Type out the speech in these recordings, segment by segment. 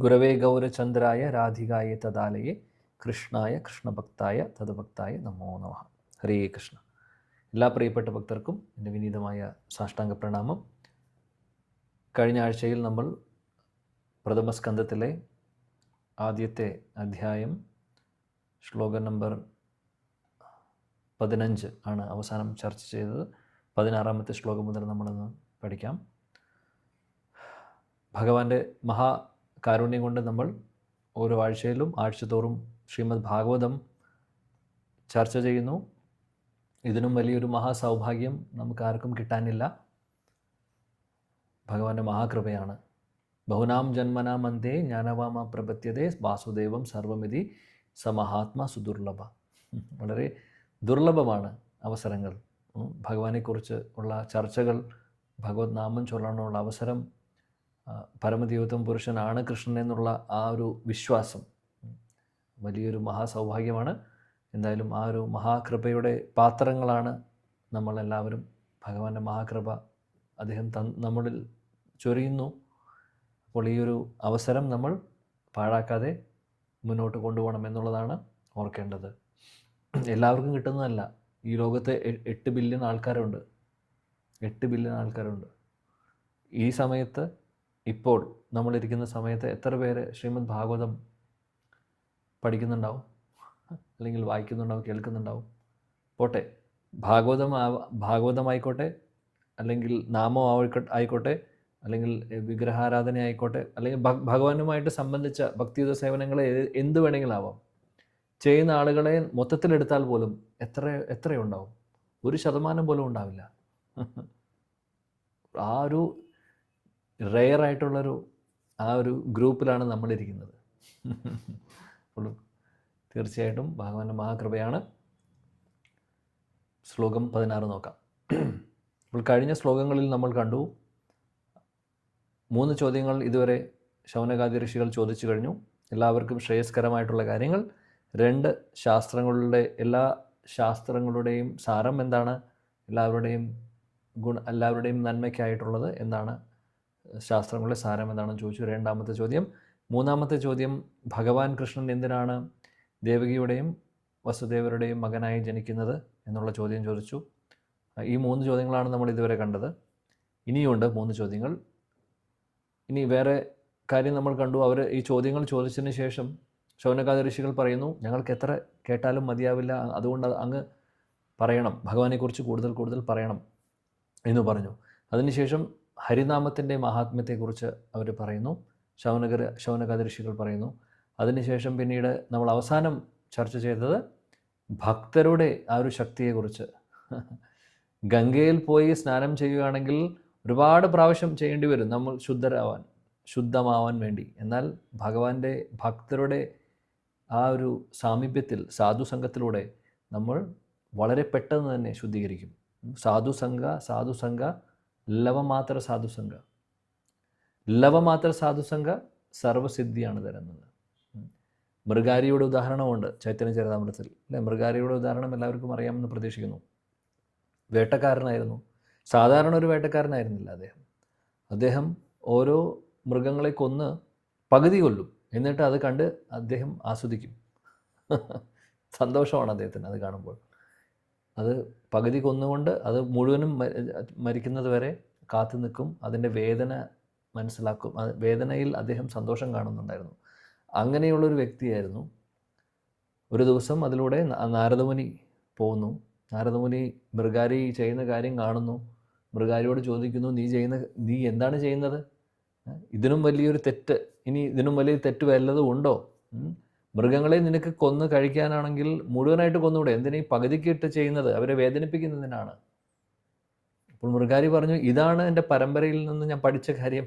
ഗുരവേ ഗൗരചന്ദ്രായ രാധികായ തദാലയെ കൃഷ്ണായ കൃഷ്ണഭക്തായ തദ്ഭക്തായ നമോ നമഃ. ഹരേ കൃഷ്ണ. എല്ലാ പ്രിയപ്പെട്ട ഭക്തർക്കും എൻ്റെ വിനീതമായ സാഷ്ടാംഗ പ്രണാമം. കഴിഞ്ഞ ആഴ്ചയിൽ നമ്മൾ പ്രഥമസ്കന്ധത്തിലെ ആദ്യത്തെ അധ്യായം ശ്ലോകം നമ്പർ 15 ആണ് അവസാനം ചർച്ച ചെയ്തത്. 16-ാമത്തെ ശ്ലോകം മുതൽ നമ്മളൊന്ന് പഠിക്കാം. ഭഗവാന്റെ മഹാകാരുണ്യം കൊണ്ട് നമ്മൾ ഓരോ ആഴ്ചയിലും ആഴ്ചതോറും ശ്രീമദ് ഭാഗവതം ചർച്ച ചെയ്യുന്നു. ഇതിനും വലിയൊരു മഹാസൗഭാഗ്യം നമുക്ക് ആർക്കും കിട്ടാനില്ല. ഭഗവാന്റെ മഹാകൃപയാണ്. ബഹുനാം ജന്മനാം അന്തേ ജ്ഞാനവാമ പ്രപത്യതേ വാസുദേവം സർവമിതി സമഹാത്മാ സുദുർലഭ. വളരെ ദുർലഭമാണ് അവസരങ്ങൾ. ഭഗവാനെക്കുറിച്ച് ഉള്ള ചർച്ചകൾ, ഭഗവത് നാമം ചൊല്ലാനുള്ള അവസരം, പരമദേവത്വം പുരുഷനാണ് കൃഷ്ണൻ എന്നുള്ള ആ ഒരു വിശ്വാസം വലിയൊരു മഹാസൗഭാഗ്യമാണ്. എന്തായാലും ആ ഒരു മഹാകൃപയുടെ പാത്രങ്ങളാണ് നമ്മളെല്ലാവരും. ഭഗവാന്റെ മഹാകൃപ അദ്ദേഹം നമ്മളിൽ ചൊരിയുന്നു. അപ്പോൾ ഈ ഒരു അവസരം നമ്മൾ പാഴാക്കാതെ മുന്നോട്ട് കൊണ്ടുപോകണം എന്നുള്ളതാണ് ഓർക്കേണ്ടത്. എല്ലാവർക്കും കിട്ടുന്നതല്ല. ഈ ലോകത്ത് 8 ബില്യൺ ആൾക്കാരുണ്ട്. 8 ബില്യൺ ആൾക്കാരുണ്ട്. ഈ സമയത്ത്, ഇപ്പോൾ നമ്മളിരിക്കുന്ന സമയത്ത് എത്ര പേര് ശ്രീമദ് ഭാഗവതം പഠിക്കുന്നുണ്ടാവും, അല്ലെങ്കിൽ വായിക്കുന്നുണ്ടാവും, കേൾക്കുന്നുണ്ടാവും? പോട്ടെ, ഭാഗവതമായിക്കോട്ടെ, അല്ലെങ്കിൽ നാമം ആയിക്കോട്ടെ, അല്ലെങ്കിൽ വിഗ്രഹാരാധന ആയിക്കോട്ടെ, അല്ലെങ്കിൽ ഭഗവാനുമായിട്ട് സംബന്ധിച്ച ഭക്തിയുത സേവനങ്ങൾ എന്ത് വേണമെങ്കിലും ആവാം. ചെയ്യുന്ന ആളുകളെ മൊത്തത്തിലെടുത്താൽ പോലും എത്രയുണ്ടാവും? 1% പോലും ഉണ്ടാവില്ല. ആ ഒരു റെയർ ആയിട്ടുള്ളൊരു ആ ഒരു ഗ്രൂപ്പിലാണ് നമ്മളിരിക്കുന്നത്. അപ്പോൾ തീർച്ചയായിട്ടും ഭഗവാന്റെ മഹാകൃപയാണ്. ശ്ലോകം 16 നോക്കാം. അപ്പോൾ കഴിഞ്ഞ ശ്ലോകങ്ങളിൽ നമ്മൾ കണ്ടു, 3 ചോദ്യങ്ങൾ ഇതുവരെ ശൗനകാദി ഋഷികൾ ചോദിച്ചു കഴിഞ്ഞു. എല്ലാവർക്കും ശ്രേയസ്കരമായിട്ടുള്ള കാര്യങ്ങൾ. 2 എല്ലാ ശാസ്ത്രങ്ങളുടെയും സാരം എന്താണ്, എല്ലാവരുടെയും നന്മയ്ക്കായിട്ടുള്ളത് എന്താണ്, ശാസ്ത്രങ്ങളുടെ സാരം എന്താണെന്ന് ചോദിച്ചു. 2ാമത്തെ ചോദ്യം. 3ാമത്തെ ചോദ്യം, ഭഗവാൻ കൃഷ്ണൻ എന്തിനാണ് ദേവകിയുടെയും വസുദേവരുടെയും മകനായി ജനിക്കുന്നത് എന്നുള്ള ചോദ്യം ചോദിച്ചു. ഈ 3 ചോദ്യങ്ങളാണ് നമ്മൾ ഇതുവരെ കണ്ടത്. ഇനിയുണ്ട് 3 ചോദ്യങ്ങൾ. ഇനി വേറെ കാര്യം നമ്മൾ കണ്ടു. അവർ ഈ ചോദ്യങ്ങൾ ചോദിച്ചതിന് ശേഷം ശൗനകാദി ഋഷികൾ പറയുന്നു, ഞങ്ങൾക്ക് എത്ര കേട്ടാലും മതിയാവില്ല, അതുകൊണ്ട് അങ്ങ് പറയണം, ഭഗവാനെക്കുറിച്ച് കൂടുതൽ പറയണം എന്ന് പറഞ്ഞു. അതിനുശേഷം ഹരിനാമത്തിൻ്റെ മഹാത്മ്യത്തെക്കുറിച്ച് അവർ പറയുന്നു, ശൗനകാദി ഋഷികൾ പറയുന്നു. അതിനുശേഷം പിന്നീട് നമ്മൾ അവസാനം ചർച്ച ചെയ്തത് ഭക്തരുടെ ആ ഒരു ശക്തിയെക്കുറിച്ച്. ഗംഗയിൽ പോയി സ്നാനം ചെയ്യുകയാണെങ്കിൽ ഒരുപാട് പ്രാവശ്യം ചെയ്യേണ്ടി വരും നമ്മൾ ശുദ്ധമാവാൻ വേണ്ടി. എന്നാൽ ഭഗവാന്റെ ഭക്തരുടെ ആ ഒരു സാമീപ്യത്തിൽ, സാധുസംഘത്തിലൂടെ നമ്മൾ വളരെ പെട്ടെന്ന് തന്നെ ശുദ്ധീകരിക്കും. സാധുസംഘ ലവമാത്ര സാധുസംഘ സർവസിദ്ധിയാണ് തരുന്നത്. മൃഗാരിയുടെ ഉദാഹരണമുണ്ട് ചൈതന്യ ചരിതാമൃതത്തിൽ, അല്ലേ? മൃഗാരിയുടെ ഉദാഹരണം എല്ലാവർക്കും അറിയാമെന്ന് പ്രതീക്ഷിക്കുന്നു. വേട്ടക്കാരനായിരുന്നു. സാധാരണ ഒരു വേട്ടക്കാരനായിരുന്നില്ല അദ്ദേഹം ഓരോ മൃഗങ്ങളെ കൊന്ന് പകുതി കൊല്ലും. എന്നിട്ട് അത് കണ്ട് അദ്ദേഹം ആസ്വദിക്കും. സന്തോഷമാണ് അദ്ദേഹത്തിന് അത് കാണുമ്പോൾ. അത് പകുതി കൊന്നുകൊണ്ട് അത് മുഴുവനും മരിക്കുന്നത് വരെ കാത്തു നിൽക്കും. അതിൻ്റെ വേദന മനസ്സിലാക്കും. വേദനയിൽ അദ്ദേഹം സന്തോഷം കാണുന്നുണ്ടായിരുന്നു. അങ്ങനെയുള്ളൊരു വ്യക്തിയായിരുന്നു. ഒരു ദിവസം അതിലൂടെ നാരദമുനി പോകുന്നു. നാരദമുനി മൃഗാരി ചെയ്യുന്ന കാര്യം കാണുന്നു. മൃഗാരിയോട് ചോദിക്കുന്നു, നീ എന്താണ് ചെയ്യുന്നത്? ഇതിനും വലിയൊരു തെറ്റ് വല്ലതും ഉണ്ടോ? മൃഗങ്ങളെ നിനക്ക് കൊന്ന് കഴിക്കാനാണെങ്കിൽ മുഴുവനായിട്ട് കൊന്നുകൂടെ? എന്തിനീ പകുതിക്കിട്ട് ചെയ്യുന്നത്? അവരെ വേദനിപ്പിക്കുന്നതിനാണ്. അപ്പോൾ മൃഗാരി പറഞ്ഞു, ഇതാണ് എൻ്റെ പരമ്പരയിൽ നിന്ന് ഞാൻ പഠിച്ച കാര്യം.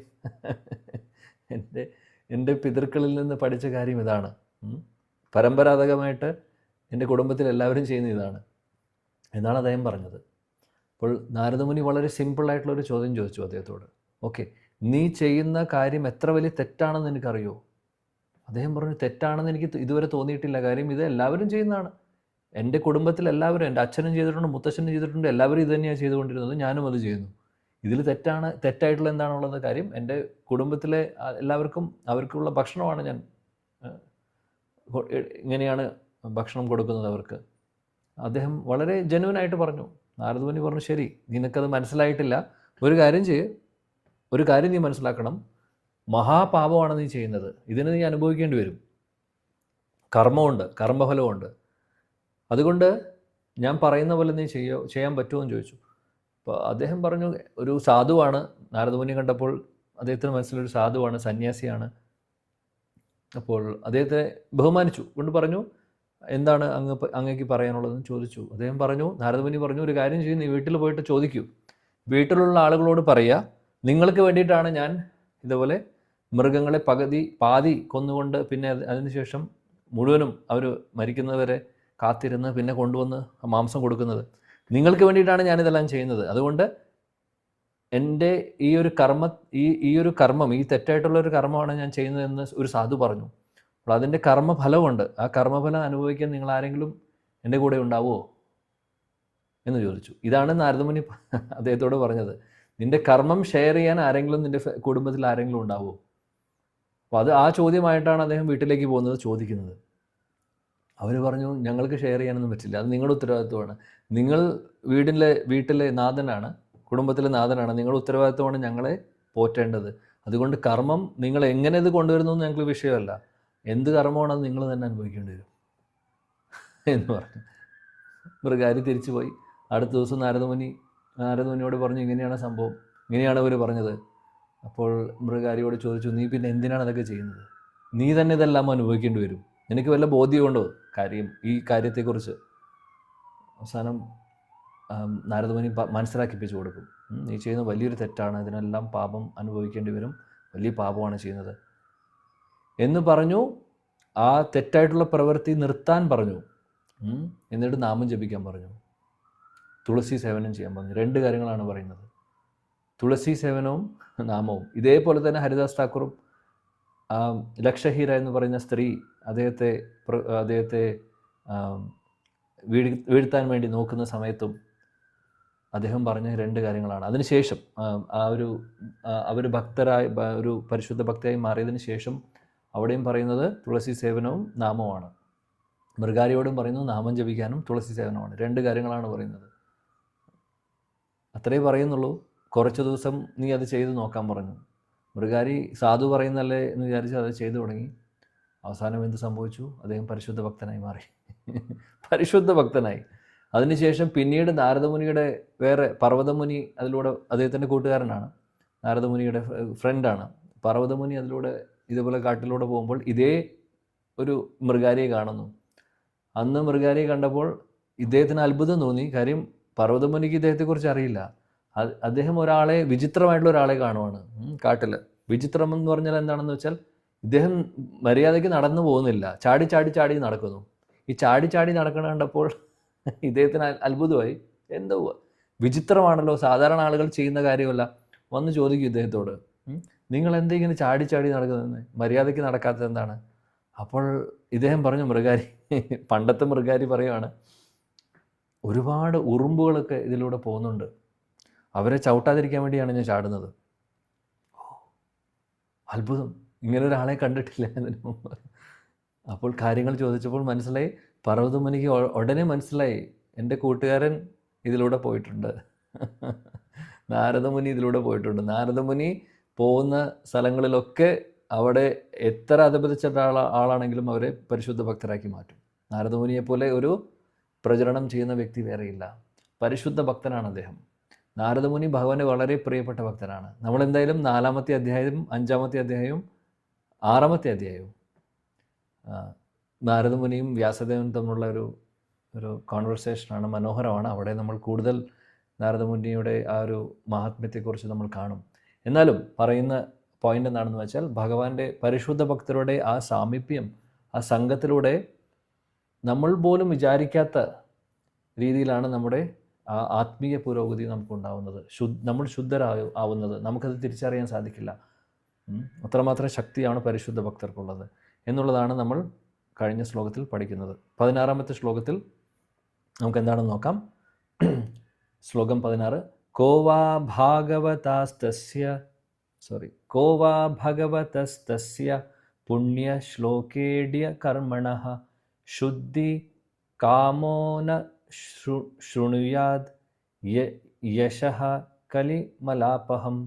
എൻ്റെ പിതൃക്കളിൽ നിന്ന് പഠിച്ച കാര്യം ഇതാണ്. പരമ്പരാഗതമായിട്ട് എൻ്റെ കുടുംബത്തിൽ എല്ലാവരും ചെയ്യുന്ന ഇതാണ് എന്നാണ് അദ്ദേഹം പറഞ്ഞത്. അപ്പോൾ നാരദമുനി വളരെ സിമ്പിളായിട്ടുള്ളൊരു ചോദ്യം ചോദിച്ചു അദ്ദേഹത്തോട്. ഓക്കെ, നീ ചെയ്യുന്ന കാര്യം എത്ര വലിയ തെറ്റാണെന്ന് എനിക്കറിയോ? അദ്ദേഹം പറഞ്ഞു, തെറ്റാണെന്ന് എനിക്ക് ഇതുവരെ തോന്നിയിട്ടില്ല. കാര്യം ഇത് എല്ലാവരും ചെയ്യുന്നതാണ്. എൻ്റെ കുടുംബത്തിൽ എല്ലാവരും, എൻ്റെ അച്ഛനും ചെയ്തിട്ടുണ്ട്, മുത്തച്ഛനും ചെയ്തിട്ടുണ്ട്, എല്ലാവരും ഇത് തന്നെയാണ് ചെയ്തുകൊണ്ടിരുന്നത്, ഞാനും അത് ചെയ്യുന്നു. ഇതിൽ തെറ്റായിട്ടുള്ള എന്താണുള്ളത് കാര്യം? എൻ്റെ കുടുംബത്തിലെ എല്ലാവർക്കും അവർക്കുള്ള ഭക്ഷണമാണ് ഞാൻ ഇങ്ങനെയാണ് ഭക്ഷണം കൊടുക്കുന്നത് അവർക്ക്. അദ്ദേഹം വളരെ ജെന്യുവനായിട്ട് പറഞ്ഞു. നാരദമുനി പറഞ്ഞു, ശരി, നിനക്കത് മനസ്സിലായിട്ടില്ല, ഒരു കാര്യം നീ മനസ്സിലാക്കണം, മഹാപാപമാണ് നീ ചെയ്യുന്നത്, ഇതിന് നീ അനുഭവിക്കേണ്ടി വരും, കർമ്മമുണ്ട്, കർമ്മഫലമുണ്ട്, അതുകൊണ്ട് ഞാൻ പറയുന്ന പോലെ നീ ചെയ്യാൻ പറ്റുമോ എന്ന് ചോദിച്ചു. അപ്പോൾ അദ്ദേഹം പറഞ്ഞു, ഒരു സാധുവാണ്. നാരദമുനി കണ്ടപ്പോൾ അദ്ദേഹത്തിന് മനസ്സിലൊരു സാധുവാണ്, സന്യാസിയാണ്. അപ്പോൾ അദ്ദേഹത്തെ ബഹുമാനിച്ചു കൊണ്ട് പറഞ്ഞു, എന്താണ് അങ്ങേക്ക് പറയാനുള്ളതെന്ന് ചോദിച്ചു. അദ്ദേഹം പറഞ്ഞു, നാരദമുനി പറഞ്ഞു, ഒരു കാര്യം ചെയ്യും, നീ വീട്ടിൽ പോയിട്ട് ചോദിക്കൂ, വീട്ടിലുള്ള ആളുകളോട് പറയുക, നിങ്ങൾക്ക് വേണ്ടിയിട്ടാണ് ഞാൻ ഇതുപോലെ മൃഗങ്ങളെ പാതി കൊന്നുകൊണ്ട് പിന്നെ അതിനുശേഷം മുഴുവനും അവർ മരിക്കുന്നവരെ കാത്തിരുന്ന് പിന്നെ കൊണ്ടുവന്ന് മാംസം കൊടുക്കുന്നത്. നിങ്ങൾക്ക് വേണ്ടിയിട്ടാണ് ഞാനിതെല്ലാം ചെയ്യുന്നത്. അതുകൊണ്ട് എൻ്റെ ഈ ഒരു കർമ്മം ഈ തെറ്റായിട്ടുള്ളൊരു കർമ്മമാണ് ഞാൻ ചെയ്യുന്നതെന്ന് ഒരു സാധു പറഞ്ഞു. അപ്പോൾ അതിൻ്റെ കർമ്മഫലമുണ്ട്. ആ കർമ്മഫലം അനുഭവിക്കാൻ നിങ്ങൾ ആരെങ്കിലും എൻ്റെ കൂടെ ഉണ്ടാവുമോ എന്ന് ചോദിച്ചു. ഇതാണ് നാരദമുനി അദ്ദേഹത്തോട് പറഞ്ഞത്. നിൻ്റെ കർമ്മം ഷെയർ ചെയ്യാൻ ആരെങ്കിലും, നിൻ്റെ കുടുംബത്തിൽ ആരെങ്കിലും ഉണ്ടാവുമോ? അപ്പോൾ ആ ചോദ്യമായിട്ടാണ് അദ്ദേഹം വീട്ടിലേക്ക് പോകുന്നത്, ചോദിക്കുന്നത്. അവർ പറഞ്ഞു, ഞങ്ങൾക്ക് ഷെയർ ചെയ്യാനൊന്നും പറ്റില്ല, അത് നിങ്ങളുടെ ഉത്തരവാദിത്വമാണ്. നിങ്ങൾ വീട്ടിലെ നാഥനാണ്, കുടുംബത്തിലെ നാഥനാണ്, നിങ്ങളുടെ ഉത്തരവാദിത്വമാണ് ഞങ്ങളെ പോറ്റേണ്ടത്. അതുകൊണ്ട് കർമ്മം നിങ്ങൾ എങ്ങനെ ഇത് കൊണ്ടുവരുന്നു എന്ന് ഞങ്ങൾക്ക് വിഷയമല്ല, എന്ത് കർമ്മമാണത് നിങ്ങൾ തന്നെ അനുഭവിക്കേണ്ടി വരും എന്ന് പറഞ്ഞു. മൃഗാരി തിരിച്ചു പോയി. അടുത്ത ദിവസം നാരദമുനിയോട് പറഞ്ഞു, ഇങ്ങനെയാണ് സംഭവം, ഇങ്ങനെയാണ് അവർ പറഞ്ഞത്. അപ്പോൾ മൃഗാരിയോട് ചോദിച്ചു, നീ പിന്നെ എന്തിനാണ് അതൊക്കെ ചെയ്യുന്നത്? നീ തന്നെ ഇതെല്ലാം അനുഭവിക്കേണ്ടി വരും, നിനക്ക് വല്ല ബോധ്യമുണ്ടോ ഈ കാര്യത്തെക്കുറിച്ച്? അവസാനം നാരദമുനി മനസ്സിലാക്കിപ്പിച്ചു കൊടുക്കും, നീ ചെയ്യുന്ന വലിയൊരു തെറ്റാണ്, ഇതിനെല്ലാം പാപം അനുഭവിക്കേണ്ടി വരും, വലിയ പാപമാണ് ചെയ്യുന്നത് എന്ന് പറഞ്ഞു. ആ തെറ്റായിട്ടുള്ള പ്രവൃത്തി നിർത്താൻ പറഞ്ഞു. എന്നിട്ട് നാമം ജപിക്കാൻ പറഞ്ഞു, തുളസി സേവനം ചെയ്യാൻ പറഞ്ഞു. 2 കാര്യങ്ങളാണ് പറയുന്നത്, തുളസി സേവനവും നാമവും. ഇതേപോലെ തന്നെ ഹരിദാസ് ഠാക്കൂറും ലക്ഷഹീര എന്ന് പറയുന്ന സ്ത്രീ അദ്ദേഹത്തെ വീഴ്ത്താൻ വേണ്ടി നോക്കുന്ന സമയത്തും അദ്ദേഹം പറഞ്ഞ 2 കാര്യങ്ങളാണ്. അതിനുശേഷം അവർ ഒരു പരിശുദ്ധ ഭക്തയായി മാറിയതിന് ശേഷം അവിടെയും പറയുന്നത് തുളസി സേവനവും നാമവുമാണ്. മൃഗാരിയോടും പറയുന്നു നാമം ജപിക്കാനും തുളസി സേവനമാണ്. 2 കാര്യങ്ങളാണ് പറയുന്നത്. അത്രേ പറയുന്നുള്ളൂ. കുറച്ച് ദിവസം നീ അത് ചെയ്ത് നോക്കാൻ പറഞ്ഞു. മൃഗാരി സാധു പറയുന്നല്ലേ എന്ന് വിചാരിച്ച് അത് ചെയ്തു തുടങ്ങി. അവസാനം എന്ത് സംഭവിച്ചു? അദ്ദേഹം പരിശുദ്ധ ഭക്തനായി മാറി. പരിശുദ്ധ ഭക്തനായി. അതിനുശേഷം പിന്നീട് നാരദമുനിയുടെ പർവ്വതമുനി അതിലൂടെ അദ്ദേഹത്തിൻ്റെ കൂട്ടുകാരനാണ്, നാരദമുനിയുടെ ഫ്രണ്ടാണ്. പർവ്വതമുനി ഇതുപോലെ കാട്ടിലൂടെ പോകുമ്പോൾ ഇതേ ഒരു മൃഗാരിയെ കാണുന്നു. അന്ന് മൃഗാരിയെ കണ്ടപ്പോൾ ഇദ്ദേഹത്തിന് അത്ഭുതം തോന്നി. കാര്യം പർവ്വതമുനിക്ക് ഇദ്ദേഹത്തെക്കുറിച്ച് അറിയില്ല. അദ്ദേഹം വിചിത്രമായിട്ടുള്ള ഒരാളെ കാണുവാണ് കാട്ടിൽ. വിചിത്രം എന്ന് പറഞ്ഞാൽ എന്താണെന്ന് വെച്ചാൽ, ഇദ്ദേഹം മര്യാദയ്ക്ക് നടന്നു പോകുന്നില്ല, ചാടി നടക്കുന്നു. ഈ ചാടി നടക്കണ കണ്ടപ്പോൾ ഇദ്ദേഹത്തിന് അത്ഭുതമായി. എന്തോ വിചിത്രമാണല്ലോ, സാധാരണ ആളുകൾ ചെയ്യുന്ന കാര്യമല്ല. വന്ന് ചോദിക്കും ഇദ്ദേഹത്തോട്, നിങ്ങൾ എന്താ ഇങ്ങനെ ചാടി നടക്കുന്നതെന്ന്, മര്യാദയ്ക്ക് നടക്കാത്തത് എന്താണ്? അപ്പോൾ ഇദ്ദേഹം പറഞ്ഞു, പണ്ടത്തെ മൃഗാരി പറയുവാണ്, ഒരുപാട് ഉറുമ്പുകളൊക്കെ ഇതിലൂടെ പോകുന്നുണ്ട്, അവരെ ചവിട്ടാതിരിക്കാൻ വേണ്ടിയാണ് ഞാൻ ചാടുന്നത്. അത്ഭുതം, ഇങ്ങനെ ഒരാളെ കണ്ടിട്ടില്ല എന്നതിന് മുമ്പ്. അപ്പോൾ കാര്യങ്ങൾ ചോദിച്ചപ്പോൾ മനസ്സിലായി, പർവ്വതമുനിക്ക് ഉടനെ മനസ്സിലായി, എൻ്റെ കൂട്ടുകാരൻ ഇതിലൂടെ പോയിട്ടുണ്ട്, നാരദമുനി ഇതിലൂടെ പോയിട്ടുണ്ട്. നാരദമുനി പോകുന്ന സ്ഥലങ്ങളിലൊക്കെ അവിടെ എത്ര അധപതിച്ച ആളാണെങ്കിലും അവരെ പരിശുദ്ധ ഭക്തരാക്കി മാറ്റും. നാരദമുനിയെപ്പോലെ ഒരു പ്രചരണം ചെയ്യുന്ന വ്യക്തി വേറെയില്ല. പരിശുദ്ധ ഭക്തനാണ് അദ്ദേഹം. നാരദമുനി ഭഗവാന്റെ വളരെ പ്രിയപ്പെട്ട ഭക്തനാണ്. നമ്മളെന്തായാലും 4-ാമത്തെ അധ്യായവും 5-ാമത്തെ അധ്യായവും 6-ാമത്തെ അധ്യായവും നാരദമുനിയും വ്യാസദേവനും തമ്മിലുള്ള ഒരു കോൺവെർസേഷനാണ്, മനോഹരമാണ്. അവിടെ നമ്മൾ കൂടുതൽ നാരദമുനിയുടെ ആ ഒരു മഹാത്മ്യത്തെക്കുറിച്ച് നമ്മൾ കാണും. എന്നാലും പറയുന്ന പോയിന്റ് എന്താണെന്ന് വെച്ചാൽ, ഭഗവാന്റെ പരിശുദ്ധ ഭക്തരുടെ ആ സാമീപ്യം, ആ സംഘത്തിലൂടെ നമ്മൾ പോലും വിചാരിക്കാത്ത രീതിയിലാണ് നമ്മുടെ ആ ആത്മീയ പുരോഗതി നമുക്കുണ്ടാവുന്നത്. നമ്മൾ ആവുന്നത് നമുക്കത് തിരിച്ചറിയാൻ സാധിക്കില്ല. അത്രമാത്രം ശക്തിയാണ് പരിശുദ്ധ ഭക്തർക്കുള്ളത് എന്നുള്ളതാണ് നമ്മൾ കഴിഞ്ഞ ശ്ലോകത്തിൽ പഠിക്കുന്നത്. 16-ാമത്തെ ശ്ലോകത്തിൽ നമുക്ക് എന്താണെന്ന് നോക്കാം. ശ്ലോകം 16. को वा भगवतस्तस्य पुण्यश्लोकेड्य कर्मणः शुद्धि कामो न शृणुयाद यशः कलिमलापहम्.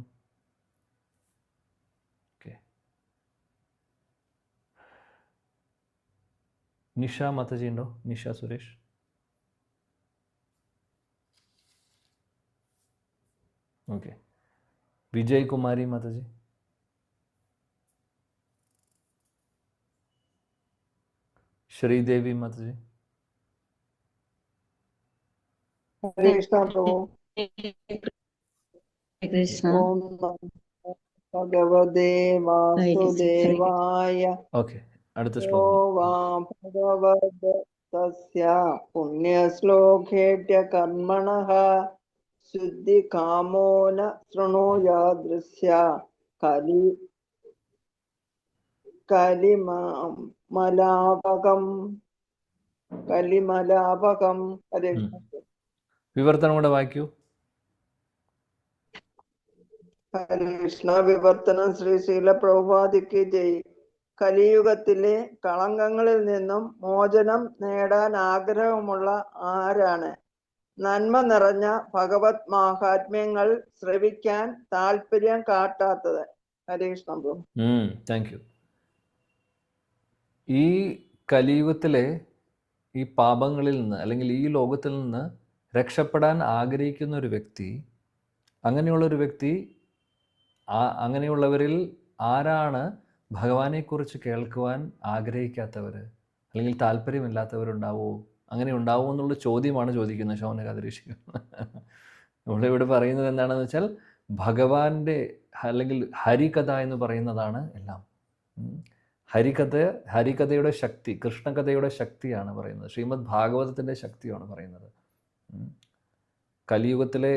നിഷ മാതാജി ഉണ്ടോ? നിഷ സുരേഷ്. ഓക്കെ. വിജയ് കുമാരി മാതാജി. ശ്രീദേവി മാതാജി. ഓം ഭഗവതേ വാസുദേവായ. ഓക്കെ, അടുത്ത ശ്ലോകം. ഭഗവതസ്യ പുണ്യശ്ലോകേഡ്യ കർമ്മണഃ ശുദ്ധി കാമോ ന ശൃണുയാദൃശ്യ കലിമലാപകം. വിവർത്തനം കൂടെ വായിക്കൂ. ഹരേ കൃഷ്ണ. വിവർത്തനം. ശ്രീ ശീല പ്രഭുപാദിക്ക് ജയ്. കലിയുഗത്തിലെ കളങ്കങ്ങളിൽ നിന്നും മോചനം നേടാൻ ആഗ്രഹമുള്ള ആരാണ് നന്മ നിറഞ്ഞ ഭഗവത് മാഹാത്മ്യങ്ങൾ ശ്രവിക്കാൻ താല്പര്യം കാട്ടാത്തത്? ഹരേ കൃഷ്ണ പ്രഭു. Thank you. ഈ കലിയുഗത്തിലെ ഈ പാപങ്ങളിൽ നിന്ന് അല്ലെങ്കിൽ ഈ ലോകത്തിൽ നിന്ന് രക്ഷപ്പെടാൻ ആഗ്രഹിക്കുന്ന ഒരു വ്യക്തി, അങ്ങനെയുള്ളൊരു വ്യക്തി, അങ്ങനെയുള്ളവരിൽ ആരാണ് ഭഗവാനെക്കുറിച്ച് കേൾക്കുവാൻ ആഗ്രഹിക്കാത്തവർ അല്ലെങ്കിൽ താല്പര്യമില്ലാത്തവരുണ്ടാവുമോ? അങ്ങനെ ഉണ്ടാവുമോ എന്നുള്ള ചോദ്യമാണ് ചോദിക്കുന്നത് ശൗനകാദരീഷി. നമ്മളിവിടെ പറയുന്നത് എന്താണെന്ന് വെച്ചാൽ ഭഗവാന്റെ അല്ലെങ്കിൽ ഹരികഥ എന്ന് പറയുന്നതാണ് എല്ലാം. ഹരികഥയുടെ ശക്തി, കൃഷ്ണകഥയുടെ ശക്തിയാണ് പറയുന്നത്. ശ്രീമദ് ഭാഗവതത്തിൻ്റെ ശക്തിയാണ് പറയുന്നത്. കലിയുഗത്തിലെ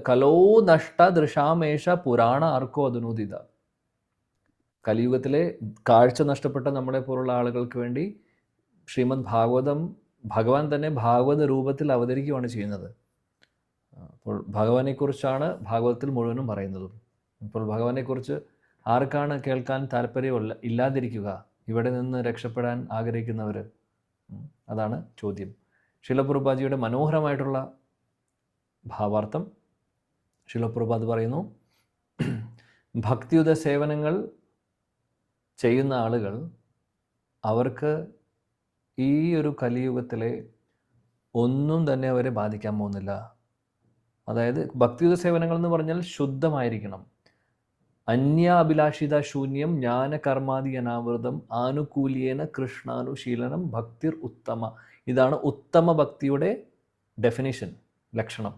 കലോ നഷ്ട ദൃശാമേഷ പുരാണ ആർക്കോ അധുനൂദിത. കലിയുഗത്തിലെ കാഴ്ച നഷ്ടപ്പെട്ട നമ്മളെ പോലുള്ള ആളുകൾക്ക് വേണ്ടി ശ്രീമദ് ഭാഗവതം ഭഗവാൻ തന്നെ ഭാഗവത രൂപത്തിൽ അവതരിക്കുകയാണ് ചെയ്യുന്നത്. അപ്പോൾ ഭഗവാനെക്കുറിച്ചാണ് ഭാഗവതത്തിൽ മുഴുവനും പറയുന്നതും. അപ്പോൾ ഭഗവാനെക്കുറിച്ച് ആർക്കാണ് കേൾക്കാൻ താല്പര്യമില്ല ഇല്ലാതിരിക്കുക ഇവിടെ നിന്ന് രക്ഷപ്പെടാൻ ആഗ്രഹിക്കുന്നവർ? അതാണ് ചോദ്യം. ശിലപ്രഭുപാദിയുടെ മനോഹരമായിട്ടുള്ള ഭാവാർത്ഥം. ശിലപ്രഭുപാദ് പറയുന്നു, ഭക്തിയുത സേവനങ്ങൾ ചെയ്യുന്ന ആളുകൾ അവർക്ക് ഈ ഒരു കലിയുഗത്തിലെ ഒന്നും തന്നെ അവരെ ബാധിക്കാൻ പോകുന്നില്ല. അതായത് ഭക്തിയുത സേവനങ്ങൾ എന്ന് പറഞ്ഞാൽ ശുദ്ധമായിരിക്കണം. അന്യാഭിലാഷിത ശൂന്യം ജ്ഞാനകർമാദി അനാവൃതം ആനുകൂല്യേന കൃഷ്ണാനുശീലനം ഭക്തിർ ഉത്തമ. ഇതാണ് ഉത്തമ ഭക്തിയുടെ ഡെഫിനിഷൻ, ലക്ഷണം.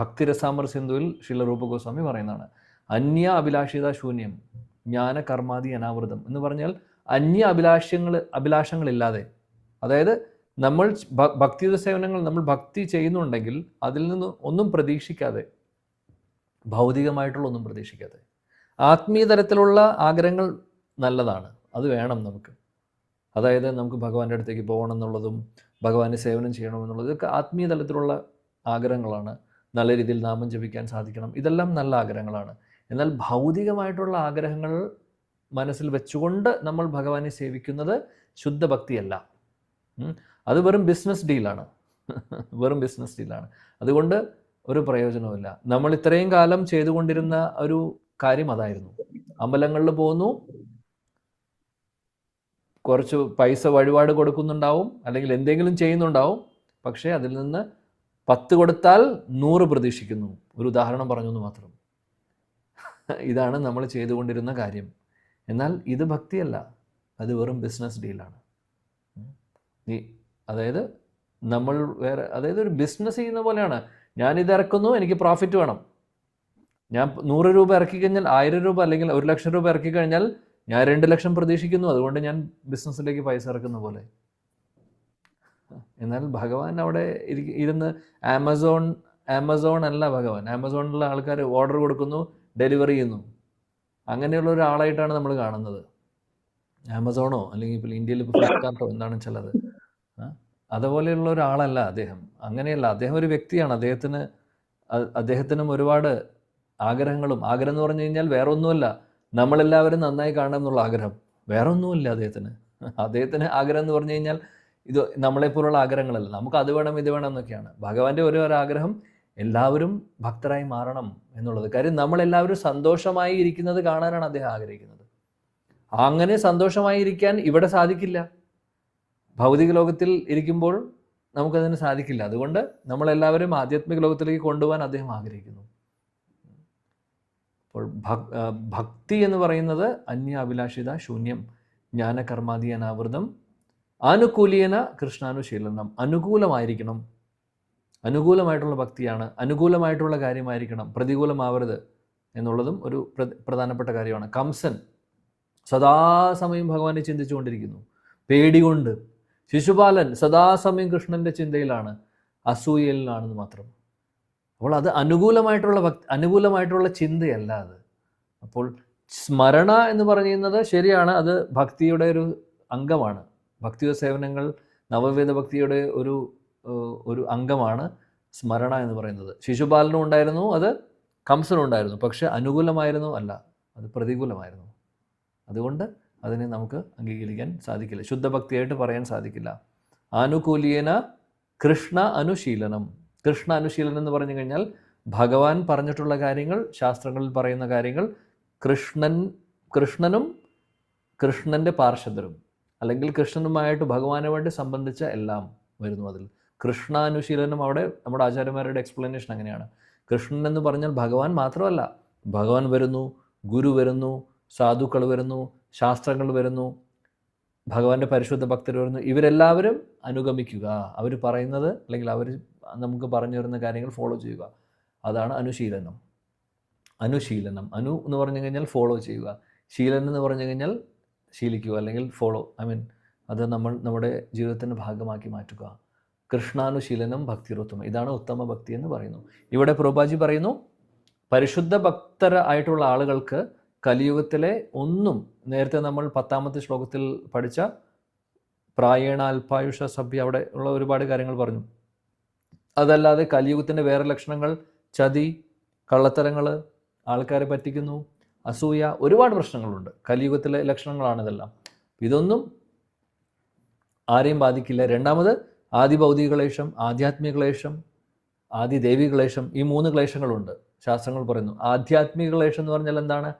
ഭക്തിരസാമർ സിന്ധുവിൽ ശീലരൂപ ഗോസ്വാമി പറയുന്നതാണ്. അന്യ അഭിലാഷിത ശൂന്യം ജ്ഞാനകർമാദി അനാവൃതം എന്ന് പറഞ്ഞാൽ അന്യ അഭിലാഷങ്ങളില്ലാതെ, അതായത് നമ്മൾ ഭക്തിയുത സേവനങ്ങൾ നമ്മൾ ഭക്തി ചെയ്യുന്നുണ്ടെങ്കിൽ അതിൽ നിന്ന് ഒന്നും പ്രതീക്ഷിക്കാതെ, ഭൗതികമായിട്ടുള്ള ഒന്നും പ്രതീക്ഷിക്കാതെ, ആത്മീയ തലത്തിലുള്ള ആഗ്രഹങ്ങൾ നല്ലതാണ്, അത് വേണം നമുക്ക്. അതായത് നമുക്ക് ഭഗവാന്റെ അടുത്തേക്ക് പോകണം എന്നുള്ളതും ഭഗവാനെ സേവനം ചെയ്യണമെന്നുള്ളതും ഇതൊക്കെ ആത്മീയ തലത്തിലുള്ള ആഗ്രഹങ്ങളാണ്. നല്ല രീതിയിൽ നാമം ജപിക്കാൻ സാധിക്കണം, ഇതെല്ലാം നല്ല ആഗ്രഹങ്ങളാണ്. എന്നാൽ ഭൗതികമായിട്ടുള്ള ആഗ്രഹങ്ങൾ മനസ്സിൽ വെച്ചുകൊണ്ട് നമ്മൾ ഭഗവാനെ സേവിക്കുന്നത് ശുദ്ധഭക്തിയല്ല. അത് വെറും ബിസിനസ് ഡീലാണ്, വെറും ബിസിനസ് ഡീലാണ്. അതുകൊണ്ട് ഒരു പ്രയോജനവുമില്ല. നമ്മൾ ഇത്രയും കാലം ചെയ്തുകൊണ്ടിരുന്ന ഒരു കാര്യം അതായിരുന്നു. അമ്പലങ്ങളിൽ പോകുന്നു, കുറച്ച് പൈസ വഴിപാട് കൊടുക്കുന്നുണ്ടാവും, അല്ലെങ്കിൽ എന്തെങ്കിലും ചെയ്യുന്നുണ്ടാവും. പക്ഷേ അതിൽ നിന്ന് 10 കൊടുത്താൽ 100 പ്രതീക്ഷിക്കുന്നു. ഒരു ഉദാഹരണം പറഞ്ഞു എന്ന് മാത്രം. ഇതാണ് നമ്മൾ ചെയ്തുകൊണ്ടിരുന്ന കാര്യം. എന്നാൽ ഇത് ഭക്തിയല്ല, അത് വെറും ബിസിനസ് ഡീലാണ്. അതായത് നമ്മൾ അതായത് ഒരു ബിസിനസ് ചെയ്യുന്ന പോലെയാണ്. ഞാനിത് ഇറക്കുന്നു, എനിക്ക് പ്രോഫിറ്റ് വേണം. ഞാൻ 100 രൂപ ഇറക്കി കഴിഞ്ഞാൽ 1000 രൂപ അല്ലെങ്കിൽ 1 ലക്ഷം രൂപ ഇറക്കി കഴിഞ്ഞാൽ ഞാൻ 2 ലക്ഷം പ്രതീക്ഷിക്കുന്നു, അതുകൊണ്ട് ഞാൻ ബിസിനസ്സിലേക്ക് പൈസ ഇറക്കുന്ന പോലെ. എന്നാൽ ഭഗവാൻ അവിടെ ഇരുന്ന് ആമസോൺ അല്ല ഭഗവാൻ. ആമസോണിലുള്ള ആൾക്കാർ ഓർഡർ കൊടുക്കുന്നു, ഡെലിവറി ചെയ്യുന്നു. അങ്ങനെയുള്ള ഒരാളായിട്ടാണ് നമ്മൾ കാണുന്നത്. ആമസോണോ അല്ലെങ്കിൽ ഇപ്പോൾ ഇന്ത്യയിൽ ഇപ്പോൾ ഫ്ലിപ്കാർട്ടോ എന്താണ് ചിലത്. അതുപോലെയുള്ള ഒരാളല്ല അദ്ദേഹം. അങ്ങനെയല്ല, അദ്ദേഹം ഒരു വ്യക്തിയാണ്. അദ്ദേഹത്തിനും ഒരുപാട് ആഗ്രഹങ്ങളും, ആഗ്രഹം എന്ന് പറഞ്ഞു കഴിഞ്ഞാൽ വേറെ ഒന്നുമല്ല, നമ്മളെല്ലാവരും നന്നായി കാണണം എന്നുള്ള ആഗ്രഹം, വേറെ ഒന്നുമില്ല അദ്ദേഹത്തിന് ആഗ്രഹം എന്ന് പറഞ്ഞു കഴിഞ്ഞാൽ ഇത് നമ്മളെപ്പോലുള്ള ആഗ്രഹങ്ങളല്ല. നമുക്ക് അത് വേണം ഇത് വേണം എന്നൊക്കെയാണ്. ഭഗവാന്റെ ഒരു ആഗ്രഹം എല്ലാവരും ഭക്തരായി മാറണം എന്നുള്ളത്. കാര്യം നമ്മളെല്ലാവരും സന്തോഷമായി ഇരിക്കുന്നത് കാണാനാണ് അദ്ദേഹം ആഗ്രഹിക്കുന്നത്. അങ്ങനെ സന്തോഷമായി ഇരിക്കാൻ ഇവിടെ സാധിക്കില്ല. ഭൗതിക ലോകത്തിൽ ഇരിക്കുമ്പോൾ നമുക്കതിന് സാധിക്കില്ല. അതുകൊണ്ട് നമ്മളെല്ലാവരും ആധ്യാത്മിക ലോകത്തിലേക്ക് കൊണ്ടുപോകാൻ അദ്ദേഹം ആഗ്രഹിക്കുന്നു. അപ്പോൾ ഭക്തി എന്ന് പറയുന്നത് അന്യ അഭിലാഷിത ശൂന്യം ജ്ഞാനകർമാദി അനാവൃതം ആനുകൂല്യേന കൃഷ്ണാനുശീലനം. അനുകൂലമായിരിക്കണം, അനുകൂലമായിട്ടുള്ള ഭക്തിയാണ്, അനുകൂലമായിട്ടുള്ള കാര്യമായിരിക്കണം, പ്രതികൂലമാവരുത് എന്നുള്ളതും ഒരു പ്രധാനപ്പെട്ട കാര്യമാണ്. കംസൻ സദാസമയം ഭഗവാനെ ചിന്തിച്ചുകൊണ്ടിരിക്കുന്നു, പേടികൊണ്ട്. ശിശുപാലൻ സദാസമയം കൃഷ്ണന്റെ ചിന്തയിലാണ്, അസൂയയിലാണെന്ന് മാത്രം. അപ്പോൾ അത് അനുകൂലമായിട്ടുള്ള ചിന്തയല്ല അത്. അപ്പോൾ സ്മരണ എന്ന് പറയുന്നത് ശരിയാണ്, അത് ഭക്തിയുടെ ഒരു അംഗമാണ്. ഭക്തിയുടെ സേവനങ്ങൾ, നവവേദ ഭക്തിയുടെ ഒരു അംഗമാണ് സ്മരണ എന്ന് പറയുന്നത്. ശിശുപാലനും ഉണ്ടായിരുന്നു, അത് കംസനും ഉണ്ടായിരുന്നു. പക്ഷെ അനുകൂലമായിരുന്നു അല്ല, അത് പ്രതികൂലമായിരുന്നു. അതുകൊണ്ട് അതിനെ നമുക്ക് അംഗീകരിക്കാൻ സാധിക്കില്ല, ശുദ്ധഭക്തിയായിട്ട് പറയാൻ സാധിക്കില്ല. ആനുകൂല്യേന കൃഷ്ണ അനുശീലനം. കൃഷ്ണ അനുശീലനം എന്ന് പറഞ്ഞു കഴിഞ്ഞാൽ ഭഗവാൻ പറഞ്ഞിട്ടുള്ള കാര്യങ്ങൾ, ശാസ്ത്രങ്ങളിൽ പറയുന്ന കാര്യങ്ങൾ, കൃഷ്ണനും കൃഷ്ണൻ്റെ പാർഷദരും അല്ലെങ്കിൽ കൃഷ്ണനുമായിട്ട് ഭഗവാനെ വേണ്ടി സംബന്ധിച്ച എല്ലാം വരുന്നു അതിൽ. കൃഷ്ണാനുശീലനം അവിടെ നമ്മുടെ ആചാര്യന്മാരുടെ എക്സ്പ്ലനേഷൻ അങ്ങനെയാണ്. കൃഷ്ണൻ എന്ന് പറഞ്ഞാൽ ഭഗവാൻ മാത്രമല്ല, ഭഗവാൻ വരുന്നു, ഗുരു വരുന്നു, സാധുക്കൾ വരുന്നു, ശാസ്ത്രങ്ങൾ വരുന്നു, ഭഗവാന്റെ പരിശുദ്ധ ഭക്തർ വരുന്നു. ഇവരെല്ലാവരും അനുഗമിക്കുക, അവർ പറയുന്നത് അല്ലെങ്കിൽ അവർ നമുക്ക് പറഞ്ഞു തരുന്ന കാര്യങ്ങൾ ഫോളോ ചെയ്യുക. അതാണ് അനുശീലനം. അനു എന്ന് പറഞ്ഞു കഴിഞ്ഞാൽ ഫോളോ ചെയ്യുക, ശീലനം എന്ന് പറഞ്ഞു കഴിഞ്ഞാൽ ശീലിക്കുക അല്ലെങ്കിൽ ഫോളോ, അത് നമ്മുടെ ജീവിതത്തിൻ്റെ ഭാഗമാക്കി മാറ്റുക. കൃഷ്ണാനുശീലനം ഭക്തിരുത്തമം, ഇതാണ് ഉത്തമ ഭക്തി എന്ന് പറയുന്നു. ഇവിടെ പ്രഭുപാജി പറയുന്നു, പരിശുദ്ധ ഭക്തരായിട്ടുള്ള ആളുകൾക്ക് കലിയുഗത്തിലെ ഒന്നും, നേരത്തെ നമ്മൾ 10ാമത്തെ ശ്ലോകത്തിൽ പഠിച്ച പ്രായേണ അല്പായുഷ സഭ്യ, അവിടെ ഉള്ള ഒരുപാട് കാര്യങ്ങൾ പറഞ്ഞു. അതല്ലാതെ കലിയുഗത്തിൻ്റെ വേറെ ലക്ഷണങ്ങൾ, ചതി, കള്ളത്തരങ്ങൾ, ആൾക്കാരെ പറ്റിക്കുന്നു, അസൂയ, ഒരുപാട് പ്രശ്നങ്ങളുണ്ട്. കലിയുഗത്തിലെ ലക്ഷണങ്ങളാണിതെല്ലാം. ഇതൊന്നും ആരെയും ബാധിക്കില്ല. രണ്ടാമത് ആദി ഭൗതിക ക്ലേശം, ആധ്യാത്മിക ക്ലേശം, ആദി ദൈവിക ക്ലേശം, ഈ 3 ക്ലേശങ്ങളുണ്ട്. ശാസ്ത്രങ്ങൾ പറയുന്നു ആധ്യാത്മിക ക്ലേശം എന്ന് പറഞ്ഞാൽ എന്താണ്?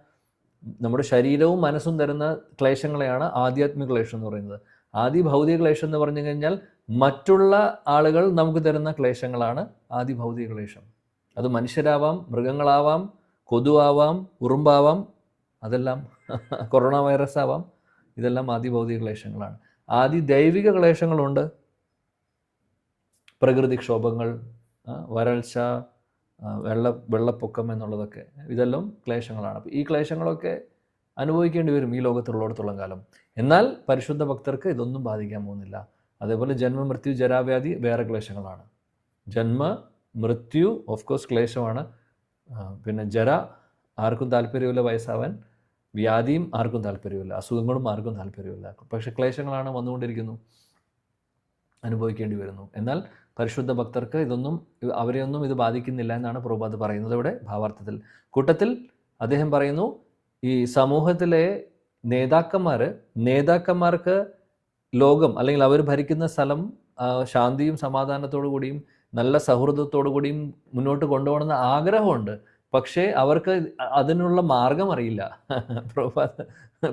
നമ്മുടെ ശരീരവും മനസ്സും തരുന്ന ക്ലേശങ്ങളെയാണ് ആധ്യാത്മിക ക്ലേശം എന്ന് പറയുന്നത്. ആദി ഭൗതിക ക്ലേശം എന്ന് പറഞ്ഞു കഴിഞ്ഞാൽ മറ്റുള്ള ആളുകൾ നമുക്ക് തരുന്ന ക്ലേശങ്ങളാണ് ആദി ഭൗതിക ക്ലേശം. അത് മനുഷ്യരാവാം, മൃഗങ്ങളാവാം, കൊതുവാവാം, ഉറുമ്പാവാം, അതെല്ലാം കൊറോണ വൈറസ് ആവാം, ഇതെല്ലാം ആദി ഭൗതിക ക്ലേശങ്ങളാണ്. ആദി ദൈവിക ക്ലേശങ്ങളുണ്ട്, പ്രകൃതിക്ഷോഭങ്ങൾ, വരൾച്ച, വെള്ളപ്പൊക്കം എന്നുള്ളതൊക്കെ, ഇതെല്ലാം ക്ലേശങ്ങളാണ്. അപ്പോൾ ഈ ക്ലേശങ്ങളൊക്കെ അനുഭവിക്കേണ്ടി വരും ഈ ലോകത്തുള്ളിടത്തോളം കാലം. എന്നാൽ പരിശുദ്ധ ഭക്തർക്ക് ഇതൊന്നും ബാധിക്കാൻ പോകുന്നില്ല. അതേപോലെ ജന്മ, മൃത്യു, ജരാവ്യാധി വേറെ ക്ലേശങ്ങളാണ്. ജന്മ, മൃത്യു ഓഫ് കോഴ്സ് ക്ലേശമാണ്. പിന്നെ ജര ആർക്കും താല്പര്യമില്ല വയസ്സാവാൻ, വ്യാധിയും ആർക്കും താല്പര്യമില്ല, അസുഖങ്ങളും ആർക്കും താല്പര്യമില്ല. പക്ഷെ ക്ലേശങ്ങളാണ് വന്നുകൊണ്ടിരിക്കുന്നു, അനുഭവിക്കേണ്ടി വരുന്നു. എന്നാൽ പരിശുദ്ധ ഭക്തർക്ക് അവരെയൊന്നും ഇത് ബാധിക്കുന്നില്ല എന്നാണ് പ്രഭുപാദ് പറയുന്നത് ഇവിടെ ഭാവാർത്ഥത്തിൽ. കൂട്ടത്തിൽ അദ്ദേഹം പറയുന്നു, ഈ സമൂഹത്തിലെ നേതാക്കന്മാർക്ക് ലോകം അല്ലെങ്കിൽ അവർ ഭരിക്കുന്ന സ്ഥലം ശാന്തിയും സമാധാനത്തോടു കൂടിയും നല്ല സൗഹൃദത്തോടു കൂടിയും മുന്നോട്ട് കൊണ്ടുപോകണമെന്ന് ആഗ്രഹമുണ്ട്. പക്ഷേ അവർക്ക് അതിനുള്ള മാർഗം അറിയില്ല. പ്രഭുപാദ്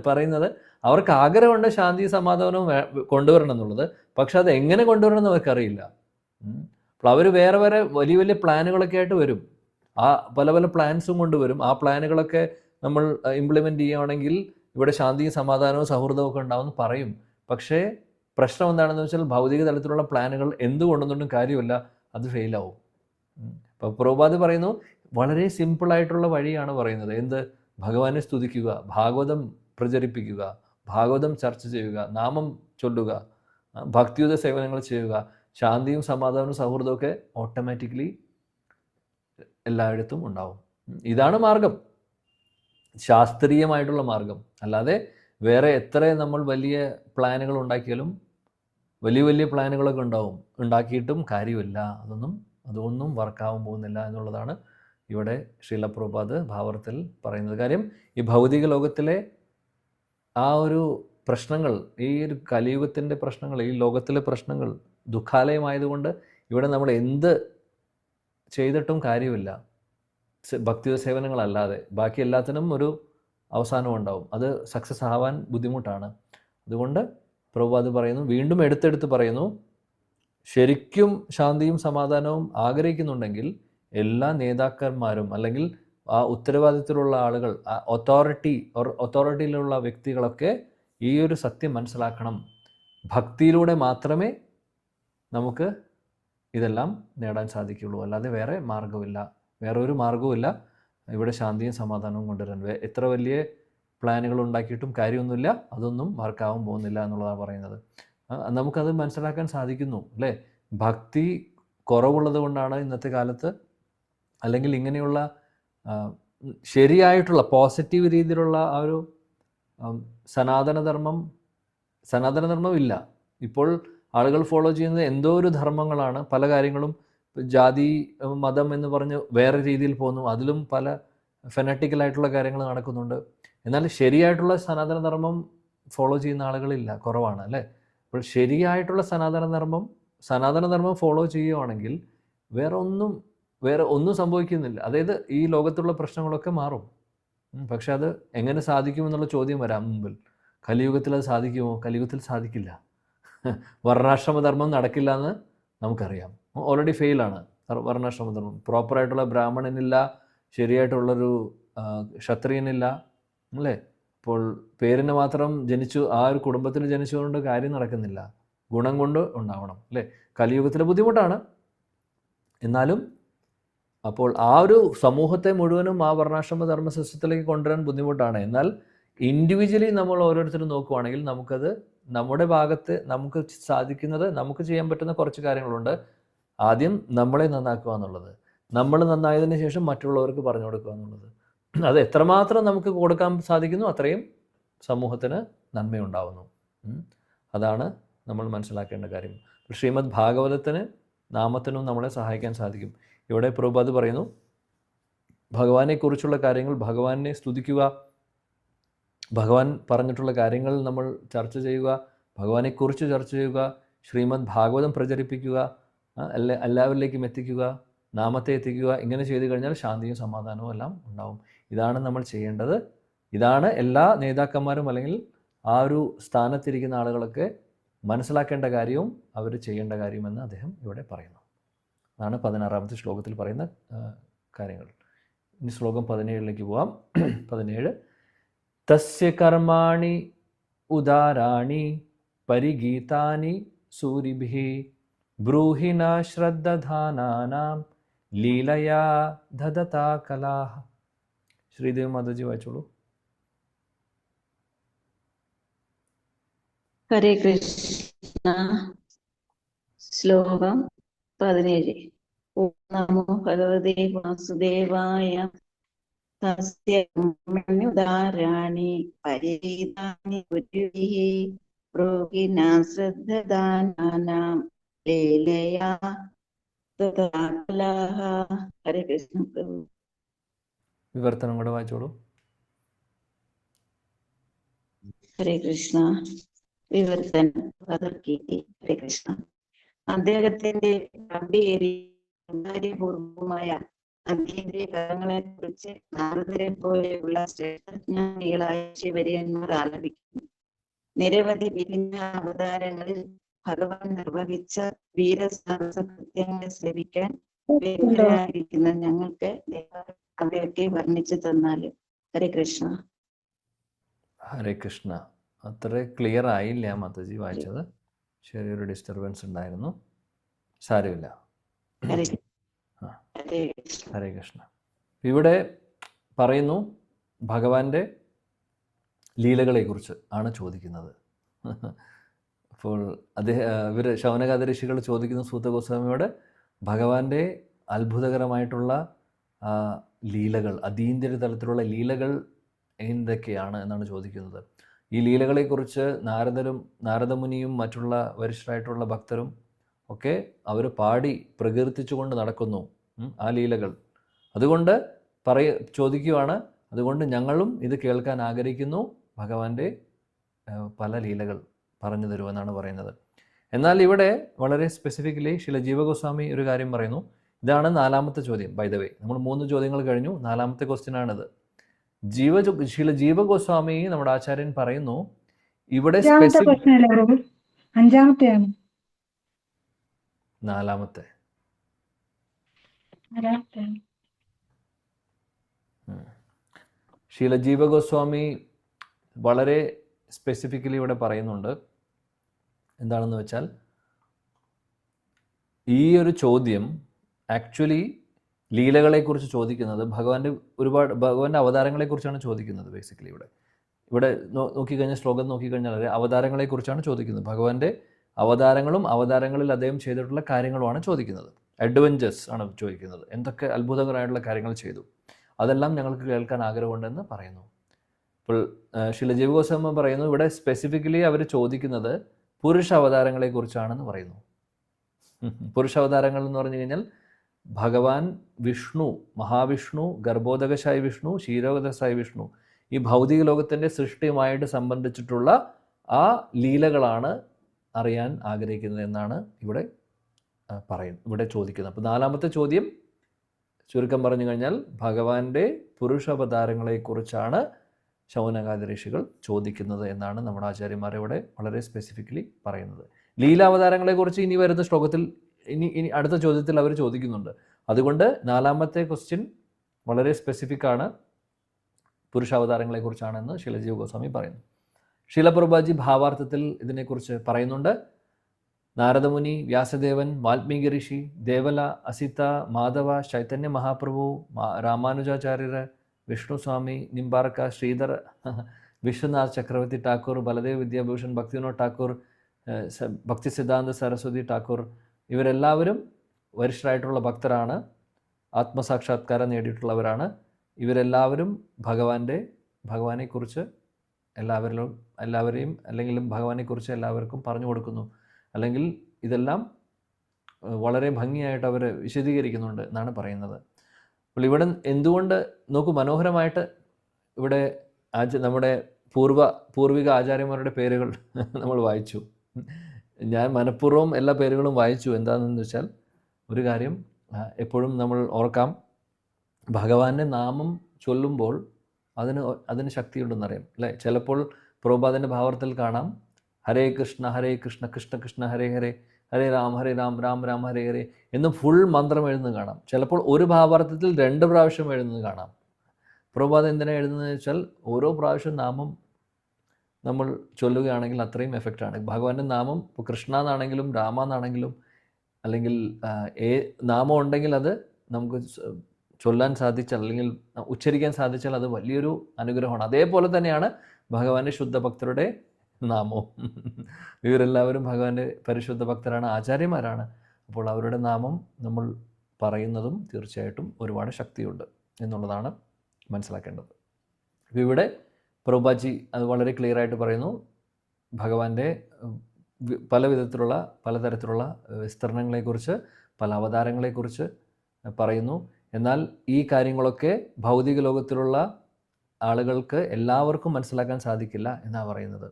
പറയുന്നത് അവർക്ക് ആഗ്രഹമുണ്ട് ശാന്തി സമാധാനവും കൊണ്ടുവരണം എന്നുള്ളത്, പക്ഷെ അത് എങ്ങനെ കൊണ്ടുവരണം എന്ന് അവർക്കറിയില്ല. അപ്പോൾ അവർ വേറെ വലിയ വലിയ പ്ലാനുകളൊക്കെ ആയിട്ട് വരും, പല പ്ലാൻസും കൊണ്ടുവരും. ആ പ്ലാനുകളൊക്കെ നമ്മൾ ഇംപ്ലിമെൻ്റ് ചെയ്യുകയാണെങ്കിൽ ഇവിടെ ശാന്തിയും സമാധാനവും സൗഹൃദവും ഒക്കെ ഉണ്ടാവുമെന്ന് പറയും. പക്ഷേ പ്രശ്നം എന്താണെന്ന് വെച്ചാൽ ഭൗതിക തലത്തിലുള്ള പ്ലാനുകൾ എന്തുകൊണ്ടൊന്നും കാര്യമില്ല, അത് ഫെയിലാവും. അപ്പോൾ പ്രഭുപാദ് പറയുന്നു, വളരെ സിമ്പിളായിട്ടുള്ള വഴിയാണ് പറയുന്നത്. എന്ത്? ഭഗവാനെ സ്തുതിക്കുക, ഭാഗവതം പ്രചരിപ്പിക്കുക, ഭാഗവതം ചർച്ച ചെയ്യുക, നാമം ചൊല്ലുക, ഭക്തിയുത സേവനങ്ങൾ ചെയ്യുക, ശാന്തിയും സമാധാനവും സൗഹൃദവും ഒക്കെ ഓട്ടോമാറ്റിക്കലി എല്ലായിടത്തും ഉണ്ടാവും. ഇതാണ് മാർഗം, ശാസ്ത്രീയമായിട്ടുള്ള മാർഗം. അല്ലാതെ വേറെ എത്ര നമ്മൾ വലിയ പ്ലാനുകൾ ഉണ്ടാക്കിയാലും വലിയ വലിയ പ്ലാനുകളൊക്കെ ഉണ്ടാക്കിയിട്ടും കാര്യമില്ല. അതൊന്നും വർക്കാവാൻ പോകുന്നില്ല എന്നുള്ളതാണ് ഇവിടെ ശ്രീല പ്രഭുപാദ് ഭാവാർത്ഥത്തിൽ പറയുന്നത്. കാര്യം ഈ ഭൗതിക ലോകത്തിലെ ആ ഒരു പ്രശ്നങ്ങൾ, ഈ ഒരു കലിയുഗത്തിൻ്റെ പ്രശ്നങ്ങൾ, ഈ ലോകത്തിലെ പ്രശ്നങ്ങൾ ദുഃഖാലയമായതുകൊണ്ട് ഇവിടെ നമ്മൾ എന്ത് ചെയ്തിട്ടും കാര്യമില്ല, ഭക്തിയുടെ സേവനങ്ങളല്ലാതെ. ബാക്കി എല്ലാത്തിനും ഒരു അവസാനം ഉണ്ടാവും. അത് സക്സസ് ആവാൻ ബുദ്ധിമുട്ടാണ്. അതുകൊണ്ട് പ്രഭുപാദ് പറയുന്നു, വീണ്ടും എടുത്തെടുത്ത് പറയുന്നു, ശരിക്കും ശാന്തിയും സമാധാനവും ആഗ്രഹിക്കുന്നുണ്ടെങ്കിൽ എല്ലാ നേതാക്കന്മാരും അല്ലെങ്കിൽ ആ ഉത്തരവാദിത്തത്തിലുള്ള ആളുകൾ, ആ ഒത്തോറിറ്റിയിലുള്ള വ്യക്തികളൊക്കെ ഈ ഒരു സത്യം മനസ്സിലാക്കണം. ഭക്തിയിലൂടെ മാത്രമേ നമുക്ക് ഇതെല്ലാം നേടാൻ സാധിക്കുകയുള്ളൂ, അല്ലാതെ വേറെ മാർഗമില്ല, വേറെ ഒരു മാർഗവുമില്ല ഇവിടെ ശാന്തിയും സമാധാനവും കൊണ്ടുവരാൻ. എത്ര വലിയ പ്ലാനുകൾ ഉണ്ടാക്കിയിട്ടും കാര്യമൊന്നുമില്ല, അതൊന്നും വർക്കാവാൻ പോകുന്നില്ല എന്നുള്ളതാണ് പറയുന്നത്. നമുക്കത് മനസ്സിലാക്കാൻ സാധിക്കുന്നു അല്ലേ? ഭക്തി കുറവുള്ളത് കൊണ്ടാണ് ഇന്നത്തെ കാലത്ത്, അല്ലെങ്കിൽ ഇങ്ങനെയുള്ള ശരിയായിട്ടുള്ള പോസിറ്റീവ് രീതിയിലുള്ള ആ ഒരു സനാതനധർമ്മം ഇല്ല. ഇപ്പോൾ ആളുകൾ ഫോളോ ചെയ്യുന്നത് എന്തോ ഒരു ധർമ്മങ്ങളാണ്. പല കാര്യങ്ങളും ജാതി മതം എന്ന് പറഞ്ഞ് വേറെ രീതിയിൽ പോകുന്നു. അതിലും പല ഫെനറ്റിക്കലായിട്ടുള്ള കാര്യങ്ങൾ നടക്കുന്നുണ്ട്. എന്നാൽ ശരിയായിട്ടുള്ള സനാതനധർമ്മം ഫോളോ ചെയ്യുന്ന ആളുകളില്ല, കുറവാണ് അല്ലേ? അപ്പോൾ ശരിയായിട്ടുള്ള സനാതനധർമ്മം ഫോളോ ചെയ്യുകയാണെങ്കിൽ വേറെ ഒന്നും സംഭവിക്കുന്നില്ല. അതായത് ഈ ലോകത്തുള്ള പ്രശ്നങ്ങളൊക്കെ മാറും. പക്ഷെ അത് എങ്ങനെ സാധിക്കുമെന്നുള്ള ചോദ്യം വരാം മുമ്പിൽ. കലിയുഗത്തിൽ അത് സാധിക്കുമോ? കലിയുഗത്തിൽ സാധിക്കില്ല. വർണ്ണാശ്രമധർമ്മം നടക്കില്ല എന്ന് നമുക്കറിയാം. ഓൾറെഡി ഫെയിലാണ് വർണ്ണാശ്രമധർമ്മം. പ്രോപ്പറായിട്ടുള്ള ബ്രാഹ്മണനില്ല, ശരിയായിട്ടുള്ളൊരു ക്ഷത്രിയനില്ല അല്ലേ? അപ്പോൾ പേരിന് മാത്രം ജനിച്ചു, ആ ഒരു കുടുംബത്തിൽ ജനിച്ചുകൊണ്ട് കാര്യം നടക്കുന്നില്ല. ഗുണം കൊണ്ട് ഉണ്ടാവണം അല്ലേ? കലിയുഗത്തിലെ ബുദ്ധിമുട്ടാണ്. എന്നാലും അപ്പോൾ ആ ഒരു സമൂഹത്തെ മുഴുവനും ആ വർണ്ണാശ്രമ ധർമ്മ സിസ്റ്റത്തിലേക്ക് കൊണ്ടുവരാൻ ബുദ്ധിമുട്ടാണ്. എന്നാൽ ഇൻഡിവിജ്വലി നമ്മൾ ഓരോരുത്തരും നോക്കുവാണെങ്കിൽ നമുക്കത് നമ്മുടെ ഭാഗത്ത് നമുക്ക് സാധിക്കുന്നത്, നമുക്ക് ചെയ്യാൻ പറ്റുന്ന കുറച്ച് കാര്യങ്ങളുണ്ട്. ആദ്യം നമ്മളെ നന്നാക്കുക എന്നുള്ളത്, നമ്മൾ നന്നായതിനു ശേഷം മറ്റുള്ളവർക്ക് പറഞ്ഞു കൊടുക്കുക എന്നുള്ളത്. അത് എത്രമാത്രം നമുക്ക് കൊടുക്കാൻ സാധിക്കുന്നു അത്രയും സമൂഹത്തിന് നന്മയുണ്ടാവുന്നു. അതാണ് നമ്മൾ മനസ്സിലാക്കേണ്ട കാര്യം. ശ്രീമദ് ഭാഗവതത്തിന് നാമത്തിനും നമ്മളെ സഹായിക്കാൻ സാധിക്കും. ഇവിടെ പ്രഭുപാദ് പറയുന്നു, ഭഗവാനെക്കുറിച്ചുള്ള കാര്യങ്ങൾ, ഭഗവാനെ സ്തുതിക്കുക, ഭഗവാൻ പറഞ്ഞിട്ടുള്ള കാര്യങ്ങൾ നമ്മൾ ചർച്ച ചെയ്യുക, ഭഗവാനെക്കുറിച്ച് ചർച്ച ചെയ്യുക, ശ്രീമദ് ഭാഗവതം പ്രചരിപ്പിക്കുക, എല്ലാവരിലേക്കും എത്തിക്കുക, നാമത്തെ എത്തിക്കുക. ഇങ്ങനെ ചെയ്തു കഴിഞ്ഞാൽ ശാന്തിയും സമാധാനവും എല്ലാം ഉണ്ടാവും. ഇതാണ് നമ്മൾ ചെയ്യേണ്ടത്. ഇതാണ് എല്ലാ നേതാക്കന്മാരും അല്ലെങ്കിൽ ആ ഒരു സ്ഥാനത്തിരിക്കുന്ന ആളുകളൊക്കെ മനസ്സിലാക്കേണ്ട കാര്യവും അവർ ചെയ്യേണ്ട കാര്യമെന്ന് അദ്ദേഹം ഇവിടെ പറയുന്നു. അതാണ് 16ാമത്തെ ശ്ലോകത്തിൽ പറയുന്ന കാര്യങ്ങൾ. ഇനി ശ്ലോകം 17ലേക്ക് പോവാം. 17 തസ്യ കർമാണി ഉദാരാണി പരിഗീതാനി സൂരിഭിഃ ബ്രൂഹിന ശ്രദ്ധധാനാനാം ലീലയാ ദദതാ കലാഃ. ശ്രീദേവി മാതാജി വായിച്ചോളൂ. ഹരേ കൃഷ്ണ. ശ്ലോകം 17. ഓം നമോ ഭഗവതേ വാസുദേവായ. തസ്യ കർമാണി ഉദാരാണി പരിഗീതാനി സൂരിഭിഃ ബ്രൂഹിന ശ്രദ്ധധാനാനാം ലീലയാ ദദതാ കലാഃ. ഹരേ കൃഷ്ണ പ്രഭു. വിവർത്തനം കൂടെ വായിച്ചോളൂ. ഹരേ കൃഷ്ണ. വിവർത്തനം പകർത്തി. ഹരേ കൃഷ്ണ. അദ്ദേഹത്തിന്റെ ഗംഭീര്യപൂർവമായ അതീന്ദ്രിയ കഥകളെ കുറിച്ച് നാരദരെ പോലെയുള്ള ശ്രേഷ്ഠജ്ഞാനികളായ ശിവര്യന്മാർ ആലപിക്കുന്നു. നിരവധി വിഭിന്ന അവതാരങ്ങളിൽ ഭഗവാൻ നിർവഹിച്ച വീരസാഹസകൃത്യങ്ങളെ ശ്രവിക്കാൻ വ്യഗ്രരായിരിക്കുന്ന ഞങ്ങൾക്ക് അവയൊക്കെ വർണ്ണിച്ചു തന്നാല്. ഹരേ കൃഷ്ണ. ഹരേ കൃഷ്ണ. അത്ര ക്ലിയർ ആയില്ല മാതാജി വായിച്ചത്, ചെറിയൊരു ഡിസ്റ്റർബൻസ് ഉണ്ടായിരുന്നു. സാരമില്ല. ഹരേ കൃഷ്ണ. ഇവിടെ പറയുന്നു ഭഗവാന്റെ ലീലകളെക്കുറിച്ച് ആണ് ചോദിക്കുന്നത്. അപ്പോൾ ഇവർ ശൗനകാദി ഋഷികൾ ചോദിക്കുന്ന സൂത ഗോസ്വാമിയോട് ഭഗവാന്റെ അത്ഭുതകരമായിട്ടുള്ള ലീലകൾ, അതീന്ദ്രിയ തലത്തിലുള്ള ലീലകൾ എന്തൊക്കെയാണ് എന്നാണ് ചോദിക്കുന്നത്. ഈ ലീലകളെക്കുറിച്ച് നാരദമുനിയും മറ്റുള്ള വരിഷ്ഠരായിട്ടുള്ള ഭക്തരും ഒക്കെ അവർ പാടി പ്രകീർത്തിച്ചുകൊണ്ട് നടക്കുന്നു ആ ലീലകൾ. അതുകൊണ്ട് ചോദിക്കുകയാണ്, അതുകൊണ്ട് ഞങ്ങളും ഇത് കേൾക്കാൻ ആഗ്രഹിക്കുന്നു, ഭഗവാന്റെ പല ലീലകൾ പറഞ്ഞു തരുമെന്നാണ് പറയുന്നത്. എന്നാൽ ഇവിടെ വളരെ സ്പെസിഫിക്കലി ശ്രീല ജീവഗോസ്വാമി ഒരു കാര്യം പറയുന്നു. ഇതാണ് 4ാമത്തെ ചോദ്യം. ബൈ ദ വേ, നമ്മൾ 3 ചോദ്യങ്ങൾ കഴിഞ്ഞു, 4ാമത്തെ ക്വസ്റ്റ്യൻ ആണിത്. ശ്രീല ജീവഗോസ്വാമി നമ്മുടെ ആചാര്യൻ പറയുന്നു ഇവിടെ 4ാമത്തെ. ശ്രീല ജീവഗോസ്വാമി വളരെ സ്പെസിഫിക്കലി ഇവിടെ പറയുന്നുണ്ട്. എന്താണെന്ന് വെച്ചാൽ ഈ ഒരു ചോദ്യം ആക്ച്വലി ലീലകളെക്കുറിച്ച് ചോദിക്കുന്നത് ഭഗവാന്റെ അവതാരങ്ങളെക്കുറിച്ചാണ് ചോദിക്കുന്നത്. ബേസിക്കലി ഇവിടെ നോക്കിക്കഴിഞ്ഞാൽ, ശ്ലോകം നോക്കിക്കഴിഞ്ഞാൽ അവതാരങ്ങളെക്കുറിച്ചാണ് ചോദിക്കുന്നത്. ഭഗവാന്റെ അവതാരങ്ങളും അവതാരങ്ങളിൽ അദ്ദേഹം ചെയ്തിട്ടുള്ള കാര്യങ്ങളുമാണ് ചോദിക്കുന്നത്. അഡ്വഞ്ചേഴ്സ് ആണ് ചോദിക്കുന്നത്. എന്തൊക്കെ അത്ഭുതകരമായിട്ടുള്ള കാര്യങ്ങൾ ചെയ്തു, അതെല്ലാം ഞങ്ങൾക്ക് കേൾക്കാൻ ആഗ്രഹമുണ്ടെന്ന് പറയുന്നു. ഇപ്പോൾ ശ്രീല ജീവഗോസ്വാമി പറയുന്നു ഇവിടെ സ്പെസിഫിക്കലി അവർ ചോദിക്കുന്നത് പുരുഷ അവതാരങ്ങളെക്കുറിച്ചാണെന്ന് പറയുന്നു. പുരുഷ അവതാരങ്ങൾ എന്ന് പറഞ്ഞു കഴിഞ്ഞാൽ ഭഗവാൻ വിഷ്ണു, മഹാവിഷ്ണു, ഗർഭോദകശായി വിഷ്ണു, ക്ഷീരോദകശായി വിഷ്ണു, ഈ ഭൗതിക ലോകത്തിൻ്റെ സൃഷ്ടിയുമായിട്ട് സംബന്ധിച്ചിട്ടുള്ള ആ ലീലകളാണ് അറിയാൻ ആഗ്രഹിക്കുന്നത് എന്നാണ് ഇവിടെ ചോദിക്കുന്നത്. അപ്പോൾ 4ാമത്തെ ചോദ്യം ചുരുക്കം പറഞ്ഞു കഴിഞ്ഞാൽ ഭഗവാന്റെ പുരുഷ അവതാരങ്ങളെക്കുറിച്ചാണ് ശൗനകാദി ഋഷികൾ ചോദിക്കുന്നത് എന്നാണ് നമ്മുടെ ആചാര്യന്മാർ ഇവിടെ വളരെ സ്പെസിഫിക്കലി പറയുന്നത്. ലീലാവതാരങ്ങളെക്കുറിച്ച് ഇനി വരുന്ന ശ്ലോകത്തിൽ ഇനി അടുത്ത ചോദ്യത്തിൽ അവർ ചോദിക്കുന്നുണ്ട്. അതുകൊണ്ട് 4ാമത്തെ ക്വസ്റ്റ്യൻ വളരെ സ്പെസിഫിക് ആണ്, പുരുഷാവതാരങ്ങളെക്കുറിച്ചാണെന്ന് ശ്രീല ജീവഗോസ്വാമി പറയുന്നു. ശ്രീല പ്രഭുപാദി ഭാവാർത്ഥത്തിൽ ഇതിനെക്കുറിച്ച് പറയുന്നുണ്ട്. നാരദമുനി, വ്യാസദേവൻ, വാൽമീകി ഋഷി, ദേവല, അസിത, മാധവ, ചൈതന്യ മഹാപ്രഭു, രാമാനുജാചാര്യർ, വിഷ്ണുസ്വാമി, നിംബാർക്ക, ശ്രീധർ, വിശ്വനാഥ് ചക്രവർത്തി ഠാക്കൂർ, ബലദേവ് വിദ്യാഭൂഷൺ, ഭക്തിവിനോദ് ഠാക്കൂർ, ഭക്തി സിദ്ധാന്ത സരസ്വതി ഠാക്കൂർ, ഇവരെല്ലാവരും വരിഷ്ഠരായിട്ടുള്ള ഭക്തരാണ്, ആത്മസാക്ഷാത്കാരം നേടിയിട്ടുള്ളവരാണ്. ഇവരെല്ലാവരും ഭഗവാനെക്കുറിച്ച് എല്ലാവരെയും അല്ലെങ്കിൽ ഭഗവാനെക്കുറിച്ച് എല്ലാവർക്കും പറഞ്ഞു കൊടുക്കുന്നു. അല്ലെങ്കിൽ ഇതെല്ലാം വളരെ ഭംഗിയായിട്ട് അവർ വിശദീകരിക്കുന്നുണ്ട് എന്നാണ് പറയുന്നത്. അപ്പോൾ ഇവിടെ എന്തുകൊണ്ട് നോക്കൂ, മനോഹരമായിട്ട് ഇവിടെ നമ്മുടെ പൂർവിക ആചാര്യന്മാരുടെ പേരുകൾ നമ്മൾ വായിച്ചു. ഞാൻ മനഃപൂർവ്വം എല്ലാ പേരുകളും വായിച്ചു. എന്താണെന്ന് വെച്ചാൽ ഒരു കാര്യം എപ്പോഴും നമ്മൾ ഓർക്കാം, ഭഗവാന്റെ നാമം ചൊല്ലുമ്പോൾ അതിന് ശക്തിയുണ്ടെന്നറിയാം അല്ലേ. ചിലപ്പോൾ പ്രഭുപാദൻ്റെ ഭാവാർത്ഥത്തിൽ കാണാം ഹരേ കൃഷ്ണ കൃഷ്ണ കൃഷ്ണ ഹരേ ഹരേ, ഹരേ രാം രാം രാം ഹരേ ഹരേ എന്ന് ഫുൾ മന്ത്രം എഴുതുന്നത് കാണാം. ചിലപ്പോൾ ഒരു ഭാവാർത്ഥത്തിൽ 2 പ്രാവശ്യം എഴുതുന്നത് കാണാം. പ്രഭുപാദം എന്തിനാണ് എഴുതുന്നതെന്ന് വെച്ചാൽ ഓരോ പ്രാവശ്യം നാമം നമ്മൾ ചൊല്ലുകയാണെങ്കിൽ അത്രയും എഫക്റ്റാണ്. ഭഗവാന്റെ നാമം ഇപ്പോൾ കൃഷ്ണ എന്നാണെങ്കിലും രാമ എന്നാണെങ്കിലും അല്ലെങ്കിൽ നാമം ഉണ്ടെങ്കിൽ അത് നമുക്ക് ചൊല്ലാൻ സാധിച്ചാൽ അല്ലെങ്കിൽ ഉച്ചരിക്കാൻ സാധിച്ചാൽ അത് വലിയൊരു അനുഗ്രഹമാണ്. അതേപോലെ തന്നെയാണ് ഭഗവാന്റെ ശുദ്ധ ഭക്തരുടെ നാമവും. ഇവരെല്ലാവരും ഭഗവാന്റെ പരിശുദ്ധ ഭക്തരാണ്, ആചാര്യന്മാരാണ്. അപ്പോൾ അവരുടെ നാമം നമ്മൾ പറയുന്നതും തീർച്ചയായിട്ടും ഒരുപാട് ശക്തിയുണ്ട് എന്നുള്ളതാണ് മനസ്സിലാക്കേണ്ടത്. അപ്പോൾ ഇവിടെ പ്രഭുപാദി അത് വളരെ ക്ലിയർ ആയിട്ട് പറയുന്നു. ഭഗവാന്റെ പലതരത്തിലുള്ള വിസ്തരണങ്ങളെക്കുറിച്ച്, പല അവതാരങ്ങളെക്കുറിച്ച് പറയുന്നു. എന്നാൽ ഈ കാര്യങ്ങളൊക്കെ ഭൗതിക ലോകത്തിലുള്ള ആളുകൾക്ക് എല്ലാവർക്കും മനസ്സിലാക്കാൻ സാധിക്കില്ല എന്നാണ് പറയുന്നത്.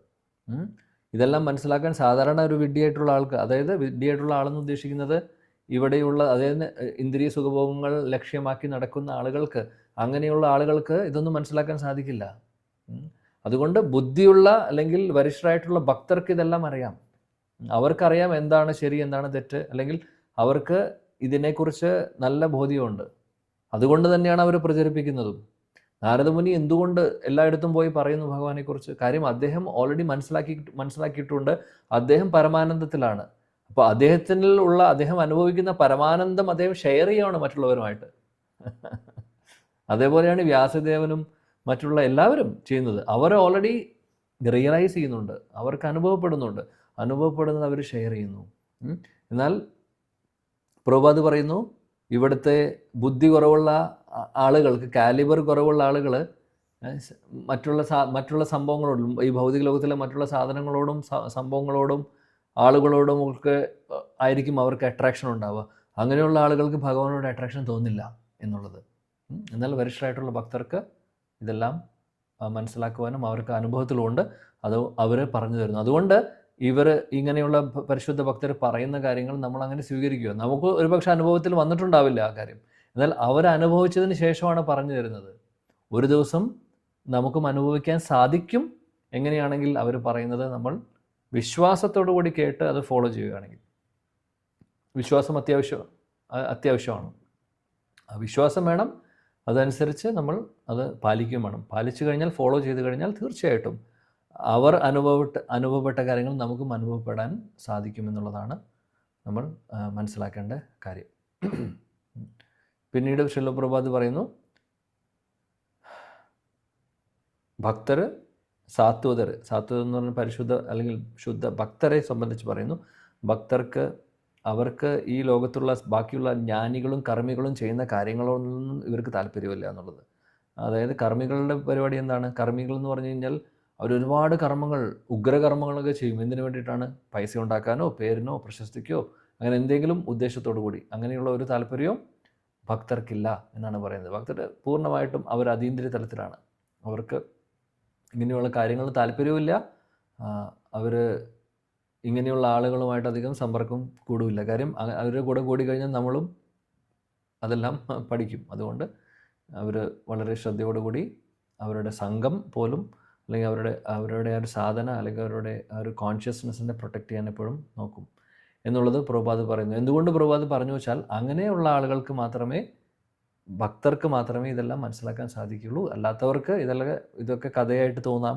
ഇതെല്ലാം മനസ്സിലാക്കാൻ സാധാരണ ഒരു വിഡ്ഢിയായിട്ടുള്ള ആൾക്ക്, അതായത് വിഡ്ഢിയായിട്ടുള്ള ആളെന്ന് ഉദ്ദേശിക്കുന്നത് ഇവിടെയുള്ള അതായത് ഇന്ദ്രിയ സുഖഭോഗങ്ങൾ ലക്ഷ്യമാക്കി നടക്കുന്ന ആളുകൾക്ക്, അങ്ങനെയുള്ള ആളുകൾക്ക് ഇതൊന്നും മനസ്സിലാക്കാൻ സാധിക്കില്ല. അതുകൊണ്ട് ബുദ്ധിയുള്ള അല്ലെങ്കിൽ വരിഷ്ഠരായിട്ടുള്ള ഭക്തർക്ക് ഇതെല്ലാം അറിയാം. അവർക്കറിയാം എന്താണ് ശരി, എന്താണ് തെറ്റ്, അല്ലെങ്കിൽ അവർക്ക് ഇതിനെക്കുറിച്ച് നല്ല ബോധ്യമുണ്ട്. അതുകൊണ്ട് തന്നെയാണ് അവർ പ്രചരിപ്പിക്കുന്നതും. നാരദമുനി എന്തുകൊണ്ട് എല്ലായിടത്തും പോയി പറയുന്നു ഭഗവാനെക്കുറിച്ച്? കാര്യം അദ്ദേഹം ഓൾറെഡി മനസ്സിലാക്കിയിട്ടുണ്ട്. അദ്ദേഹം പരമാനന്ദത്തിലാണ്. അപ്പോൾ അദ്ദേഹം അനുഭവിക്കുന്ന പരമാനന്ദം അദ്ദേഹം ഷെയർ ചെയ്യുകയാണ് മറ്റുള്ളവരുമായിട്ട്. അതേപോലെയാണ് വ്യാസദേവനും മറ്റുള്ള എല്ലാവരും ചെയ്യുന്നത്. അവർ ഓൾറെഡി റിയലൈസ് ചെയ്യുന്നുണ്ട്, അവർക്ക് അനുഭവപ്പെടുന്നത് അവർ ഷെയർ ചെയ്യുന്നു. എന്നാൽ പ്രഭുപാദ് പറയുന്നു ഇവിടുത്തെ ബുദ്ധി കുറവുള്ള ആളുകൾക്ക്, കാലിബർ കുറവുള്ള ആളുകൾ മറ്റുള്ള സംഭവങ്ങളോടും, ഈ ഭൗതിക ലോകത്തിലെ മറ്റുള്ള സാധനങ്ങളോടും സംഭവങ്ങളോടും ആളുകളോടും ഒക്കെ ആയിരിക്കും അവർക്ക് അട്രാക്ഷൻ ഉണ്ടാവുക. അങ്ങനെയുള്ള ആളുകൾക്ക് ഭഗവാനോട് അട്രാക്ഷൻ തോന്നില്ല എന്നുള്ളത്. എന്നാൽ വരിഷ്ഠരായിട്ടുള്ള ഭക്തർക്ക് ഇതെല്ലാം മനസ്സിലാക്കുവാനും അവർക്ക് അനുഭവത്തിലുമുണ്ട്. അത് അവർ പറഞ്ഞു തരുന്നു. അതുകൊണ്ട് ഇവർ ഇങ്ങനെയുള്ള പരിശുദ്ധ ഭക്തർ പറയുന്ന കാര്യങ്ങൾ നമ്മൾ അങ്ങനെ സ്വീകരിക്കുക. നമുക്ക് ഒരുപക്ഷെ അനുഭവത്തിൽ വന്നിട്ടുണ്ടാവില്ല ആ കാര്യം, എന്നാൽ അവർ അനുഭവിച്ചതിന് ശേഷമാണ് പറഞ്ഞു തരുന്നത്. ഒരു ദിവസം നമുക്കും അനുഭവിക്കാൻ സാധിക്കും. എങ്ങനെയാണെങ്കിൽ അവർ പറയുന്നത് നമ്മൾ വിശ്വാസത്തോടു കൂടി കേട്ട് അത് ഫോളോ ചെയ്യുകയാണെങ്കിൽ. വിശ്വാസം അത്യാവശ്യമാണ്. ആ വിശ്വാസം വേണം. അതനുസരിച്ച് നമ്മൾ അത് പാലിക്കുകയും വേണം. പാലിച്ചു കഴിഞ്ഞാൽ, ഫോളോ ചെയ്ത് കഴിഞ്ഞാൽ തീർച്ചയായിട്ടും അവർ അനുഭവപ്പെട്ട കാര്യങ്ങൾ നമുക്കും അനുഭവപ്പെടാൻ സാധിക്കുമെന്നുള്ളതാണ് നമ്മൾ മനസ്സിലാക്കേണ്ട കാര്യം. പിന്നീട് ശ്രീല പ്രഭുപാദ് പറയുന്നു, ഭക്തർ സാത്വതർ എന്ന് പറഞ്ഞാൽ പരിശുദ്ധ അല്ലെങ്കിൽ ശുദ്ധ ഭക്തരെ സംബന്ധിച്ച് പറയുന്നു. ഭക്തർക്ക് അവർക്ക് ഈ ലോകത്തുള്ള ബാക്കിയുള്ള ജ്ഞാനികളും കർമ്മികളും ചെയ്യുന്ന കാര്യങ്ങളൊന്നും ഇവർക്ക് താല്പര്യമില്ല എന്നുള്ളത്. അതായത് കർമ്മികളുടെ പരിപാടി എന്താണ്? കർമ്മികൾ എന്ന് പറഞ്ഞു കഴിഞ്ഞാൽ അവരൊരുപാട് കർമ്മങ്ങൾ, ഉഗ്രകർമ്മങ്ങളൊക്കെ ചെയ്യും. എന്തിനു വേണ്ടിയിട്ടാണ്? പൈസ ഉണ്ടാക്കാനോ പേരിനോ പ്രശസ്തിക്കോ അങ്ങനെ എന്തെങ്കിലും ഉദ്ദേശത്തോടു കൂടി. അങ്ങനെയുള്ള ഒരു താല്പര്യവും ഭക്തർക്കില്ല എന്നാണ് പറയുന്നത്. ഭക്തർ പൂർണ്ണമായിട്ടും അവർ അതീന്ദ്രിയ തലത്തിലാണ്. അവർക്ക് ഇങ്ങനെയുള്ള കാര്യങ്ങൾ താല്പര്യവുമില്ല. അവർ ഇങ്ങനെയുള്ള ആളുകളുമായിട്ട് അധികം സമ്പർക്കം കൂടുമില്ല. കാര്യം അവരുടെ കൂടെ കൂടി കഴിഞ്ഞാൽ നമ്മളും അതെല്ലാം പഠിക്കും. അതുകൊണ്ട് അവർ വളരെ ശ്രദ്ധയോടുകൂടി അവരുടെ സംഘം പോലും, അല്ലെങ്കിൽ അവരുടെ ആ ഒരു സാധന, അല്ലെങ്കിൽ അവരുടെ ആ ഒരു കോൺഷ്യസ്നെസ്സിനെ പ്രൊട്ടക്റ്റ് ചെയ്യാൻ എപ്പോഴും നോക്കും എന്നുള്ളത് പ്രഭുപാദ് പറയുന്നു. എന്തുകൊണ്ട് പ്രഭുപാദ് പറഞ്ഞു വെച്ചാൽ, അങ്ങനെയുള്ള ആളുകൾക്ക് മാത്രമേ, ഭക്തർക്ക് മാത്രമേ ഇതെല്ലാം മനസ്സിലാക്കാൻ സാധിക്കുകയുള്ളൂ. അല്ലാത്തവർക്ക് ഇതൊക്കെ കഥയായിട്ട് തോന്നാം,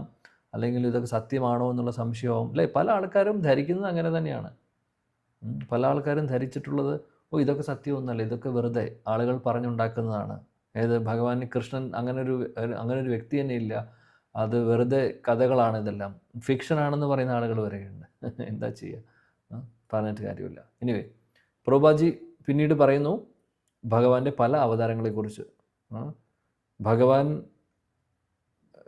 അല്ലെങ്കിൽ ഇതൊക്കെ സത്യമാണോ എന്നുള്ള സംശയമാവും അല്ലേ? പല ആൾക്കാരും ധരിക്കുന്നത് അങ്ങനെ തന്നെയാണ്. പല ആൾക്കാരും ധരിച്ചിട്ടുള്ളത്, ഇതൊക്കെ സത്യമൊന്നുമല്ല, ഇതൊക്കെ വെറുതെ ആളുകൾ പറഞ്ഞുണ്ടാക്കുന്നതാണ്. ഭഗവാൻ കൃഷ്ണൻ അങ്ങനൊരു വ്യക്തി തന്നെ ഇല്ല, അത് വെറുതെ കഥകളാണ്, ഇതെല്ലാം ഫിക്ഷനാണെന്ന് പറയുന്ന ആളുകൾ വരെയുണ്ട്. എന്താ ചെയ്യുക? പറഞ്ഞിട്ട് കാര്യമില്ല. എനിവേ, പ്രഭുപാദ് പിന്നീട് പറയുന്നു ഭഗവാന്റെ പല അവതാരങ്ങളെക്കുറിച്ച്. ഭഗവാൻ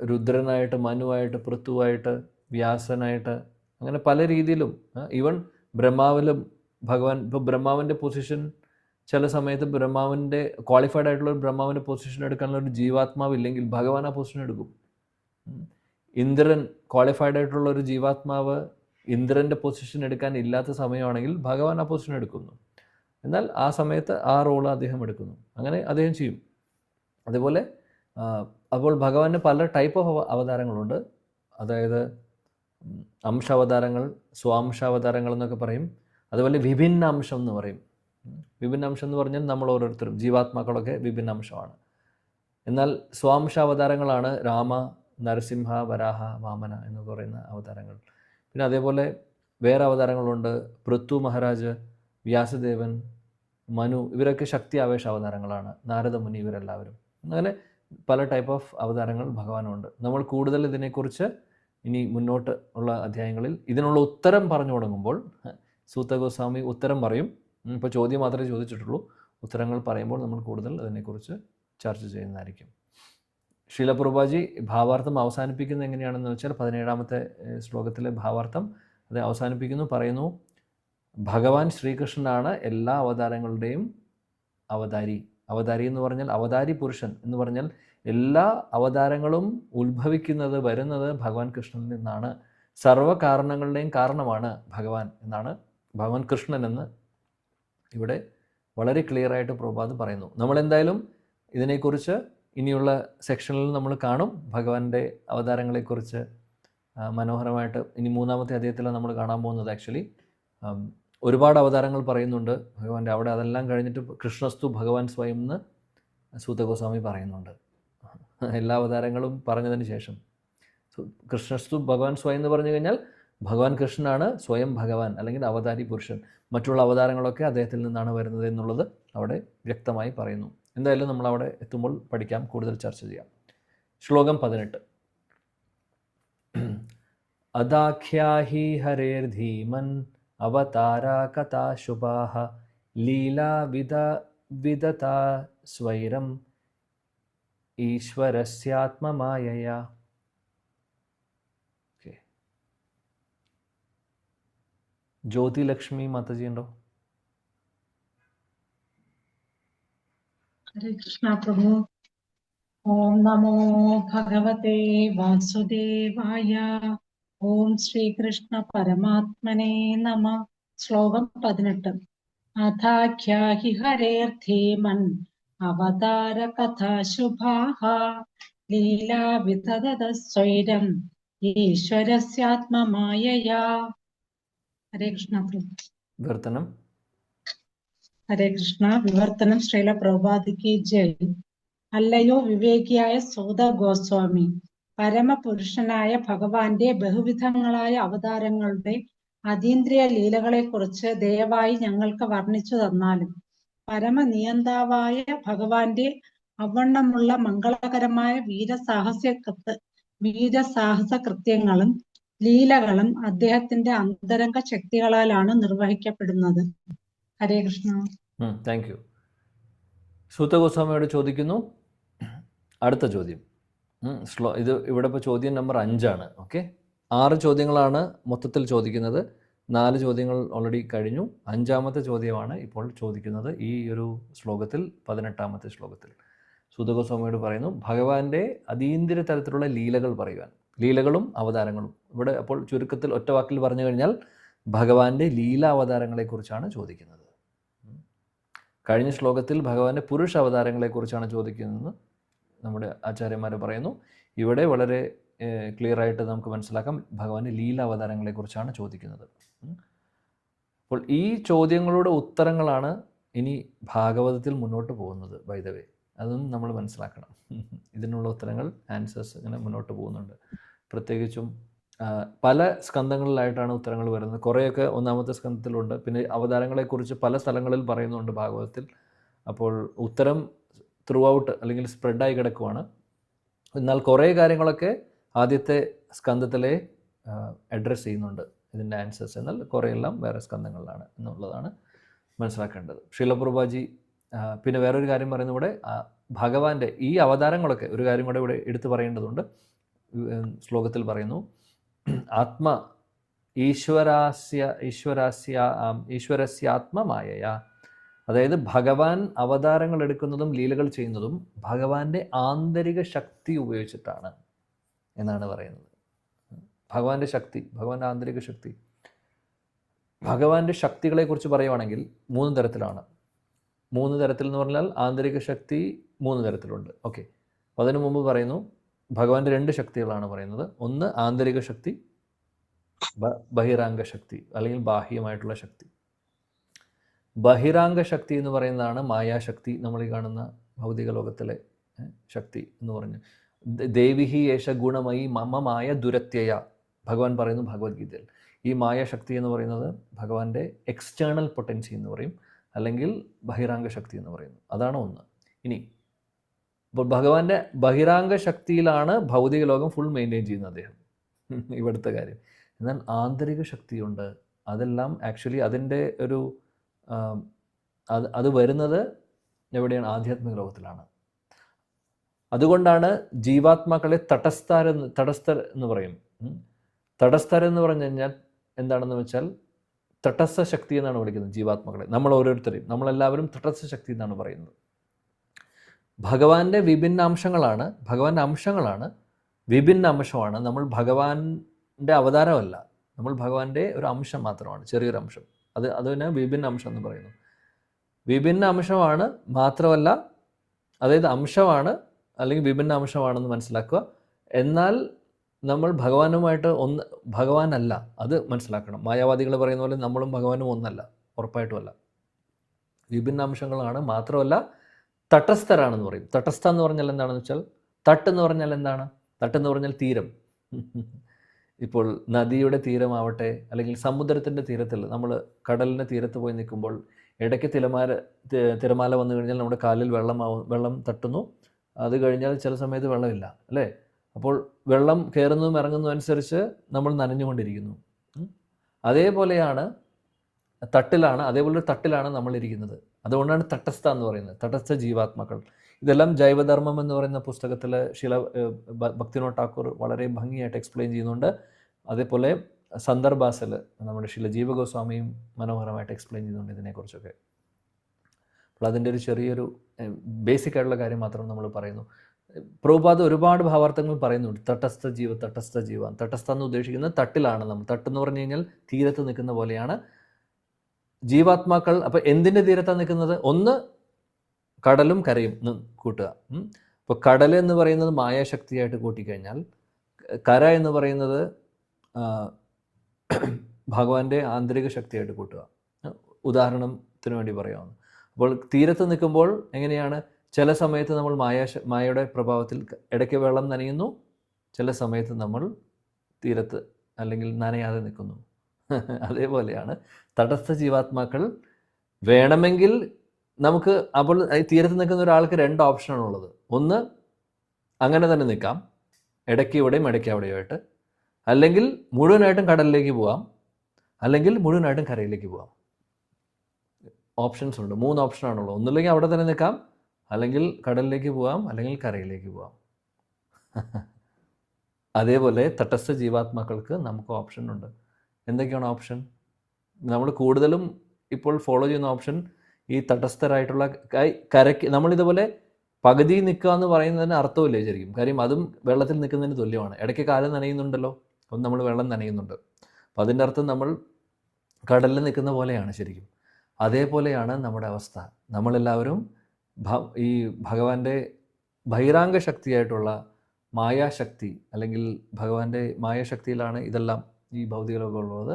രുദ്രനായിട്ട്, മനുവായിട്ട്, പൃഥുവായിട്ട്, വ്യാസനായിട്ട്, അങ്ങനെ പല രീതിയിലും, ഈവൻ ബ്രഹ്മാവിലും ഭഗവാൻ, ഇപ്പോൾ ബ്രഹ്മാവിൻ്റെ പൊസിഷൻ ചില സമയത്ത് ബ്രഹ്മാവിൻ്റെ ക്വാളിഫൈഡ് ആയിട്ടുള്ള ഒരു ബ്രഹ്മാവിൻ്റെ പൊസിഷൻ എടുക്കാനുള്ള ഒരു ജീവാത്മാവ് ഇല്ലെങ്കിൽ ഭഗവാൻ ആ പൊസിഷൻ എടുക്കും. ഇന്ദ്രൻ ക്വാളിഫൈഡ് ആയിട്ടുള്ള ഒരു ജീവാത്മാവ് ഇന്ദ്രൻ്റെ പൊസിഷൻ എടുക്കാൻ ഇല്ലാത്ത സമയമാണെങ്കിൽ ഭഗവാൻ ആ പൊസിഷൻ എടുക്കുന്നു. എന്നാൽ ആ സമയത്ത് ആ റോള് അദ്ദേഹം എടുക്കുന്നു. അങ്ങനെ അദ്ദേഹം ചെയ്യും. അതേപോലെ അപ്പോൾ ഭഗവാന് പല ടൈപ്പ് ഓഫ് അവതാരങ്ങളുണ്ട്. അതായത് അംശാവതാരങ്ങൾ, സ്വാംശാവതാരങ്ങൾ എന്നൊക്കെ പറയും. അതുപോലെ വിഭിന്ന അംശം എന്ന് പറയും. വിഭിന്ന അംശം എന്ന് പറഞ്ഞാൽ നമ്മൾ ഓരോരുത്തരും, ജീവാത്മാക്കളൊക്കെ വിഭിന്ന അംശമാണ്. എന്നാൽ സ്വാംശാവതാരങ്ങളാണ് രാമ, നരസിംഹ, വരാഹ, വാമന എന്ന് പറയുന്ന അവതാരങ്ങൾ. പിന്നെ അതേപോലെ വേറെ അവതാരങ്ങളുണ്ട്. പൃഥു മഹാരാജ്, വ്യാസദേവൻ, മനു, ഇവരൊക്കെ ശക്തി ആവേശ അവതാരങ്ങളാണ്. നാരദമുനി, ഇവരെല്ലാവരും. അങ്ങനെ പല ടൈപ്പ് ഓഫ് അവതാരങ്ങൾ ഭഗവാനുണ്ട്. നമ്മൾ കൂടുതൽ ഇതിനെക്കുറിച്ച് ഇനി മുന്നോട്ട് ഉള്ള അധ്യായങ്ങളിൽ ഇതിനുള്ള ഉത്തരം പറഞ്ഞു തുടങ്ങുമ്പോൾ സൂത ഗോസ്വാമി ഉത്തരം പറയും. ഇപ്പോൾ ചോദ്യം മാത്രമേ ചോദിച്ചിട്ടുള്ളൂ. ഉത്തരങ്ങൾ പറയുമ്പോൾ നമ്മൾ കൂടുതൽ അതിനെക്കുറിച്ച് ചർച്ച ചെയ്യുന്നതായിരിക്കും. ശ്രീല പ്രഭുപാദ് ഭാവാർത്ഥം അവസാനിപ്പിക്കുന്നത് എങ്ങനെയാണെന്ന് വെച്ചാൽ 17ാമത്തെ ശ്ലോകത്തിലെ ഭാവാർത്ഥം അത് അവസാനിപ്പിക്കുന്നു. പറയുന്നു, ഭഗവാൻ ശ്രീകൃഷ്ണനാണ് എല്ലാ അവതാരങ്ങളുടെയും അവതാരി. അവതാരി എന്ന് പറഞ്ഞാൽ അവതാരി പുരുഷൻ എന്ന് പറഞ്ഞാൽ എല്ലാ അവതാരങ്ങളും ഉത്ഭവിക്കുന്നത്, വരുന്നത് ഭഗവാൻ കൃഷ്ണനിൽ നിന്നാണ്. സർവ്വ കാരണങ്ങളുടെയും കാരണമാണ് ഭഗവാൻ എന്നാണ്, ഭഗവാൻ കൃഷ്ണൻ എന്ന് ഇവിടെ വളരെ ക്ലിയറായിട്ട് പ്രഭുപാദ് പറയുന്നു. നമ്മളെന്തായാലും ഇതിനെക്കുറിച്ച് ഇനിയുള്ള സെക്ഷനിൽ നമ്മൾ കാണും. ഭഗവാന്റെ അവതാരങ്ങളെക്കുറിച്ച് മനോഹരമായിട്ട് ഇനി 3ാമത്തെ അധ്യായത്തിലാണ് നമ്മൾ കാണാൻ പോകുന്നത്. ആക്ച്വലി ഒരുപാട് അവതാരങ്ങൾ പറയുന്നുണ്ട് ഭഗവാന്റെ. അവിടെ അതെല്ലാം കഴിഞ്ഞിട്ട് കൃഷ്ണസ്തു ഭഗവാൻ സ്വയം എന്ന് സൂത ഗോസ്വാമി പറയുന്നുണ്ട്. എല്ലാ അവതാരങ്ങളും പറഞ്ഞതിന് ശേഷം കൃഷ്ണസ്തു ഭഗവാൻ സ്വയം എന്ന് പറഞ്ഞു കഴിഞ്ഞാൽ ഭഗവാൻ കൃഷ്ണനാണ് സ്വയം ഭഗവാൻ, അല്ലെങ്കിൽ അവതാരി പുരുഷൻ. മറ്റുള്ള അവതാരങ്ങളൊക്കെ അദ്ദേഹത്തിൽ നിന്നാണ് വരുന്നത് എന്നുള്ളത് അവിടെ വ്യക്തമായി പറയുന്നു. എന്തായാലും നമ്മൾ അവിടെ എത്തുമ്പോൾ പഠിക്കാം, കൂടുതൽ ചർച്ച ചെയ്യാം. ശ്ലോകം 18. അദാഖ്യാഹി ഹരേർധീമൻ അവതാരാ കഥാ ശുഭാഃ ലീലാ വിദതാ സ്വൈരം ഈശ്വരസ്യാത്മമായയാ. ഓക്കെ, ജ്യോതിലക്ഷ്മി മാതാജി ഉണ്ടോ? ഹരേ കൃഷ്ണ പ്രഭു. ഓം നമോ ഭഗവതേ വാസുദേവായ. ഓം ശ്രീകൃഷ്ണ പരമാത്മനേ നമ. ശ്ലോകം 18. അഥാഖ്യാഹി ഹരേർധീമൻ അവതാര കഥാശുഭാഃ ലീലാവിതദത സ്വൈരം ഈശ്വരസ്യാത്മമായയാ. ഹരേ കൃഷ്ണ പ്രഭു. വിവർത്തനം. ഹരേ കൃഷ്ണ. വിവർത്തനം. ശ്രീല പ്രഭുപാദിക്ക് ജയ്. അല്ലയോ വിവേകിയായ സൂത ഗോസ്വാമി, പരമപുരുഷനായ ഭഗവാന്റെ ബഹുവിധങ്ങളായ അവതാരങ്ങളുടെ അതീന്ദ്രിയ ലീലകളെക്കുറിച്ച് ദയവായി ഞങ്ങൾക്ക് വർണ്ണിച്ചു തന്നാലും. പരമനിയന്താവായ ഭഗവാന്റെ അവണ്ണമുള്ള മംഗളകരമായ വീരസാഹസ കൃത്യങ്ങളും ലീലകളും അദ്ദേഹത്തിന്റെ അന്തരംഗ ശക്തികളാലാണ് നിർവഹിക്കപ്പെടുന്നത്. ഹരേ കൃഷ്ണ. Thank you. സൂത ഗോസ്വാമിയോട് ചോദിക്കുന്നു അടുത്ത ചോദ്യം. ഇത് ഇവിടെ ഇപ്പോൾ ചോദ്യം നമ്പർ 5 ഓക്കെ. 6 ചോദ്യങ്ങളാണ് മൊത്തത്തിൽ ചോദിക്കുന്നത്. 4 ചോദ്യങ്ങൾ ഓൾറെഡി കഴിഞ്ഞു. 5ാമത്തെ ചോദ്യമാണ് ഇപ്പോൾ ചോദിക്കുന്നത് ഈ ഒരു ശ്ലോകത്തിൽ, 18ാമത്തെ ശ്ലോകത്തിൽ. സൂത ഗോസ്വാമിയോട് പറയുന്നു ഭഗവാന്റെ അതീന്ദ്രിയ തരത്തിലുള്ള ലീലകൾ പറയുവാൻ. ലീലകളും അവതാരങ്ങളും. ഇവിടെ അപ്പോൾ ചുരുക്കത്തിൽ ഒറ്റ വാക്കിൽ പറഞ്ഞു കഴിഞ്ഞാൽ ഭഗവാന്റെ ലീലാവതാരങ്ങളെക്കുറിച്ചാണ് ചോദിക്കുന്നത്. കഴിഞ്ഞ ശ്ലോകത്തിൽ ഭഗവാന്റെ പുരുഷ അവതാരങ്ങളെക്കുറിച്ചാണ് ചോദിക്കുന്നതെന്ന് നമ്മുടെ ആചാര്യന്മാർ പറയുന്നു. ഇവിടെ വളരെ ക്ലിയർ ആയിട്ട് നമുക്ക് മനസ്സിലാക്കാം ഭഗവാന്റെ ലീലാവതാരങ്ങളെക്കുറിച്ചാണ് ചോദിക്കുന്നത്. അപ്പോൾ ഈ ചോദ്യങ്ങളുടെ ഉത്തരങ്ങളാണ് ഇനി ഭാഗവതത്തിൽ മുന്നോട്ട് പോകുന്നത്. ബൈ ദ വേ, അതൊന്നും നമ്മൾ മനസ്സിലാക്കണം. ഇതിനുള്ള ഉത്തരങ്ങൾ, ആൻസേഴ്സ് ഇങ്ങനെ മുന്നോട്ട് പോകുന്നുണ്ട്. പ്രത്യേകിച്ചും പല സ്കന്ധങ്ങളിലായിട്ടാണ് ഉത്തരങ്ങൾ വരുന്നത്. കുറേയൊക്കെ 1ാമത്തെ സ്കന്ധത്തിലുണ്ട്. പിന്നെ അവതാരങ്ങളെക്കുറിച്ച് പല സ്ഥലങ്ങളിൽ പറയുന്നുണ്ട് ഭാഗവതത്തിൽ. അപ്പോൾ ഉത്തരം ത്രൂ ഔട്ട് അല്ലെങ്കിൽ സ്പ്രെഡായി കിടക്കുവാണ്. എന്നാൽ കുറേ കാര്യങ്ങളൊക്കെ ആദ്യത്തെ സ്കന്ധത്തിലെ അഡ്രസ്സ് ചെയ്യുന്നുണ്ട് ഇതിൻ്റെ ആൻസേഴ്സ്. എന്നാൽ കുറേയെല്ലാം വേറെ സ്കന്ധങ്ങളിലാണ് എന്നുള്ളതാണ് മനസ്സിലാക്കേണ്ടത്. ശീലപ്രഭാജി പിന്നെ വേറൊരു കാര്യം പറയുന്നത് ഇവിടെ ഭഗവാന്റെ ഈ അവതാരങ്ങളൊക്കെ ഒരു കാര്യം കൂടെ ഇവിടെ എടുത്തു പറയേണ്ടതുണ്ട്. ശ്ലോകത്തിൽ പറയുന്നു ആത്മ ഈശ്വരസ്യാത്മമായയാ. അതായത് ഭഗവാൻ അവതാരങ്ങൾ എടുക്കുന്നതും ലീലകൾ ചെയ്യുന്നതും ഭഗവാന്റെ ആന്തരിക ശക്തി ഉപയോഗിച്ചിട്ടാണ് എന്നാണ് പറയുന്നത്. ഭഗവാന്റെ ശക്തി, ഭഗവാന്റെ ആന്തരിക ശക്തി. ഭഗവാന്റെ ശക്തികളെക്കുറിച്ച് പറയുവാണെങ്കിൽ 3 തരത്തിലാണ്. 3 തരത്തിൽ എന്ന് പറഞ്ഞാൽ ആന്തരിക ശക്തി 3 തരത്തിലുണ്ട്. ഓക്കെ, അതിനു മുമ്പ് പറയുന്നു ഭഗവാന്റെ 2 ശക്തികളാണ് പറയുന്നത്. ഒന്ന് ആന്തരിക ശക്തി, ബഹിരാംഗ ശക്തി അല്ലെങ്കിൽ ബാഹ്യമായിട്ടുള്ള ശക്തി. ബഹിരാംഗ ശക്തി എന്ന് പറയുന്നതാണ് മായാശക്തി, നമ്മൾ ഈ കാണുന്ന ഭൗതിക ലോകത്തിലെ ശക്തി എന്ന് പറഞ്ഞു. ദേവിഹി യേശ ഗുണമയി മമ മായ ദുരത്യയ ഭഗവാൻ പറയുന്നു ഭഗവത്ഗീതയിൽ. ഈ മായാശക്തി എന്ന് പറയുന്നത് ഭഗവാന്റെ എക്സ്റ്റേണൽ പൊട്ടൻസി എന്ന് പറയും, അല്ലെങ്കിൽ ബഹിരാംഗ ശക്തി എന്ന് പറയുന്നു. അതാണ് ഒന്ന്. ഇനി അപ്പോൾ ഭഗവാന്റെ ബഹിരാംഗ ശക്തിയിലാണ് ഭൗതിക ലോകം ഫുൾ മെയിൻറ്റെയിൻ ചെയ്യുന്നത് അദ്ദേഹം, ഇവിടുത്തെ കാര്യം. എന്നാൽ ആന്തരിക ശക്തിയുണ്ട്. അതെല്ലാം ആക്ച്വലി അതിൻ്റെ ഒരു അത് വരുന്നത് എവിടെയാണ്? ആധ്യാത്മിക ലോകത്തിലാണ്. അതുകൊണ്ടാണ് ജീവാത്മാക്കളെ തടസ്ഥർ എന്ന് പറയും. തടസ്ഥർ എന്ന് പറഞ്ഞു കഴിഞ്ഞാൽ എന്താണെന്ന് വെച്ചാൽ തടസ്ഥ ശക്തി എന്നാണ് വിളിക്കുന്നത് ജീവാത്മാക്കളെ. നമ്മൾ ഓരോരുത്തരെയും, നമ്മളെല്ലാവരും തടസ്ഥ ശക്തി എന്നാണ് പറയുന്നത്. ഭഗവാന്റെ വിഭിന്ന അംശങ്ങളാണ്, ഭഗവാന്റെ അംശങ്ങളാണ്, വിഭിന്ന അംശമാണ്. നമ്മൾ ഭഗവാന്റെ അവതാരമല്ല, നമ്മൾ ഭഗവാന്റെ ഒരു അംശം മാത്രമാണ്, ചെറിയൊരു അംശം. അതിന് വിഭിന്ന അംശം എന്ന് പറയുന്നു. വിഭിന്ന അംശമാണ് മാത്രമല്ല, അതായത് അംശമാണ് അല്ലെങ്കിൽ വിഭിന്ന അംശമാണെന്ന് മനസ്സിലാക്കുക. എന്നാൽ നമ്മൾ ഭഗവാനുമായിട്ട് ഭഗവാനല്ല, അത് മനസ്സിലാക്കണം. മായാവാദികൾ പറയുന്ന പോലെ നമ്മളും ഭഗവാനും ഒന്നല്ല, ഉറപ്പായിട്ടുമല്ല. വിഭിന്ന അംശങ്ങളാണ്, മാത്രമല്ല തടസ്ഥരാണെന്ന് പറയും. തടസ്ഥ എന്ന് പറഞ്ഞാൽ എന്താണെന്ന് വെച്ചാൽ, തട്ട് എന്ന് പറഞ്ഞാൽ എന്താണ്? തട്ടെന്ന് പറഞ്ഞാൽ തീരം. ഇപ്പോൾ നദിയുടെ തീരമാവട്ടെ അല്ലെങ്കിൽ സമുദ്രത്തിൻ്റെ തീരത്തിൽ, നമ്മൾ കടലിൻ്റെ തീരത്ത് പോയി നിൽക്കുമ്പോൾ ഇടയ്ക്ക് തിരമാല വന്നു കഴിഞ്ഞാൽ നമ്മുടെ കാലിൽ വെള്ളം തട്ടുന്നു. അത് കഴിഞ്ഞാൽ ചില സമയത്ത് വെള്ളമില്ല, അല്ലേ? അപ്പോൾ വെള്ളം കയറുന്നതും ഇറങ്ങുന്നതും അനുസരിച്ച് നമ്മൾ നനഞ്ഞുകൊണ്ടിരിക്കുന്നു. അതേപോലെയാണ് അതേപോലെ തട്ടിലാണ് നമ്മൾ ഇരിക്കുന്നത്. അതുകൊണ്ടാണ് തടസ്ഥ എന്ന് പറയുന്നത്, തടസ്ഥ ജീവാത്മാക്കൾ. ഇതെല്ലാം ജൈവധർമ്മം എന്ന് പറയുന്ന പുസ്തകത്തിൽ ഭക്തിവിനോദ് ഠാക്കൂർ വളരെ ഭംഗിയായിട്ട് എക്സ്പ്ലെയിൻ ചെയ്യുന്നുണ്ട്. അതേപോലെ സന്ദർഭാസിൽ നമ്മുടെ ശില ജീവഗോസ്വാമിയും മനോഹരമായിട്ട് എക്സ്പ്ലെയിൻ ചെയ്യുന്നുണ്ട് ഇതിനെക്കുറിച്ചൊക്കെ. അപ്പോൾ അതിൻ്റെ ഒരു ചെറിയൊരു ബേസിക് ആയിട്ടുള്ള കാര്യം മാത്രം നമ്മൾ പറയുന്നു. പ്രഭുപാദ് ഒരുപാട് ഭാവാർത്ഥങ്ങൾ പറയുന്നുണ്ട്. തട്ടസ്ഥ ജീവ, തട്ടസ്ഥ ജീവ. തട്ടസ്ഥ എന്ന് ഉദ്ദേശിക്കുന്നത് തട്ടിലാണ്. നമ്മൾ തട്ടെന്ന് പറഞ്ഞു കഴിഞ്ഞാൽ തീരത്ത് നിൽക്കുന്ന പോലെയാണ് ജീവാത്മാക്കൾ. അപ്പം എന്തിൻ്റെ തീരത്താണ് നിൽക്കുന്നത്? ഒന്ന് കടലും കരയും കൂട്ടുക. അപ്പോൾ കടൽ എന്ന് പറയുന്നത് മായാശക്തിയായിട്ട് കൂട്ടിക്കഴിഞ്ഞാൽ, കര എന്ന് പറയുന്നത് ഭഗവാന്റെ ആന്തരിക ശക്തിയായിട്ട് കൂട്ടുക. ഉദാഹരണത്തിന് വേണ്ടി പറയാവുന്ന. അപ്പോൾ തീരത്ത് നിൽക്കുമ്പോൾ എങ്ങനെയാണ്? ചില സമയത്ത് നമ്മൾ മായയുടെ പ്രഭാവത്തിൽ ഇടയ്ക്ക് വെള്ളം നനയുന്നു, ചില സമയത്ത് നമ്മൾ തീരത്ത് അല്ലെങ്കിൽ നനയാതെ നിൽക്കുന്നു. അതേപോലെയാണ് തടസ്ഥ ജീവാത്മാക്കൾ. വേണമെങ്കിൽ നമുക്ക് അപ്പോൾ തീരത്ത് നിൽക്കുന്ന ഒരാൾക്ക് 2 ഓപ്ഷനാണുള്ളത്. ഒന്ന് അങ്ങനെ തന്നെ നിൽക്കാം, ഇടയ്ക്ക് ഇവിടെയും ഇടയ്ക്ക് അവിടെയുമായിട്ട്. അല്ലെങ്കിൽ മുഴുവനായിട്ടും കടലിലേക്ക് പോവാം, അല്ലെങ്കിൽ മുഴുവനായിട്ടും കരയിലേക്ക് പോവാം. ഓപ്ഷൻസ് ഉണ്ട്. 3 ഓപ്ഷനാണുള്ളത്. ഒന്നുമില്ലെങ്കിൽ അവിടെ തന്നെ നിൽക്കാം, അല്ലെങ്കിൽ കടലിലേക്ക് പോവാം, അല്ലെങ്കിൽ കരയിലേക്ക് പോവാം. അതേപോലെ തടസ്ഥ ജീവാത്മാക്കൾക്ക് നമുക്ക് ഓപ്ഷൻ ഉണ്ട്. എന്തൊക്കെയാണ് ഓപ്ഷൻ? നമ്മൾ കൂടുതലും ഇപ്പോൾ ഫോളോ ചെയ്യുന്ന ഓപ്ഷൻ ഈ തടസ്ഥരായിട്ടുള്ള കരയ്ക്ക് നമ്മളിതുപോലെ പകുതി നിൽക്കുക എന്ന് പറയുന്നതിന് അർത്ഥമില്ല ശരിക്കും. കാര്യം അതും വെള്ളത്തിൽ നിൽക്കുന്നതിന് തുല്യമാണ്. ഇടയ്ക്ക് കാലം നനയുന്നുണ്ടല്ലോ, അപ്പം നമ്മൾ വെള്ളം നനയുന്നുണ്ട്. അപ്പം അതിൻ്റെ അർത്ഥം നമ്മൾ കടലിൽ നിൽക്കുന്ന പോലെയാണ് ശരിക്കും. അതേപോലെയാണ് നമ്മുടെ അവസ്ഥ. നമ്മളെല്ലാവരും ഈ ഭഗവാന്റെ ബഹിരാംഗ ശക്തിയായിട്ടുള്ള മായാശക്തി, അല്ലെങ്കിൽ ഭഗവാന്റെ മായാശക്തിയിലാണ് ഇതെല്ലാം ഈ ഭൗതിക ലോകമുള്ളത്.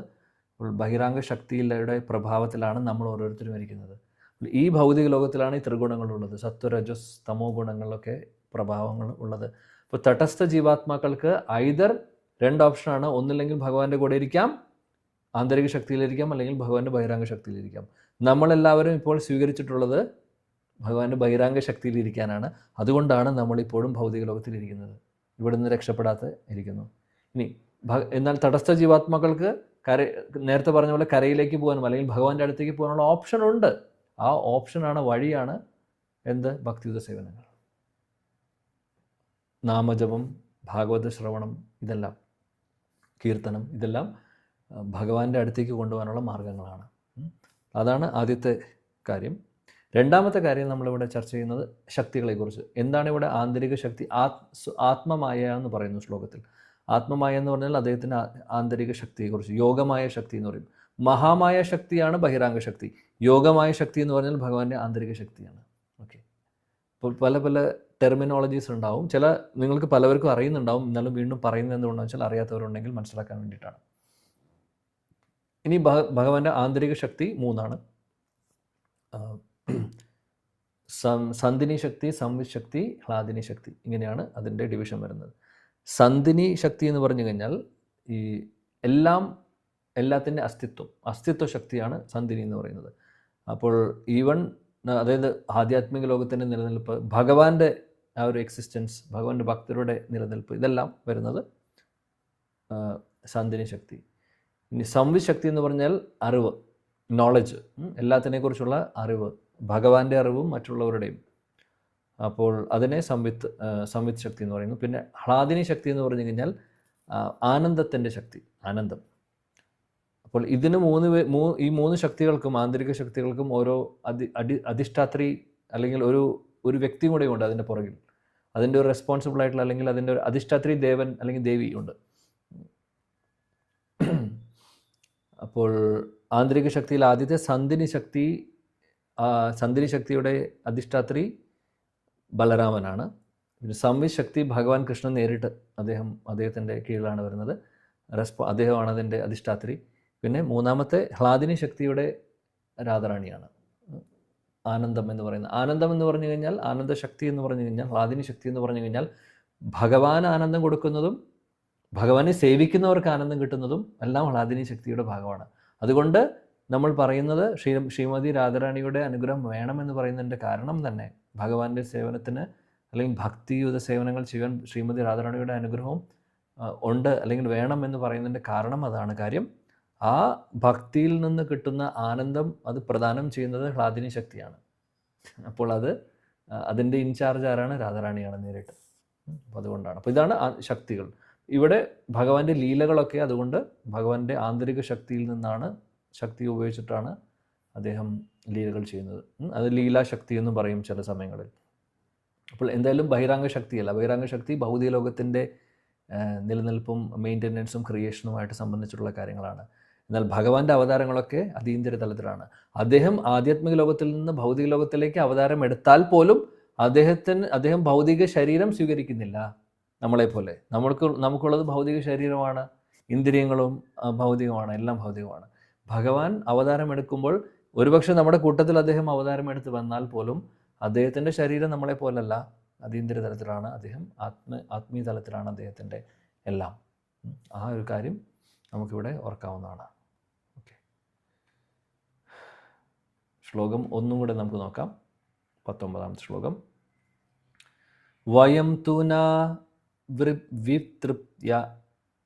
ബഹിരാംഗ ശക്തിയുടെ പ്രഭാവത്തിലാണ് നമ്മൾ ഓരോരുത്തരും ഇരിക്കുന്നത്. ഈ ഭൗതിക ലോകത്തിലാണ് ഈ ത്രിഗുണങ്ങളുള്ളത്, സത്വരജസ് തമോ ഗുണങ്ങളിലൊക്കെ പ്രഭാവങ്ങൾ ഉള്ളത്. ഇപ്പോൾ തടസ്ഥ ജീവാത്മാക്കൾക്ക് ഐദർ 2 ഓപ്ഷനാണ്. ഒന്നില്ലെങ്കിൽ ഭഗവാന്റെ കൂടെ ഇരിക്കാം, ആന്തരിക ശക്തിയിലിരിക്കാം, അല്ലെങ്കിൽ ഭഗവാന്റെ ബഹിരാംഗ ശക്തിയിലിരിക്കാം. നമ്മളെല്ലാവരും ഇപ്പോൾ സ്വീകരിച്ചിട്ടുള്ളത് ഭഗവാന്റെ ബഹിരാംഗ ശക്തിയിലിരിക്കാനാണ്. അതുകൊണ്ടാണ് നമ്മളിപ്പോഴും ഭൗതിക ലോകത്തിലിരിക്കുന്നത്, ഇവിടെ നിന്ന് രക്ഷപ്പെടാതെ ഇരിക്കുന്നു. ഇനി എന്നാൽ തടസ്ഥ ജീവാത്മാക്കൾക്ക് നേരത്തെ പറഞ്ഞ പോലെ കരയിലേക്ക് പോകാനും അല്ലെങ്കിൽ ഭഗവാന്റെ അടുത്തേക്ക് പോകാനുള്ള ഓപ്ഷൻ ഉണ്ട്. ആ ഓപ്ഷനാണ്, വഴിയാണ് എന്ത്? ഭക്തിയുത സേവനങ്ങൾ, നാമജപം, ഭാഗവത ശ്രവണം, ഇതെല്ലാം കീർത്തനം, ഇതെല്ലാം ഭഗവാന്റെ അടുത്തേക്ക് കൊണ്ടുപോകാനുള്ള മാർഗങ്ങളാണ്. അതാണ് ആദ്യത്തെ കാര്യം. രണ്ടാമത്തെ കാര്യം നമ്മളിവിടെ ചർച്ച ചെയ്യുന്നത് ശക്തികളെക്കുറിച്ച്. എന്താണ് ഇവിടെ ആന്തരിക ശക്തി? ആത്മമായ എന്ന് പറയുന്നു ശ്ലോകത്തിൽ. ആത്മമായ എന്ന് പറഞ്ഞാൽ അദ്ദേഹത്തിൻ്റെ ആന്തരിക ശക്തിയെക്കുറിച്ച്. യോഗമായ ശക്തി എന്ന് പറയും. മഹാമായ ശക്തിയാണ് ബഹിരാംഗ ശക്തി. യോഗമായ ശക്തി എന്ന് പറഞ്ഞാൽ ഭഗവാന്റെ ആന്തരിക ശക്തിയാണ്. ഓക്കെ. അപ്പോൾ പല പല ടെർമിനോളജീസ് ഉണ്ടാവും. നിങ്ങൾക്ക് പലവർക്കും അറിയുന്നുണ്ടാവും, എന്നാലും വീണ്ടും പറയുന്നത് എന്തുകൊണ്ടാണെന്ന് വെച്ചാൽ അറിയാത്തവരുണ്ടെങ്കിൽ മനസ്സിലാക്കാൻ വേണ്ടിയിട്ടാണ്. ഇനി ഭഗവാന്റെ ആന്തരിക ശക്തി 3 സന്ധിനി ശക്തി, സംവിത് ശക്തി, ഹ്ലാദിനി ശക്തി. ഇങ്ങനെയാണ് അതിൻ്റെ ഡിവിഷൻ വരുന്നത്. സന്ധിനി ശക്തി എന്ന് പറഞ്ഞു കഴിഞ്ഞാൽ ഈ എല്ലാത്തിൻ്റെ അസ്തിത്വ ശക്തിയാണ് സന്ധിനി എന്ന് പറയുന്നത്. അപ്പോൾ അതായത് ആധ്യാത്മിക ലോകത്തിൻ്റെ നിലനിൽപ്പ്, ഭഗവാന്റെ ആ ഒരു എക്സിസ്റ്റൻസ്, ഭഗവാന്റെ ഭക്തരുടെ നിലനിൽപ്പ്, ഇതെല്ലാം വരുന്നത് സന്ധിനി ശക്തി. ഇനി സംവിത് ശക്തി എന്ന് പറഞ്ഞാൽ അറിവ്, നോളജ്, എല്ലാത്തിനെക്കുറിച്ചുള്ള അറിവ്, ഭഗവാന്റെ അറിവും മറ്റുള്ളവരുടെയും. അപ്പോൾ അതിനെ സംവിത് ശക്തി എന്ന് പറയുന്നു. പിന്നെ ഹ്ലാദിനി ശക്തി എന്ന് പറഞ്ഞു കഴിഞ്ഞാൽ ആനന്ദത്തിൻ്റെ ശക്തി, ആനന്ദം. അപ്പോൾ ഇതിന് ഈ 3 ശക്തികൾക്കും, ആന്തരിക ശക്തികൾക്കും ഓരോ അധിഷ്ഠാത്രി അല്ലെങ്കിൽ ഒരു വ്യക്തിയും കൂടെ ഉണ്ട് അതിൻ്റെ പുറകിൽ. അതിൻ്റെ ഒരു റെസ്പോൺസിബിൾ ആയിട്ടുള്ള അല്ലെങ്കിൽ അതിൻ്റെ ഒരു അധിഷ്ഠാത്രി ദേവൻ അല്ലെങ്കിൽ ദേവി ഉണ്ട്. അപ്പോൾ ആന്തരിക ശക്തിയിൽ ആദ്യത്തെ സന്ധിനി ശക്തിയുടെ അധിഷ്ഠാത്രി ബലരാമനാണ്. പിന്നെ സംവിത് ശക്തി ഭഗവാൻ കൃഷ്ണൻ നേരിട്ട് അദ്ദേഹത്തിൻ്റെ കീഴിലാണ് വരുന്നത്. അദ്ദേഹമാണ് അതിൻ്റെ അധിഷ്ഠാത്രി. പിന്നെ 3ാമത്തെ ഹ്ലാദിനി ശക്തിയുടെ രാധാറാണിയാണ്. ആനന്ദം എന്ന് പറയുന്നത്. ആനന്ദം എന്ന് പറഞ്ഞു കഴിഞ്ഞാൽ, ആനന്ദശക്തി എന്ന് പറഞ്ഞു കഴിഞ്ഞാൽ, ഹ്ലാദിനി ശക്തി എന്ന് പറഞ്ഞു കഴിഞ്ഞാൽ ഭഗവാൻ ആനന്ദം കൊടുക്കുന്നതും ഭഗവാനെ സേവിക്കുന്നവർക്ക് ആനന്ദം കിട്ടുന്നതും എല്ലാം ഹ്ലാദിനി ശക്തിയുടെ ഭാഗമാണ്. അതുകൊണ്ട് നമ്മൾ പറയുന്നത് ശ്രീമതി രാധാറാണിയുടെ അനുഗ്രഹം വേണമെന്ന് പറയുന്നതിൻ്റെ കാരണം തന്നെ ഭഗവാന്റെ സേവനത്തിന് അല്ലെങ്കിൽ ഭക്തിയുത സേവനങ്ങൾ ചെയ്യാൻ ശ്രീമതി രാധാറാണിയുടെ അനുഗ്രഹവും ഉണ്ട് അല്ലെങ്കിൽ വേണം എന്ന് പറയുന്നതിൻ്റെ കാരണം അതാണ്. കാര്യം ആ ഭക്തിയിൽ നിന്ന് കിട്ടുന്ന ആനന്ദം അത് പ്രദാനം ചെയ്യുന്നത് ഹ്ലാദിനി ശക്തിയാണ്. അപ്പോൾ അത് അതിൻ്റെ ഇൻചാർജ് ആരാണ്? രാധാറാണിയാണ് നേരിട്ട്. അപ്പോൾ അതുകൊണ്ടാണ്. അപ്പോൾ ഇതാണ് ശക്തികൾ. ഇവിടെ ഭഗവാന്റെ ലീലകളൊക്കെ അതുകൊണ്ട് ഭഗവാന്റെ ആന്തരിക ശക്തിയിൽ നിന്നാണ്, ശക്തി ഉപയോഗിച്ചിട്ടാണ് അദ്ദേഹം ലീലകൾ ചെയ്യുന്നത്. അത് ലീലാശക്തി എന്നും പറയും ചില സമയങ്ങളിൽ. അപ്പോൾ എന്തായാലും ബഹിരാംഗ ശക്തിയല്ല. ബഹിരാംഗ ശക്തി ഭൗതിക ലോകത്തിൻ്റെ നിലനിൽപ്പും മെയിൻ്റെനൻസും ക്രിയേഷനുമായിട്ട് സംബന്ധിച്ചിട്ടുള്ള കാര്യങ്ങളാണ്. എന്നാൽ ഭഗവാന്റെ അവതാരങ്ങളൊക്കെ അതീന്ദ്രിയ തലത്തിലാണ്. അദ്ദേഹം ആധ്യാത്മിക ലോകത്തിൽ നിന്ന് ഭൗതിക ലോകത്തിലേക്ക് അവതാരം എടുത്താൽ പോലും അദ്ദേഹം ഭൗതിക ശരീരം സ്വീകരിക്കുന്നില്ല. നമ്മളെപ്പോലെ നമുക്കുള്ളത് ഭൗതിക ശരീരമാണ്, ഇന്ദ്രിയങ്ങളും ഭൗതികമാണ്, എല്ലാം ഭൗതികമാണ്. ഭഗവാൻ അവതാരം എടുക്കുമ്പോൾ ഒരുപക്ഷെ നമ്മുടെ കൂട്ടത്തിൽ അദ്ദേഹം അവതാരം എടുത്ത് വന്നാൽ പോലും അദ്ദേഹത്തിൻ്റെ ശരീരം നമ്മളെ പോലല്ല, അതീന്ദ്രിയ തലത്തിലാണ്. അദ്ദേഹം ആത്മീയ തലത്തിലാണ് അദ്ദേഹത്തിൻ്റെ എല്ലാം. ആ ഒരു കാര്യം നമുക്കിവിടെ ഓർക്കാവുന്നതാണ്. ഓക്കെ, ശ്ലോകം ഒന്നും കൂടെ നമുക്ക് നോക്കാം. 19ാമത്തെ ശ്ലോകം. വയം തു ന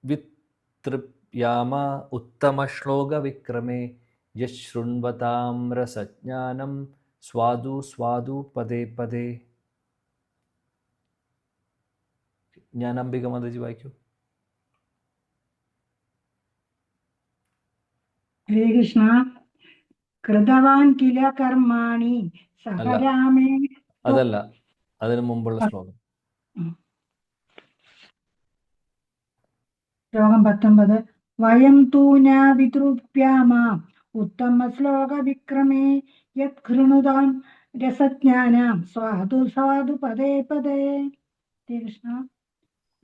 വിതൃപ്യാമ ഉത്തമ ശ്ലോക വിക്രമേ യശൃണ്വതാം രസജ്ഞാനം സ്വാദു സ്വാദു പദേ പദേ. ഞാൻ അംബിക മാതാജി വായിക്കൂ. ഹരേ കൃഷ്ണ. കൃതവാൻ കില കർമാണി സഹരാമേ. അതല്ല, അതിനു മുമ്പുള്ള ശ്ലോകം. ശ്ലോകം 19. വയം തൂ ന വിതൃപ്യാമ ഉത്തമ ശ്ലോക വിക്രമേ യത് ഘൃണുതാം രസജ്ഞാനം സ്വാദു സ്വാദു പദേ പദേ. ഹരേ കൃഷ്ണ.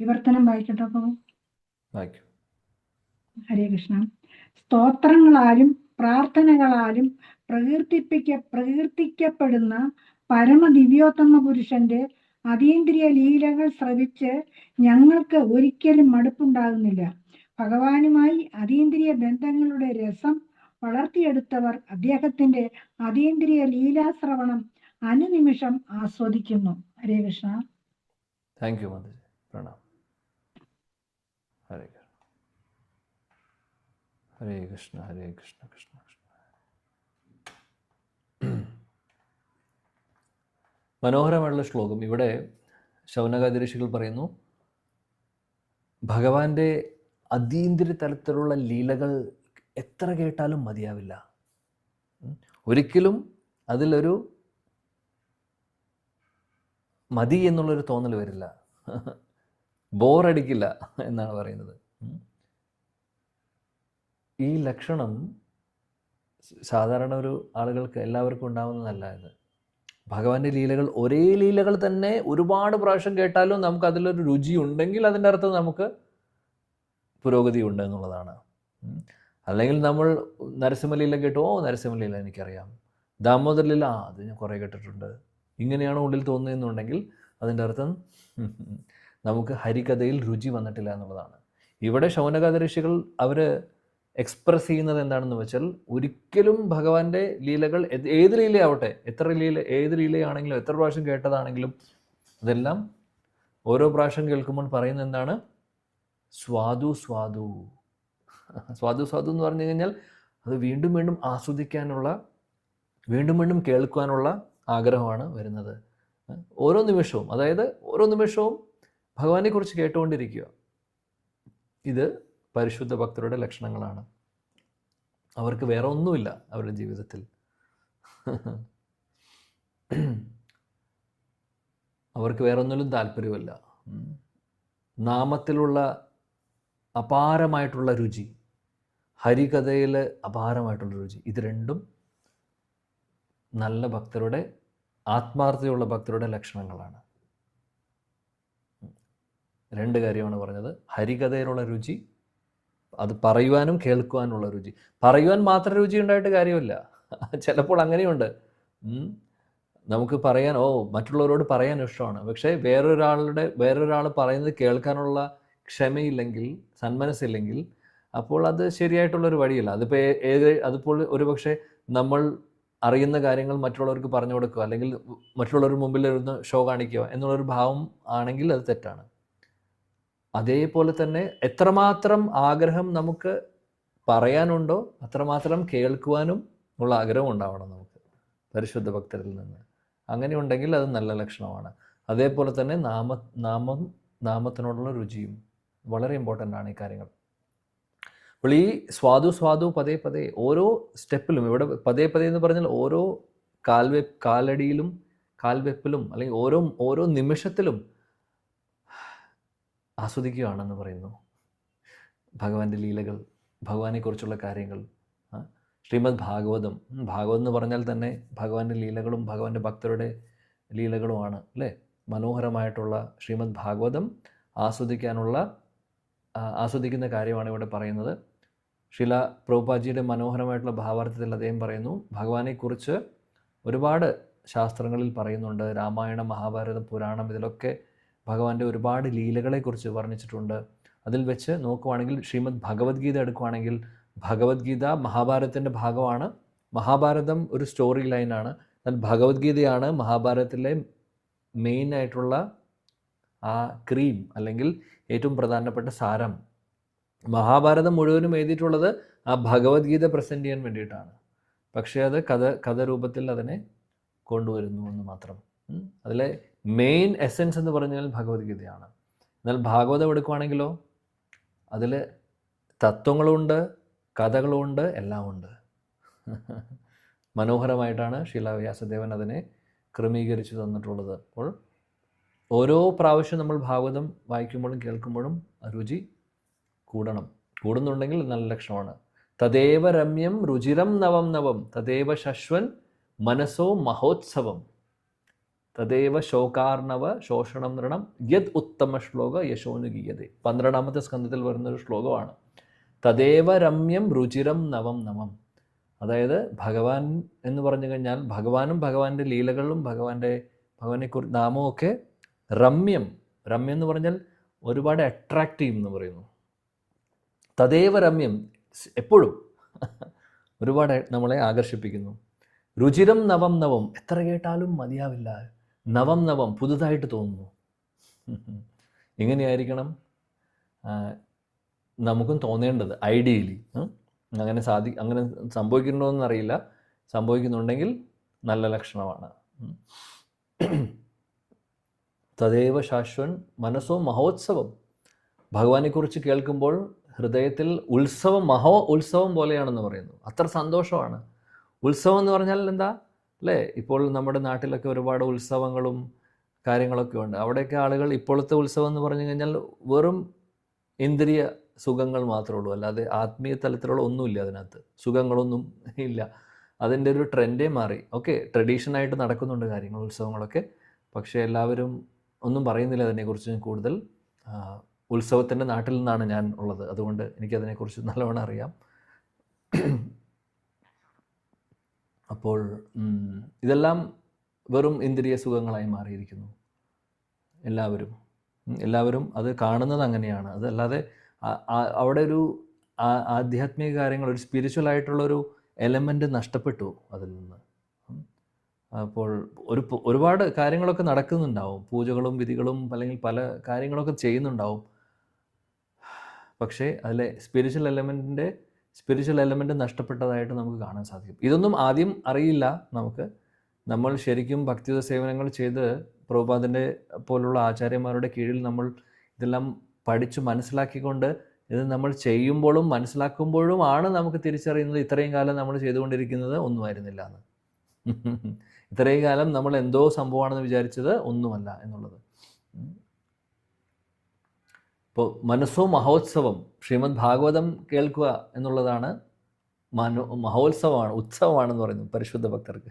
വിവർത്തനം വായിക്കട്ടോ. വായിക്കൂ. ഹരേ കൃഷ്ണ. സ്തോത്രങ്ങളാലും പ്രാർത്ഥനകളാലും പ്രകീർത്തിക്കപ്പെടുന്ന പരമദിവ്യോത്തമ പുരുഷന്റെ അതീന്ദ്രിയ ലീലകൾ ശ്രവിച്ച് ഞങ്ങൾക്ക് ഒരിക്കലും മടുപ്പുണ്ടാകുന്നില്ല. ഭഗവാനുമായി അതീന്ദ്രിയ ബന്ധങ്ങളുടെ രസം വളർത്തിയെടുത്തവർ അദ്ദേഹത്തിന്റെ അതീന്ദ്രിയ ലീലാശ്രവണം അനുനിമിഷം ആസ്വദിക്കുന്നു. ഹരേ കൃഷ്ണ. താങ്ക് യു മാതാജി. പ്രണാം. ഹരേ കൃഷ്ണ. ഹരേ കൃഷ്ണ. ഹരേ കൃഷ്ണ. കൃഷ്ണ കൃഷ്ണ. മനോഹരമായിട്ടുള്ള ശ്ലോകം. ഇവിടെ ശൗനകാദി ഋഷികൾ പറയുന്നു, ഭഗവാന്റെ അതീന്ദ്രിയ തലത്തിലുള്ള ലീലകൾ എത്ര കേട്ടാലും മതിയാവില്ല. ഒരിക്കലും അതിലൊരു മതി എന്നുള്ളൊരു തോന്നൽ വരില്ല, ബോറടിക്കില്ല എന്നാണ് പറയുന്നത്. ഈ ലക്ഷണം സാധാരണ ഒരു ആളുകൾക്ക് എല്ലാവർക്കും ഉണ്ടാവുന്നതല്ല. ഇത് ഭഗവാന്റെ ലീലകൾ, ഒരേ ലീലകൾ തന്നെ ഒരുപാട് പ്രാവശ്യം കേട്ടാലും നമുക്ക് അതിലൊരു രുചി ഉണ്ടെങ്കിൽ അതിൻ്റെ അർത്ഥം നമുക്ക് പുരോഗതി ഉണ്ട് എന്നുള്ളതാണ്. അല്ലെങ്കിൽ നമ്മൾ നരസിംഹലീല കേട്ടു, നരസിംഹലീല എനിക്കറിയാം, ദാമോദര ലീല അത് ഞാൻ കുറേ കേട്ടിട്ടുണ്ട്, ഇങ്ങനെയാണ് ഉള്ളിൽ തോന്നുന്നതെന്നുണ്ടെങ്കിൽ അതിൻ്റെ അർത്ഥം നമുക്ക് ഹരികഥയിൽ രുചി വന്നിട്ടില്ല എന്നുള്ളതാണ്. ഇവിടെ ശൗനകാദി ഋഷികൾ അവർ എക്സ്പ്രസ് ചെയ്യുന്നത് എന്താണെന്ന് വെച്ചാൽ, ഒരിക്കലും ഭഗവാന്റെ ലീലകൾ ഏത് ലീലയാവട്ടെ, ഏത് ലീലയാണെങ്കിലും എത്ര പ്രാവശ്യം കേട്ടതാണെങ്കിലും അതെല്ലാം ഓരോ പ്രാവശ്യം കേൾക്കുമ്പോൾ പറയുന്നത് എന്താണ്? സ്വാദു സ്വാദു. സ്വാദു സ്വാദു എന്ന് പറഞ്ഞു കഴിഞ്ഞാൽ അത് വീണ്ടും വീണ്ടും ആസ്വദിക്കാനുള്ള, വീണ്ടും വീണ്ടും കേൾക്കുവാനുള്ള ആഗ്രഹമാണ് വരുന്നത് ഓരോ നിമിഷവും. അതായത് ഓരോ നിമിഷവും ഭഗവാനെ കുറിച്ച് കേട്ടുകൊണ്ടിരിക്കുക. ഇത് പരിശുദ്ധ ഭക്തരുടെ ലക്ഷണങ്ങളാണ്. അവർക്ക് വേറെ ഒന്നുമില്ല അവരുടെ ജീവിതത്തിൽ. അവർക്ക് വേറെ ഒന്നിലും താല്പര്യമല്ല. നാമത്തിലുള്ള അപാരമായിട്ടുള്ള രുചി, ഹരികഥയിൽ അപാരമായിട്ടുള്ള രുചി, ഇത് രണ്ടും നല്ല ഭക്തരുടെ, ആത്മാർത്ഥതയുള്ള ഭക്തരുടെ ലക്ഷണങ്ങളാണ്. രണ്ട് കാര്യമാണ് പറഞ്ഞത്. ഹരികഥയിലുള്ള രുചി, അത് പറയുവാനും കേൾക്കുവാനുള്ള രുചി. പറയുവാൻ മാത്രം രുചി ഉണ്ടായിട്ട് കാര്യമില്ല. ചിലപ്പോൾ അങ്ങനെയുണ്ട്. നമുക്ക് പറയാൻ, മറ്റുള്ളവരോട് പറയാൻ ഇഷ്ടമാണ്, പക്ഷേ വേറൊരാൾ പറയുന്നത് കേൾക്കാനുള്ള ക്ഷമയില്ലെങ്കിൽ, സന്മനസ്സില്ലെങ്കിൽ, അപ്പോൾ അത് ശരിയായിട്ടുള്ളൊരു വഴിയല്ല. അതിപ്പോൾ ഒരു പക്ഷേ നമ്മൾ അറിയുന്ന കാര്യങ്ങൾ മറ്റുള്ളവർക്ക് പറഞ്ഞു കൊടുക്കുക, അല്ലെങ്കിൽ മറ്റുള്ളവരുടെ മുമ്പിൽ ഇരുന്ന് ഷോ കാണിക്കുക എന്നുള്ളൊരു ഭാവം ആണെങ്കിൽ അത് തെറ്റാണ്. അതേപോലെ തന്നെ എത്രമാത്രം ആഗ്രഹം നമുക്ക് പറയാനുണ്ടോ അത്രമാത്രം കേൾക്കുവാനും ഉള്ള ആഗ്രഹം ഉണ്ടാവണം നമുക്ക് പരിശുദ്ധ ഭക്തരിൽ നിന്ന്. അങ്ങനെ ഉണ്ടെങ്കിൽ അത് നല്ല ലക്ഷണമാണ്. അതേപോലെ തന്നെ നാമത്തിനോടുള്ള രുചിയും വളരെ ഇമ്പോർട്ടൻ്റ് ആണ് ഈ കാര്യങ്ങൾ. അപ്പോൾ ഈ സ്വാദു പതേ പതേ ഓരോ സ്റ്റെപ്പിലും, ഇവിടെ പതേ പതേ എന്ന് പറഞ്ഞാൽ ഓരോ കാൽവെപ്പിലും അല്ലെങ്കിൽ ഓരോ നിമിഷത്തിലും ആസ്വദിക്കുകയാണെന്ന് പറയുന്നു ഭഗവാന്റെ ലീലകൾ, ഭഗവാനെക്കുറിച്ചുള്ള കാര്യങ്ങൾ. ശ്രീമദ് ഭാഗവതം എന്ന് പറഞ്ഞാൽ തന്നെ ഭഗവാന്റെ ലീലകളും ഭഗവാന്റെ ഭക്തരുടെ ലീലകളുമാണ് അല്ലേ. മനോഹരമായിട്ടുള്ള ശ്രീമദ് ഭാഗവതം ആസ്വദിക്കുന്ന കാര്യമാണ് ഇവിടെ പറയുന്നത്. ശ്രീല പ്രഭുപാജിയുടെ മനോഹരമായിട്ടുള്ള ഭാവാർത്ഥത്തിൽ അദ്ദേഹം പറയുന്നു, ഭഗവാനെക്കുറിച്ച് ഒരുപാട് ശാസ്ത്രങ്ങളിൽ പറയുന്നുണ്ട്. രാമായണം, മഹാഭാരതം, പുരാണം, ഇതിലൊക്കെ ഭഗവാന്റെ ഒരുപാട് ലീലകളെക്കുറിച്ച് വർണ്ണിച്ചിട്ടുണ്ട്. അതിൽ വെച്ച് നോക്കുവാണെങ്കിൽ ശ്രീമദ് ഭഗവത്ഗീത എടുക്കുവാണെങ്കിൽ, ഭഗവത്ഗീത മഹാഭാരതത്തിൻ്റെ ഭാഗമാണ്. മഹാഭാരതം ഒരു സ്റ്റോറി ലൈനാണ്. എന്നാൽ ഭഗവത്ഗീതയാണ് മഹാഭാരതത്തിലെ മെയിൻ ആയിട്ടുള്ള ആ ക്രീം അല്ലെങ്കിൽ ഏറ്റവും പ്രധാനപ്പെട്ട സാരം. മഹാഭാരതം മുഴുവനും എഴുതിയിട്ടുള്ളത് ആ ഭഗവത്ഗീത പ്രസൻറ്റ് ചെയ്യാൻ വേണ്ടിയിട്ടാണ്. പക്ഷേ അത് കഥ രൂപത്തിൽ അതിനെ കൊണ്ടുവരുന്നു എന്ന് മാത്രം. അതിലെ മെയിൻ എസെൻസ് എന്ന് പറഞ്ഞാൽ ഭഗവത്ഗീതയാണ്. എന്നാൽ ഭാഗവതം എടുക്കുവാണെങ്കിലോ അതിൽ തത്വങ്ങളുണ്ട്, കഥകളുണ്ട്, എല്ലാം ഉണ്ട്. മനോഹരമായിട്ടാണ് ശ്രീല വ്യാസദേവൻ അതിനെ ക്രമീകരിച്ചു തന്നിട്ടുള്ളത്. അപ്പോൾ ഓരോ പ്രാവശ്യം നമ്മൾ ഭാഗവതം വായിക്കുമ്പോഴും കേൾക്കുമ്പോഴും രുചി കൂടുന്നുണ്ടെങ്കിൽ നല്ല ലക്ഷണമാണ്. തദേവ രമ്യം രുചിരം നവം നവം തദേവ ശശ്വൻ മനസ്സോ മഹോത്സവം തദേവ ശോകാർണവ ശോഷണം നൃണം യത് ഉത്തമ ശ്ലോക യശോനുഗീയതേ. 12ാമത്തെ സ്കന്ധത്തിൽ വരുന്നൊരു ശ്ലോകമാണ്. തദേവ രമ്യം രുചിരം നവം നവം. അതായത് ഭഗവാൻ എന്ന് പറഞ്ഞു കഴിഞ്ഞാൽ ഭഗവാനും ഭഗവാന്റെ ലീലകളും ഭഗവാനെക്കുറിച്ച് നാമവും ഒക്കെ രമ്യം എന്ന് പറഞ്ഞാൽ ഒരുപാട് അട്രാക്റ്റീവ് എന്ന് പറയുന്നു. തദേവ രമ്യം എപ്പോഴും ഒരുപാട് നമ്മളെ ആകർഷിപ്പിക്കുന്നു. രുചിരം നവം നവം, എത്ര കേട്ടാലും മതിയാവില്ല. നവം നവം, പുതുതായിട്ട് തോന്നുന്നു. ഇങ്ങനെയായിരിക്കണം നമുക്കും തോന്നേണ്ടത് ഐഡിയലി. അങ്ങനെ സംഭവിക്കുന്നുണ്ടോയെന്ന് അറിയില്ല. സംഭവിക്കുന്നുണ്ടെങ്കിൽ നല്ല ലക്ഷണമാണ്. തദേവ ശാശ്വൻ മനസ്സോ മഹോത്സവം. ഭഗവാനെക്കുറിച്ച് കേൾക്കുമ്പോൾ ഹൃദയത്തിൽ ഉത്സവം പോലെയാണെന്ന് പറയുന്നു. അത്ര സന്തോഷമാണ്. ഉത്സവം എന്ന് പറഞ്ഞാൽ എന്താ അല്ലേ? ഇപ്പോൾ നമ്മുടെ നാട്ടിലൊക്കെ ഒരുപാട് ഉത്സവങ്ങളും കാര്യങ്ങളൊക്കെ ഉണ്ട്. അവിടെയൊക്കെ ആളുകൾ ഇപ്പോഴത്തെ ഉത്സവം എന്ന് പറഞ്ഞു കഴിഞ്ഞാൽ വെറും ഇന്ദ്രിയ സുഖങ്ങൾ മാത്രമേ ഉള്ളൂ, അല്ലാതെ ആത്മീയ തലത്തിലുള്ള ഒന്നുമില്ല. അതിനകത്ത് സുഖങ്ങളൊന്നും ഇല്ല. അതിൻ്റെ ഒരു ട്രെൻഡേ മാറി. ഓക്കെ, ട്രഡീഷനായിട്ട് നടക്കുന്നുണ്ട് കാര്യങ്ങൾ, ഉത്സവങ്ങളൊക്കെ. പക്ഷേ എല്ലാവരും ഒന്നും പറയുന്നില്ല അതിനെക്കുറിച്ച് കൂടുതൽ. ഉത്സവത്തിൻ്റെ നാട്ടിൽ നിന്നാണ് ഞാൻ ഉള്ളത്, അതുകൊണ്ട് എനിക്കതിനെക്കുറിച്ച് നല്ലവണ്ണം അറിയാം. അപ്പോൾ ഇതെല്ലാം വെറും ഇന്ദ്രിയ സുഖങ്ങളായി മാറിയിരിക്കുന്നു. എല്ലാവരും അത് കാണുന്നത് അങ്ങനെയാണ്. അതല്ലാതെ അവിടെ ഒരു ആധ്യാത്മിക കാര്യങ്ങൾ, ഒരു സ്പിരിച്വൽ ആയിട്ടുള്ളൊരു എലമെൻ്റ് നഷ്ടപ്പെട്ടു അതിൽ നിന്ന്. അപ്പോൾ ഒരുപാട് കാര്യങ്ങളൊക്കെ നടക്കുന്നുണ്ടാവും, പൂജകളും വിധികളും അല്ലെങ്കിൽ പല കാര്യങ്ങളൊക്കെ ചെയ്യുന്നുണ്ടാവും. പക്ഷേ അതിലെ സ്പിരിച്വൽ എലമെൻ്റ് നഷ്ടപ്പെട്ടതായിട്ട് നമുക്ക് കാണാൻ സാധിക്കും. ഇതൊന്നും ആദ്യം അറിയില്ല നമുക്ക്. നമ്മൾ ശരിക്കും ഭക്തിയുത സേവനങ്ങൾ ചെയ്ത് പ്രഭുപാദിൻ്റെ പോലുള്ള ആചാര്യന്മാരുടെ കീഴിൽ നമ്മൾ ഇതെല്ലാം പഠിച്ച് മനസ്സിലാക്കിക്കൊണ്ട് ഇത് നമ്മൾ ചെയ്യുമ്പോഴും മനസ്സിലാക്കുമ്പോഴും ആണ് നമുക്ക് തിരിച്ചറിയുന്നത് ഇത്രയും കാലം നമ്മൾ ചെയ്തുകൊണ്ടിരിക്കുന്നത് ഒന്നുമായിരുന്നില്ല എന്ന്. ഇത്രയും കാലം നമ്മൾ എന്തോ സംഭവമാണെന്ന് വിചാരിച്ചത് ഒന്നുമല്ല എന്നുള്ളത്. ഇപ്പോൾ മനസ്സോ മഹോത്സവം, ശ്രീമദ് ഭാഗവതം കേൾക്കുക എന്നുള്ളതാണ് മഹോത്സവമാണ്, ഉത്സവമാണെന്ന് പറയുന്നു പരിശുദ്ധ ഭക്തർക്ക്.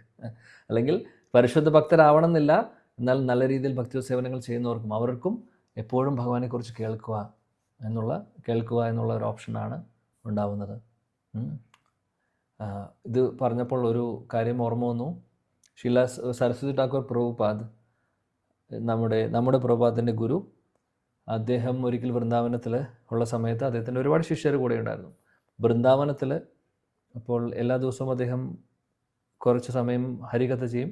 അല്ലെങ്കിൽ പരിശുദ്ധ ഭക്തരാവണമെന്നില്ല, എന്നാൽ നല്ല രീതിയിൽ ഭക്തി സേവനങ്ങൾ ചെയ്യുന്നവർക്കും അവർക്കും എപ്പോഴും ഭഗവാനെക്കുറിച്ച് കേൾക്കുക എന്നുള്ള ഒരു ഓപ്ഷനാണ് ഉണ്ടാവുന്നത്. ഇത് പറഞ്ഞപ്പോൾ ഒരു കാര്യം ഓർമ്മ വന്നു. ശ്രീല സരസ്വതി ഠാക്കൂർ പ്രഭുപാദ്, നമ്മുടെ പ്രഭുപാദിൻ്റെ ഗുരു, അദ്ദേഹം ഒരിക്കൽ വൃന്ദാവനത്തിൽ ഉള്ള സമയത്ത് അദ്ദേഹത്തിൻ്റെ ഒരുപാട് ശിഷ്യർ കൂടെ ഉണ്ടായിരുന്നു വൃന്ദാവനത്തിൽ. അപ്പോൾ എല്ലാ ദിവസവും അദ്ദേഹം കുറച്ച് സമയം ഹരികഥ ചെയ്യും.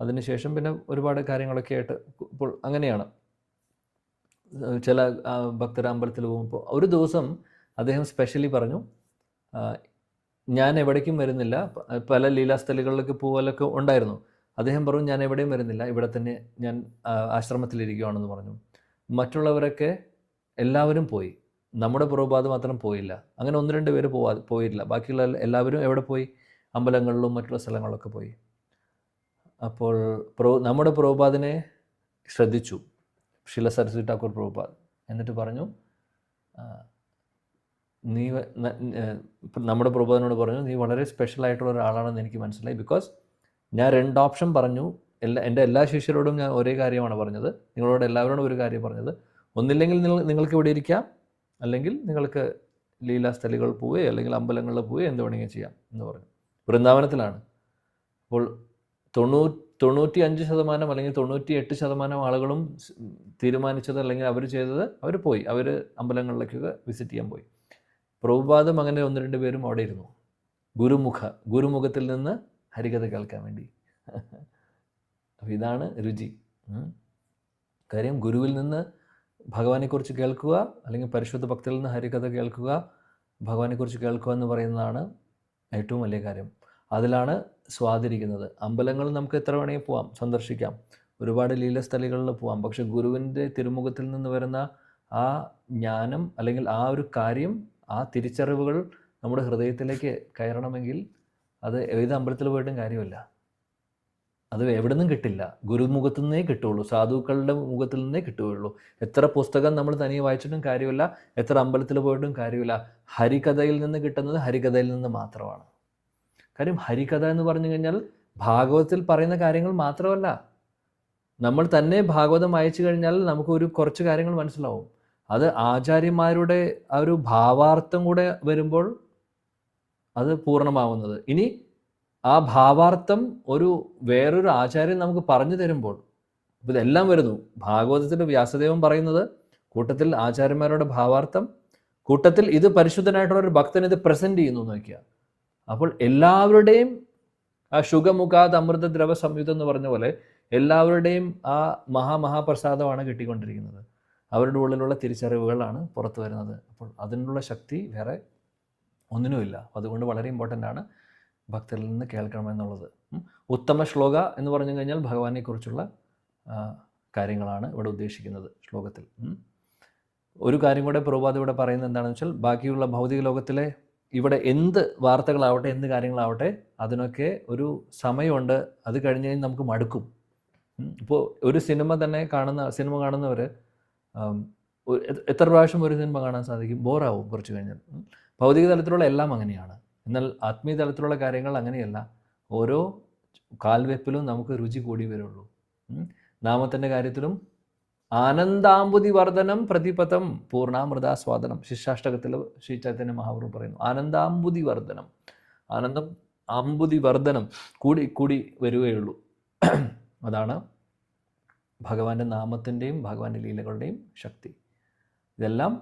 അതിനുശേഷം പിന്നെ ഒരുപാട് കാര്യങ്ങളൊക്കെ ആയിട്ട് ഇപ്പോൾ അങ്ങനെയാണ് ചില ഭക്തർ അമ്പലത്തിൽ പോകുമ്പോൾ. ഒരു ദിവസം അദ്ദേഹം സ്പെഷ്യലി പറഞ്ഞു, ഞാൻ എവിടേക്കും വരുന്നില്ല, പല ലീലാസ്ഥലികളിലൊക്കെ പോകലൊക്കെ ഉണ്ടായിരുന്നു. അദ്ദേഹം പറഞ്ഞു ഞാൻ എവിടെയും വരുന്നില്ല, ഇവിടെ തന്നെ ഞാൻ ആശ്രമത്തിലിരിക്കുകയാണെന്ന് പറഞ്ഞു. മറ്റുള്ളവരൊക്കെ എല്ലാവരും പോയി, നമ്മുടെ പ്രഭുപാദ് മാത്രം പോയില്ല. അങ്ങനെ 1-2 പേര് പോയില്ല. ബാക്കിയുള്ള എല്ലാവരും എവിടെ പോയി? അമ്പലങ്ങളിലും മറ്റുള്ള സ്ഥലങ്ങളിലൊക്കെ പോയി. അപ്പോൾ നമ്മുടെ പ്രഭുപാദിനെ ശ്രദ്ധിച്ചു ശില സരസ്വതി ഠാക്കൂർ പ്രഭുപാദ്. എന്നിട്ട് പറഞ്ഞു, നീ നമ്മുടെ പ്രഭുപാദിനോട് പറഞ്ഞു, നീ വളരെ സ്പെഷ്യലായിട്ടുള്ള ഒരാളാണെന്ന് എനിക്ക് മനസ്സിലായി. ബിക്കോസ് ഞാൻ 2 ഓപ്ഷൻ പറഞ്ഞു. എൻ്റെ എല്ലാ ശിഷ്യരോടും ഞാൻ ഒരേ കാര്യമാണ് പറഞ്ഞത്, നിങ്ങളോട് എല്ലാവരോടും ഒരു കാര്യം പറഞ്ഞത്. ഒന്നില്ലെങ്കിൽ നിങ്ങൾക്ക് ഇവിടെ ഇരിക്കാം, അല്ലെങ്കിൽ നിങ്ങൾക്ക് ലീലാസ്ഥലികൾ പോവുകയോ അല്ലെങ്കിൽ അമ്പലങ്ങളിൽ പോവുകയോ എന്ത് വേണമെങ്കിൽ ചെയ്യാം എന്ന് പറഞ്ഞു. വൃന്ദാവനത്തിലാണ്. അപ്പോൾ 95% അല്ലെങ്കിൽ 98% ആളുകളും തീരുമാനിച്ചത് അല്ലെങ്കിൽ അവർ ചെയ്തത്, അവർ പോയി, അവർ അമ്പലങ്ങളിലേക്കൊക്കെ വിസിറ്റ് ചെയ്യാൻ പോയി. പ്രഭുപാദം അങ്ങനെ 1-2 പേരും അവിടെ ഇരുന്നു, ഗുരുമുഖത്തിൽ നിന്ന് ഹരികഥ കേൾക്കാൻ വേണ്ടി. അപ്പോൾ ഇതാണ് രുചി. കാര്യം ഗുരുവിൽ നിന്ന് ഭഗവാനെക്കുറിച്ച് കേൾക്കുക, അല്ലെങ്കിൽ പരിശുദ്ധ ഭക്തിയിൽ നിന്ന് ഹരികഥ കേൾക്കുക, ഭഗവാനെക്കുറിച്ച് കേൾക്കുക എന്ന് പറയുന്നതാണ് ഏറ്റവും വലിയ കാര്യം. അതിലാണ് സ്വാതിരിക്കുന്നത്. അമ്പലങ്ങൾ നമുക്ക് എത്ര വേണമെങ്കിൽ പോവാം, സന്ദർശിക്കാം, ഒരുപാട് ലീലസ്ഥലികളിൽ പോവാം. പക്ഷെ ഗുരുവിൻ്റെ തിരുമുഖത്തിൽ നിന്ന് വരുന്ന ആ ജ്ഞാനം അല്ലെങ്കിൽ ആ ഒരു കാര്യം, ആ തിരിച്ചറിവുകൾ നമ്മുടെ ഹൃദയത്തിലേക്ക് കയറണമെങ്കിൽ അത് ഏത് അമ്പലത്തിൽ പോയിട്ടും കാര്യമില്ല. അത് എവിടെ നിന്നും കിട്ടില്ല, ഗുരുമുഖത്തു നിന്നേ കിട്ടുള്ളൂ, സാധുക്കളുടെ മുഖത്തിൽ നിന്നേ കിട്ടുകയുള്ളൂ. എത്ര പുസ്തകം നമ്മൾ തനിയെ വായിച്ചിട്ടും കാര്യമില്ല, എത്ര അമ്പലത്തിൽ പോയിട്ടും കാര്യമില്ല. ഹരികഥയിൽ നിന്ന് കിട്ടുന്നത് ഹരികഥയിൽ നിന്ന് മാത്രമാണ്. കാര്യം ഹരികഥ എന്ന് പറഞ്ഞു കഴിഞ്ഞാൽ ഭാഗവതത്തിൽ പറയുന്ന കാര്യങ്ങൾ മാത്രമല്ല. നമ്മൾ തന്നെ ഭാഗവതം വായിച്ചു കഴിഞ്ഞാൽ നമുക്ക് കുറച്ച് കാര്യങ്ങൾ മനസ്സിലാവും. അത് ആചാര്യന്മാരുടെ ആ ഒരു ഭാവാർത്ഥം കൂടെ വരുമ്പോൾ അത് പൂർണ്ണമാവുന്നത്. ഇനി ആ ഭാവാർത്ഥം വേറൊരു ആചാര്യൻ നമുക്ക് പറഞ്ഞു തരുമ്പോൾ ഇതെല്ലാം വരുന്നു. ഭാഗവതത്തിൽ വ്യാസദേവൻ പറയുന്നത്, കൂട്ടത്തിൽ ആചാര്യന്മാരുടെ ഭാവാർത്ഥം, കൂട്ടത്തിൽ ഇത് പരിശുദ്ധനായിട്ടുള്ള ഒരു ഭക്തൻ ഇത് പ്രസന്റ് ചെയ്യുന്നു നോക്കിയ. അപ്പോൾ എല്ലാവരുടെയും ആ ശുഖമുഖാത് അമൃത ദ്രവ സംയുതം എന്ന് പറഞ്ഞ പോലെ എല്ലാവരുടെയും ആ മഹാപ്രസാദമാണ് കിട്ടിക്കൊണ്ടിരിക്കുന്നത്. അവരുടെ ഉള്ളിലുള്ള തിരിച്ചറിവുകളാണ് പുറത്തു വരുന്നത്. അപ്പോൾ അതിനുള്ള ശക്തി വേറെ ഒന്നിനുമില്ല. അതുകൊണ്ട് വളരെ ഇമ്പോർട്ടൻ്റ് ആണ് ഭക്തരിൽ നിന്ന് കേൾക്കണമെന്നുള്ളത്. ഉത്തമ ശ്ലോക എന്ന് പറഞ്ഞു കഴിഞ്ഞാൽ ഭഗവാനെക്കുറിച്ചുള്ള കാര്യങ്ങളാണ് ഇവിടെ ഉദ്ദേശിക്കുന്നത് ശ്ലോകത്തിൽ. ഒരു കാര്യം കൂടെ പ്രഭുപാദ് ഇവിടെ പറയുന്നത് എന്താണെന്ന് വെച്ചാൽ, ബാക്കിയുള്ള ഭൗതിക ലോകത്തിലെ ഇവിടെ എന്ത് വാർത്തകളാവട്ടെ, എന്ത് കാര്യങ്ങളാവട്ടെ, അതിനൊക്കെ ഒരു സമയമുണ്ട്. അത് കഴിഞ്ഞ് കഴിഞ്ഞാൽ നമുക്ക് മടുക്കും. ഇപ്പോൾ ഒരു സിനിമ കാണുന്നവർ എത്ര പ്രാവശ്യം ഒരു സിനിമ കാണാൻ സാധിക്കും? ബോറാവും കുറച്ച് കഴിഞ്ഞാൽ. ഭൗതിക തലത്തിലുള്ള എല്ലാം അങ്ങനെയാണ്. എന്നാൽ ആത്മീയ തലത്തിലുള്ള കാര്യങ്ങൾ അങ്ങനെയല്ല. ഓരോ കാൽവെപ്പിലും നമുക്ക് രുചി കൂടി വരുള്ളൂ. നാമത്തിൻ്റെ കാര്യത്തിലും ആനന്ദാംബുതി വർധനം പ്രതിപഥം പൂർണ്ണാമൃതാസ്വാദനം. ശിഷ്യാഷ്ടകത്തിൽ ശ്രീ ചൈതന്യ മഹാപ്രഭു പറയുന്നു, ആനന്ദാംബുതി വർധനം, ആനന്ദം അമ്പുതി വർധനം കൂടി കൂടി വരികയുള്ളൂ. അതാണ് ഭഗവാന്റെ നാമത്തിൻ്റെയും ഭഗവാന്റെ ലീലകളുടെയും ശക്തി. ഇതെല്ലാം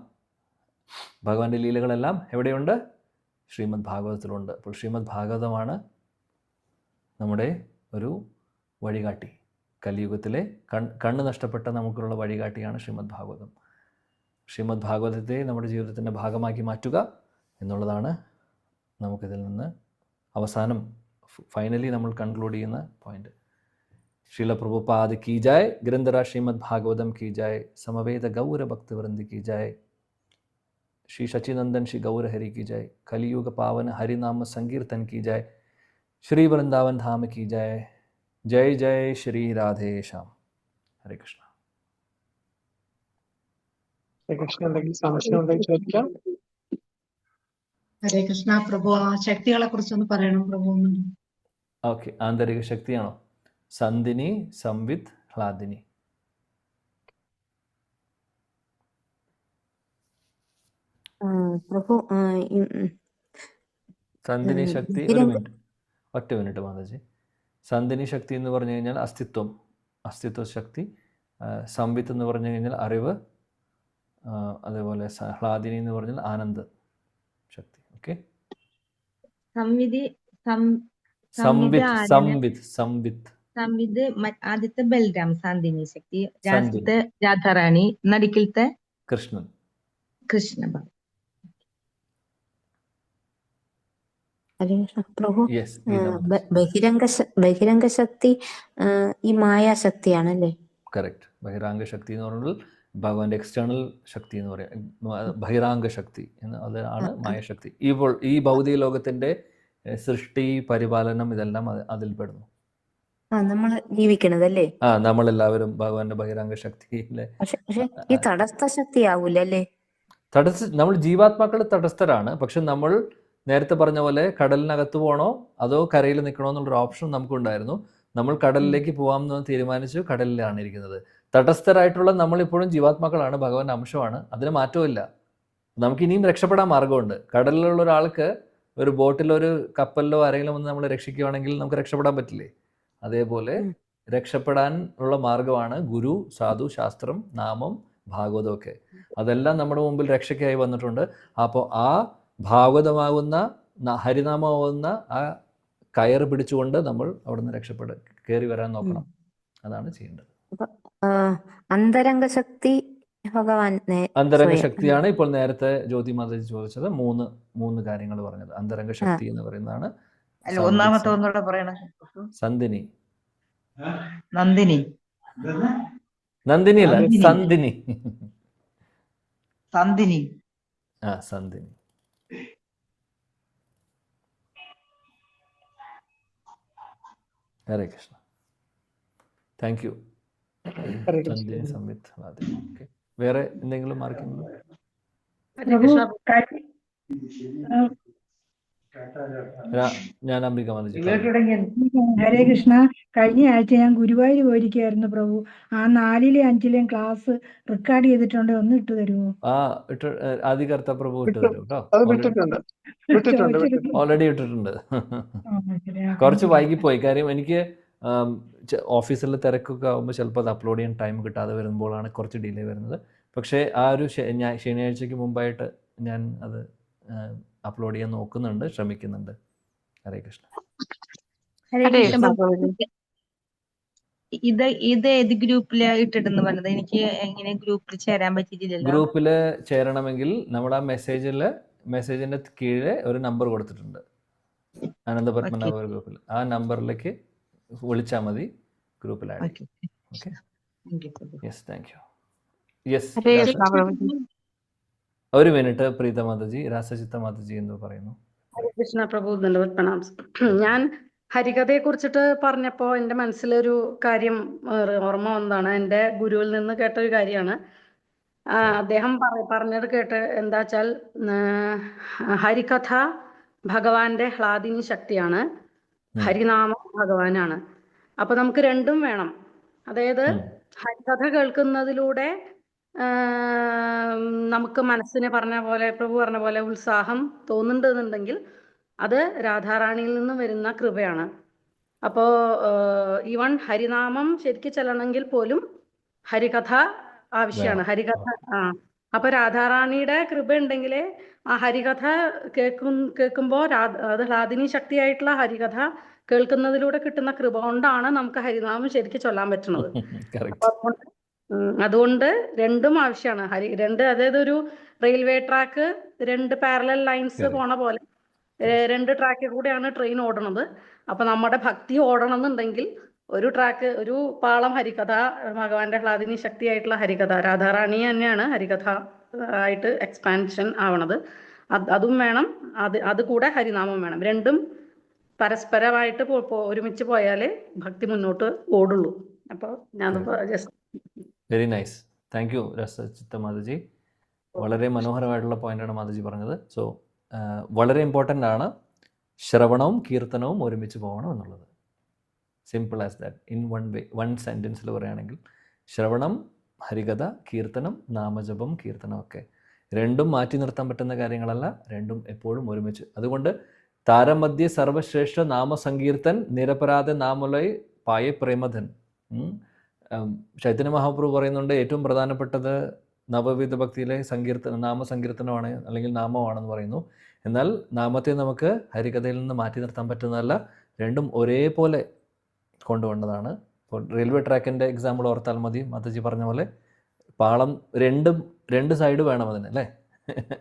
ഭഗവാന്റെ ലീലകളെല്ലാം എവിടെയുണ്ട്? ശ്രീമദ് ഭാഗവതത്തിലുണ്ട്. അപ്പോൾ ശ്രീമദ് ഭാഗവതമാണ് നമ്മുടെ ഒരു വഴികാട്ടി. കലിയുഗത്തിലെ കണ്ണ് നഷ്ടപ്പെട്ട നമുക്കുള്ള വഴികാട്ടിയാണ് ശ്രീമദ് ഭാഗവതം. ശ്രീമദ് ഭാഗവതത്തെ നമ്മുടെ ജീവിതത്തിൻ്റെ ഭാഗമാക്കി മാറ്റുക എന്നുള്ളതാണ് നമുക്കിതിൽ നിന്ന് അവസാനം ഫൈനലി നമ്മൾ കൺക്ലൂഡ് ചെയ്യുന്ന പോയിന്റ്. श्रील प्रभुपाद की जाय, ग्रंथराज श्रीमद् भागवतम की जाय, समवेद गौर भक्तवृंद की जाय, श्री सचिनंदन श्री गौर हरि की जाय, कलियुग पावन हरिनाम संकीर्तन की जाय, श्री वृंदावन धाम की जाय. जय जय श्री राधे श्याम. हरे कृष्ण. ഹരേ കൃഷ്ണ. പ്രഭു, ആ ശക്തികളെ കുറിച്ചൊന്ന് പറയണം പ്രഭു. ഓക്കെ, ആന്തരിക ശക്തിയാണോ? സന്ധിനി, സംവിത്, ഹ്ലാദിനി. പ്രഭു, സന്ധിനി ശക്തി, ഒറ്റ മിനിറ്റ് മാതാജി. സന്ധിനി ശക്തി എന്ന് പറഞ്ഞു കഴിഞ്ഞാൽ അസ്തിത്വ ശക്തി. സംവിത്ത് എന്ന് പറഞ്ഞു കഴിഞ്ഞാൽ അറിവ്. അതേപോലെ ഹ്ലാദിനി എന്ന് പറഞ്ഞാൽ ആനന്ദ ശക്തി. ഓക്കെ, സംവിത് ആദ്യത്തെ ബൽറാം, സാന്ദിനി ശക്തി. രാസത്തെ രാധാറാണി, നടുക്കിലത്തെ കൃഷ്ണ. ഹരേ കൃഷ്ണ പ്രഭു. യെസ്, പ്രീത മാതാജി. ബഹിരംഗ ശക്തി ഈ മായാശക്തിയാണല്ലേ? കറക്റ്റ്. ബഹിരാംഗ ശക്തി എന്ന് പറഞ്ഞാൽ ഭഗവാന്റെ എക്സ്റ്റേണൽ ശക്തി എന്ന് പറയാം. ബഹിരാംഗ ശക്തി എന്ന് അതാണ് മായശക്തി. ഈ ഭൗതിക ലോകത്തിന്റെ സൃഷ്ടി, പരിപാലനം ഇതെല്ലാം അതിൽ പെടുന്നു. നമ്മൾ ജീവിക്കണതല്ലേ? നമ്മളെല്ലാവരും ഭഗവാന്റെ ബഹിരാംഗ ശക്തിയിലെ പക്ഷെ ഈ തടസ്ഥ ശക്തി ആവൂലല്ലേ? നമ്മൾ ജീവാത്മാക്കൾ തടസ്ഥരാണ്. പക്ഷെ നമ്മൾ നേരത്തെ പറഞ്ഞ പോലെ കടലിനകത്ത് പോകണോ അതോ കരയിൽ നിൽക്കണോ എന്നുള്ളൊരു ഓപ്ഷൻ നമുക്കുണ്ടായിരുന്നു. നമ്മൾ കടലിലേക്ക് പോകാമെന്ന് തീരുമാനിച്ചു, കടലിലാണ് ഇരിക്കുന്നത്. തടസ്ഥരായിട്ടുള്ള നമ്മളിപ്പോഴും ജീവാത്മാക്കളാണ്, ഭഗവാന്റെ അംശമാണ്, അതിന് മാറ്റമില്ല. നമുക്ക് ഇനിയും രക്ഷപ്പെടാൻ മാർഗമുണ്ട്. കടലിലുള്ള ഒരാൾക്ക് ഒരു ബോട്ടിലോ ഒരു കപ്പലിലോ ആരെങ്കിലും വന്ന് നമ്മൾ രക്ഷിക്കുകയാണെങ്കിൽ നമുക്ക് രക്ഷപ്പെടാൻ പറ്റില്ലേ? അതേപോലെ രക്ഷപ്പെടാൻ ഉള്ള മാർഗമാണ് ഗുരു, സാധു, ശാസ്ത്രം, നാമം, ഭാഗവതം ഒക്കെ. അതെല്ലാം നമ്മുടെ മുമ്പിൽ രക്ഷയ്ക്കായി വന്നിട്ടുണ്ട്. അപ്പോൾ ആ ഭാഗവതമാകുന്ന ഹരിനാമമാകുന്ന ആ കയറ് പിടിച്ചുകൊണ്ട് നമ്മൾ അവിടെ നിന്ന് കയറി വരാൻ നോക്കണം. അതാണ് ചെയ്യേണ്ടത്. അന്തരംഗ ശക്തി ഭഗവാൻ അന്തരംഗ ശക്തിയാണ് ഇപ്പോൾ നേരത്തെ ജ്യോതി മാതാജി ചോദിച്ചത്. മൂന്ന് കാര്യങ്ങൾ പറഞ്ഞത്. അന്തരംഗ ശക്തി എന്ന് പറയുന്നതാണ് ഒന്നാമത്തെ ഒന്നുകൂടെ പറയണ. സന്ധിനി. നന്ദിനി. നന്ദിനി അല്ല, സന്ധിനി. സന്ധിനി. സന്ധിനി. ഹരേ കൃഷ്ണ. Thank you. സന്ധിനി, സംവിത്ത്, വാദിനി. വേറെ എന്തെങ്കിലും മാർക്കിംഗ്? ഞാൻ അംബിക മാതാജി. ഹരേ കൃഷ്ണ. കഴിഞ്ഞ ആഴ്ച ഞാൻ ഗുരുവായൂർ പോയിരിക്കുകയായിരുന്നു പ്രഭു. ആ 4ലെയും 5ലെയും ക്ലാസ് റെക്കോർഡ് ചെയ്തിട്ടുണ്ട്, ഒന്ന് ഇട്ടു തരുമോ? ആദികർത്ത പ്രഭു ഇട്ടു തരും കേട്ടോ. ഓൾറെഡി ഇട്ടിട്ടുണ്ട്. കുറച്ച് വൈകിപ്പോയി. കാര്യം എനിക്ക് ഓഫീസിലെ തിരക്കൊക്കെ ആകുമ്പോൾ ചിലപ്പോൾ അത് അപ്ലോഡ് ചെയ്യാൻ ടൈം കിട്ടാതെ വരുമ്പോഴാണ് കുറച്ച് ഡിലേ വരുന്നത്. പക്ഷേ ആ ഒരു ശനിയാഴ്ചയ്ക്ക് മുമ്പായിട്ട് ഞാൻ അത് അപ്ലോഡ് ചെയ്യാൻ നോക്കുന്നുണ്ട്, ശ്രമിക്കുന്നുണ്ട്. ഹരേ കൃഷ്ണ. ഇത് ഏത് ഗ്രൂപ്പില് ഇട്ടിട്ടെന്ന് പറഞ്ഞത്? എനിക്ക് എങ്ങനെ ഗ്രൂപ്പിൽ ചേരാൻ പറ്റിയിട്ടില്ലല്ലോ. ഗ്രൂപ്പിൽ ചേരണമെങ്കിൽ നമ്മൾ ആ മെസ്സേജിന്റെ കീഴെ ഒരു നമ്പർ കൊടുത്തിട്ടുണ്ട്, അനന്തപത്മനാഭ ഗ്രൂപ്പിൽ. ആ നമ്പറിലേക്ക് വിളിച്ചാൽ മതി, ഗ്രൂപ്പിൽ ആഡ് ചെയ്യും. Okay. Yes, thank you. Yes, ഒരു മിനിറ്റ്. പ്രീത മാതാജി, രാസചിത്ത മാതാജി എന്ന് പറയുന്നു. കൃഷ്ണ പ്രഭു, ദണ്ഡവത് പ്രണാം. ഞാൻ ഹരികഥയെ കുറിച്ചിട്ട് പറഞ്ഞപ്പോ എൻ്റെ മനസ്സിലൊരു കാര്യം ഓർമ്മ വന്നതാണ്. എൻ്റെ ഗുരുവിൽ നിന്ന് കേട്ട ഒരു കാര്യമാണ്. അദ്ദേഹം പറഞ്ഞത് കേട്ട് എന്താ വെച്ചാൽ, ഹരികഥ ഭഗവാന്റെ ഹ്ലാദിനി ശക്തിയാണ്, ഹരിനാമം ഭഗവാനാണ്. അപ്പൊ നമുക്ക് രണ്ടും വേണം. അതായത് ഹരികഥ കേൾക്കുന്നതിലൂടെ നമുക്ക് മനസ്സിന് പ്രഭു പറഞ്ഞ പോലെ ഉത്സാഹം തോന്നുന്നുണ്ടെന്നുണ്ടെങ്കിൽ അത് രാധാറാണിയിൽ നിന്ന് വരുന്ന കൃപയാണ്. അപ്പോ ഈവൻ ഹരിനാമം ശരിക്കും ചെല്ലണമെങ്കിൽ പോലും ഹരികഥ ആവശ്യമാണ്. ഹരികഥ അപ്പൊ രാധാറാണിയുടെ കൃപ ഉണ്ടെങ്കിലേ ആ ഹരികഥ കേൾക്കുമ്പോ അത് ഹ്ലാദിനി ശക്തിയായിട്ടുള്ള ഹരികഥ കേൾക്കുന്നതിലൂടെ കിട്ടുന്ന കൃപ കൊണ്ടാണ് നമുക്ക് ഹരിനാമം ശരിക്കും ചൊല്ലാൻ പറ്റുന്നത്. അതുകൊണ്ട് രണ്ടും ആവശ്യമാണ്. അതായത് ഒരു റെയിൽവേ ട്രാക്ക് 2 പാരലൽ ലൈൻസ് പോണ പോലെ 2 ട്രാക്കിൽ കൂടെയാണ് ട്രെയിൻ ഓടണത്. അപ്പൊ നമ്മുടെ ഭക്തി ഓടണം എന്നുണ്ടെങ്കിൽ ഒരു പാളം ഹരികഥ, ഭഗവാന്റെ ഹ്ലാദിനി ശക്തിയായിട്ടുള്ള ഹരികഥ, രാധാറാണി തന്നെയാണ് ഹരികഥ ആയിട്ട് എക്സ്പാൻഷൻ ആവണത്. അതും വേണം, അത് കൂടെ ഹരിനാമം വേണം. രണ്ടും പരസ്പരമായിട്ട് ഒരുമിച്ച് പോയാലേ ഭക്തി മുന്നോട്ട് ഓടുള്ളൂ. അപ്പോൾ ഞാൻ just. Very nice. Thank you Rasachitta മാതാജി. വളരെ മനോഹരമായിട്ടുള്ള പോയിന്റാണ് മാതാജി പറഞ്ഞത്. സോ വളരെ ഇമ്പോർട്ടൻ്റ് ആണ് ശ്രവണവും കീർത്തനവും ഒരുമിച്ച് പോകണം എന്നുള്ളത്. Simple as that. In one സെൻറ്റൻസിൽ പറയുകയാണെങ്കിൽ ശ്രവണം, ഹരികഥ, കീർത്തനം, നാമജപം, കീർത്തനം ഒക്കെ രണ്ടും മാറ്റി നിർത്താൻ പറ്റുന്ന കാര്യങ്ങളല്ല, രണ്ടും എപ്പോഴും ഒരുമിച്ച്. അതുകൊണ്ട് താരമധ്യ സർവശ്രേഷ്ഠ നാമസങ്കീർത്തൻ നിരപരാധ നാമലയ് പായ പ്രേമധൻ. ചൈതന്യ മഹാപ്രഭു പറയുന്നുണ്ട് ഏറ്റവും പ്രധാനപ്പെട്ടത് നവവിധ ഭക്തിയിലെ നാമസങ്കീർത്തനമാണ്, അല്ലെങ്കിൽ നാമമാണെന്ന് പറയുന്നു. എന്നാൽ നാമത്തെ നമുക്ക് ഹരികഥയിൽ നിന്ന് മാറ്റി നിർത്താൻ പറ്റുന്നതല്ല, രണ്ടും ഒരേപോലെ കൊണ്ടുപോകേണ്ടതാണ്. ഇപ്പോൾ റെയിൽവേ ട്രാക്കിൻ്റെ എക്സാമ്പിൾ ഓർത്താൽ മതി. മാതാജി പറഞ്ഞ പോലെ പാളം രണ്ട് സൈഡ് വേണം അതിന്, അല്ലേ?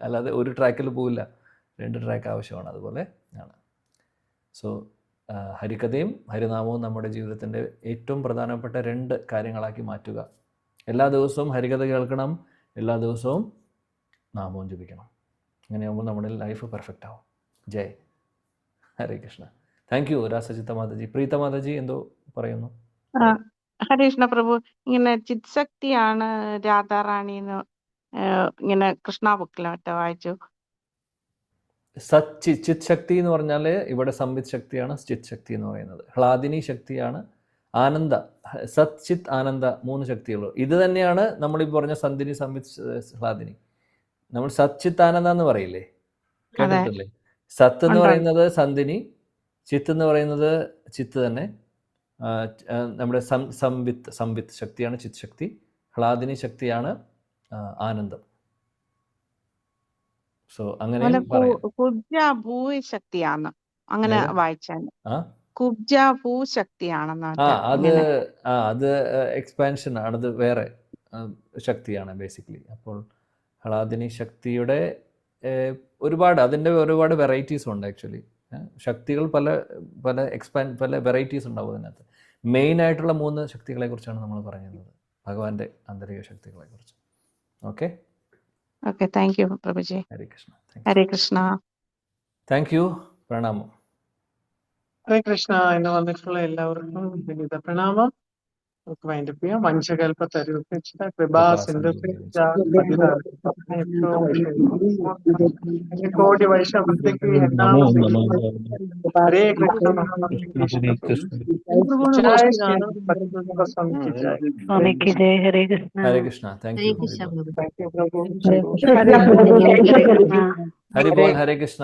അല്ലാതെ ഒരു ട്രാക്കിൽ പോവില്ല, 2 ട്രാക്ക് ആവശ്യമാണ്. അതുപോലെ ആണ്. സോ ഹരികഥയും ഹരിനാമവും നമ്മുടെ ജീവിതത്തിൻ്റെ ഏറ്റവും പ്രധാനപ്പെട്ട 2 കാര്യങ്ങളാക്കി മാറ്റുക. എല്ലാ ദിവസവും ഹരികഥ കേൾക്കണം, എല്ലാ ദിവസവും നാമവും ജപിക്കണം. അങ്ങനെയാകുമ്പോൾ നമ്മുടെ ലൈഫ് പെർഫെക്റ്റ് ആവും. ജയ് ഹരേ കൃഷ്ണ. താങ്ക് യു രാസജിത്ത മാതാജി. പ്രീത മാതാജി എന്തോ പറയുന്നു? ഹരേ കൃഷ്ണ പ്രഭു. ഇങ്ങനെ ചിത്ശക്തിയാണ് രാധാറാണി എന്ന് ഇങ്ങനെ കൃഷ്ണ ബുക്കിൽ മറ്റോ വായിച്ചു. ചിത് ശക്തി എന്ന് പറഞ്ഞാൽ ഇവിടെ സംവിത് ശക്തിയാണ് ചിത് ശക്തി എന്ന് പറയുന്നത്. ഹ്ലാദിനി ശക്തിയാണ് ആനന്ദ. സത് ചിത് ആനന്ദ 3 ശക്തികൾ. ഇത് തന്നെയാണ് നമ്മൾ ഈ പറഞ്ഞ സന്ധിനി സംവിത് ഹ്ലാദിനി. നമ്മൾ സത് ചിത് ആനന്ദ എന്ന് പറയില്ലേ, കേട്ടിട്ടില്ലേ? സത്ത് എന്ന് പറയുന്നത് സന്ധിനി, ചിത്ത് എന്ന് പറയുന്നത് ചിത്ത് തന്നെ. നമ്മുടെ സംവിത്ത് ശക്തിയാണ് ചിത് ശക്തി, ഹ്ലാദിനി ശക്തിയാണ് ആനന്ദം. സോ അങ്ങനെ കുബ്ജ ഭൂശക്തിയാണ് അങ്ങനെ വായിച്ചാൽ. കുബ്ജ ഭൂശക്തിയാണെന്ന്. അത് എക്സ്പാൻഷൻ ആണ്, അത് വേറെ ശക്തിയാണ് ബേസിക്കലി. അപ്പോൾ ഹ്ലാദിനി ശക്തിയുടെ അതിൻ്റെ ഒരുപാട് വെറൈറ്റീസ് ഉണ്ട് ആക്ച്വലി. ശക്തികൾ പല വെറൈറ്റീസ് ഉണ്ടാവും അതിനകത്ത്. മെയിൻ ആയിട്ടുള്ള 3 ശക്തികളെ കുറിച്ചാണ് നമ്മൾ പറഞ്ഞിരുന്നത്, ഭഗവാന്റെ ആന്തരിക ശക്തികളെ കുറിച്ച്. Okay, thank you പ്രഭുജി. Hare Krishna. Hare Krishna. Thank U. പ്രണാമം. ഹരേ കൃഷ്ണ. ഇന്ന് വന്നിട്ടുള്ള എല്ലാവർക്കും വിനീത പ്രണാമം. നമുക്ക് വൈൻഡപ്പ് ചെയ്യാം. വംശകൽപ്പത്തരുപേക്ഷിത കൃപാ സിന്ധു കോടി വൈഷഭ്യക്ക് ഹരേ കൃഷ്ണ. സ്വാമിക്ക് ജയ. ഹരേ കൃഷ്ണ. ഹരേ കൃഷ്ണ. Thank you. കൃഷ്ണ. ഹരി ബോൾ. ഹരേ കൃഷ്ണ.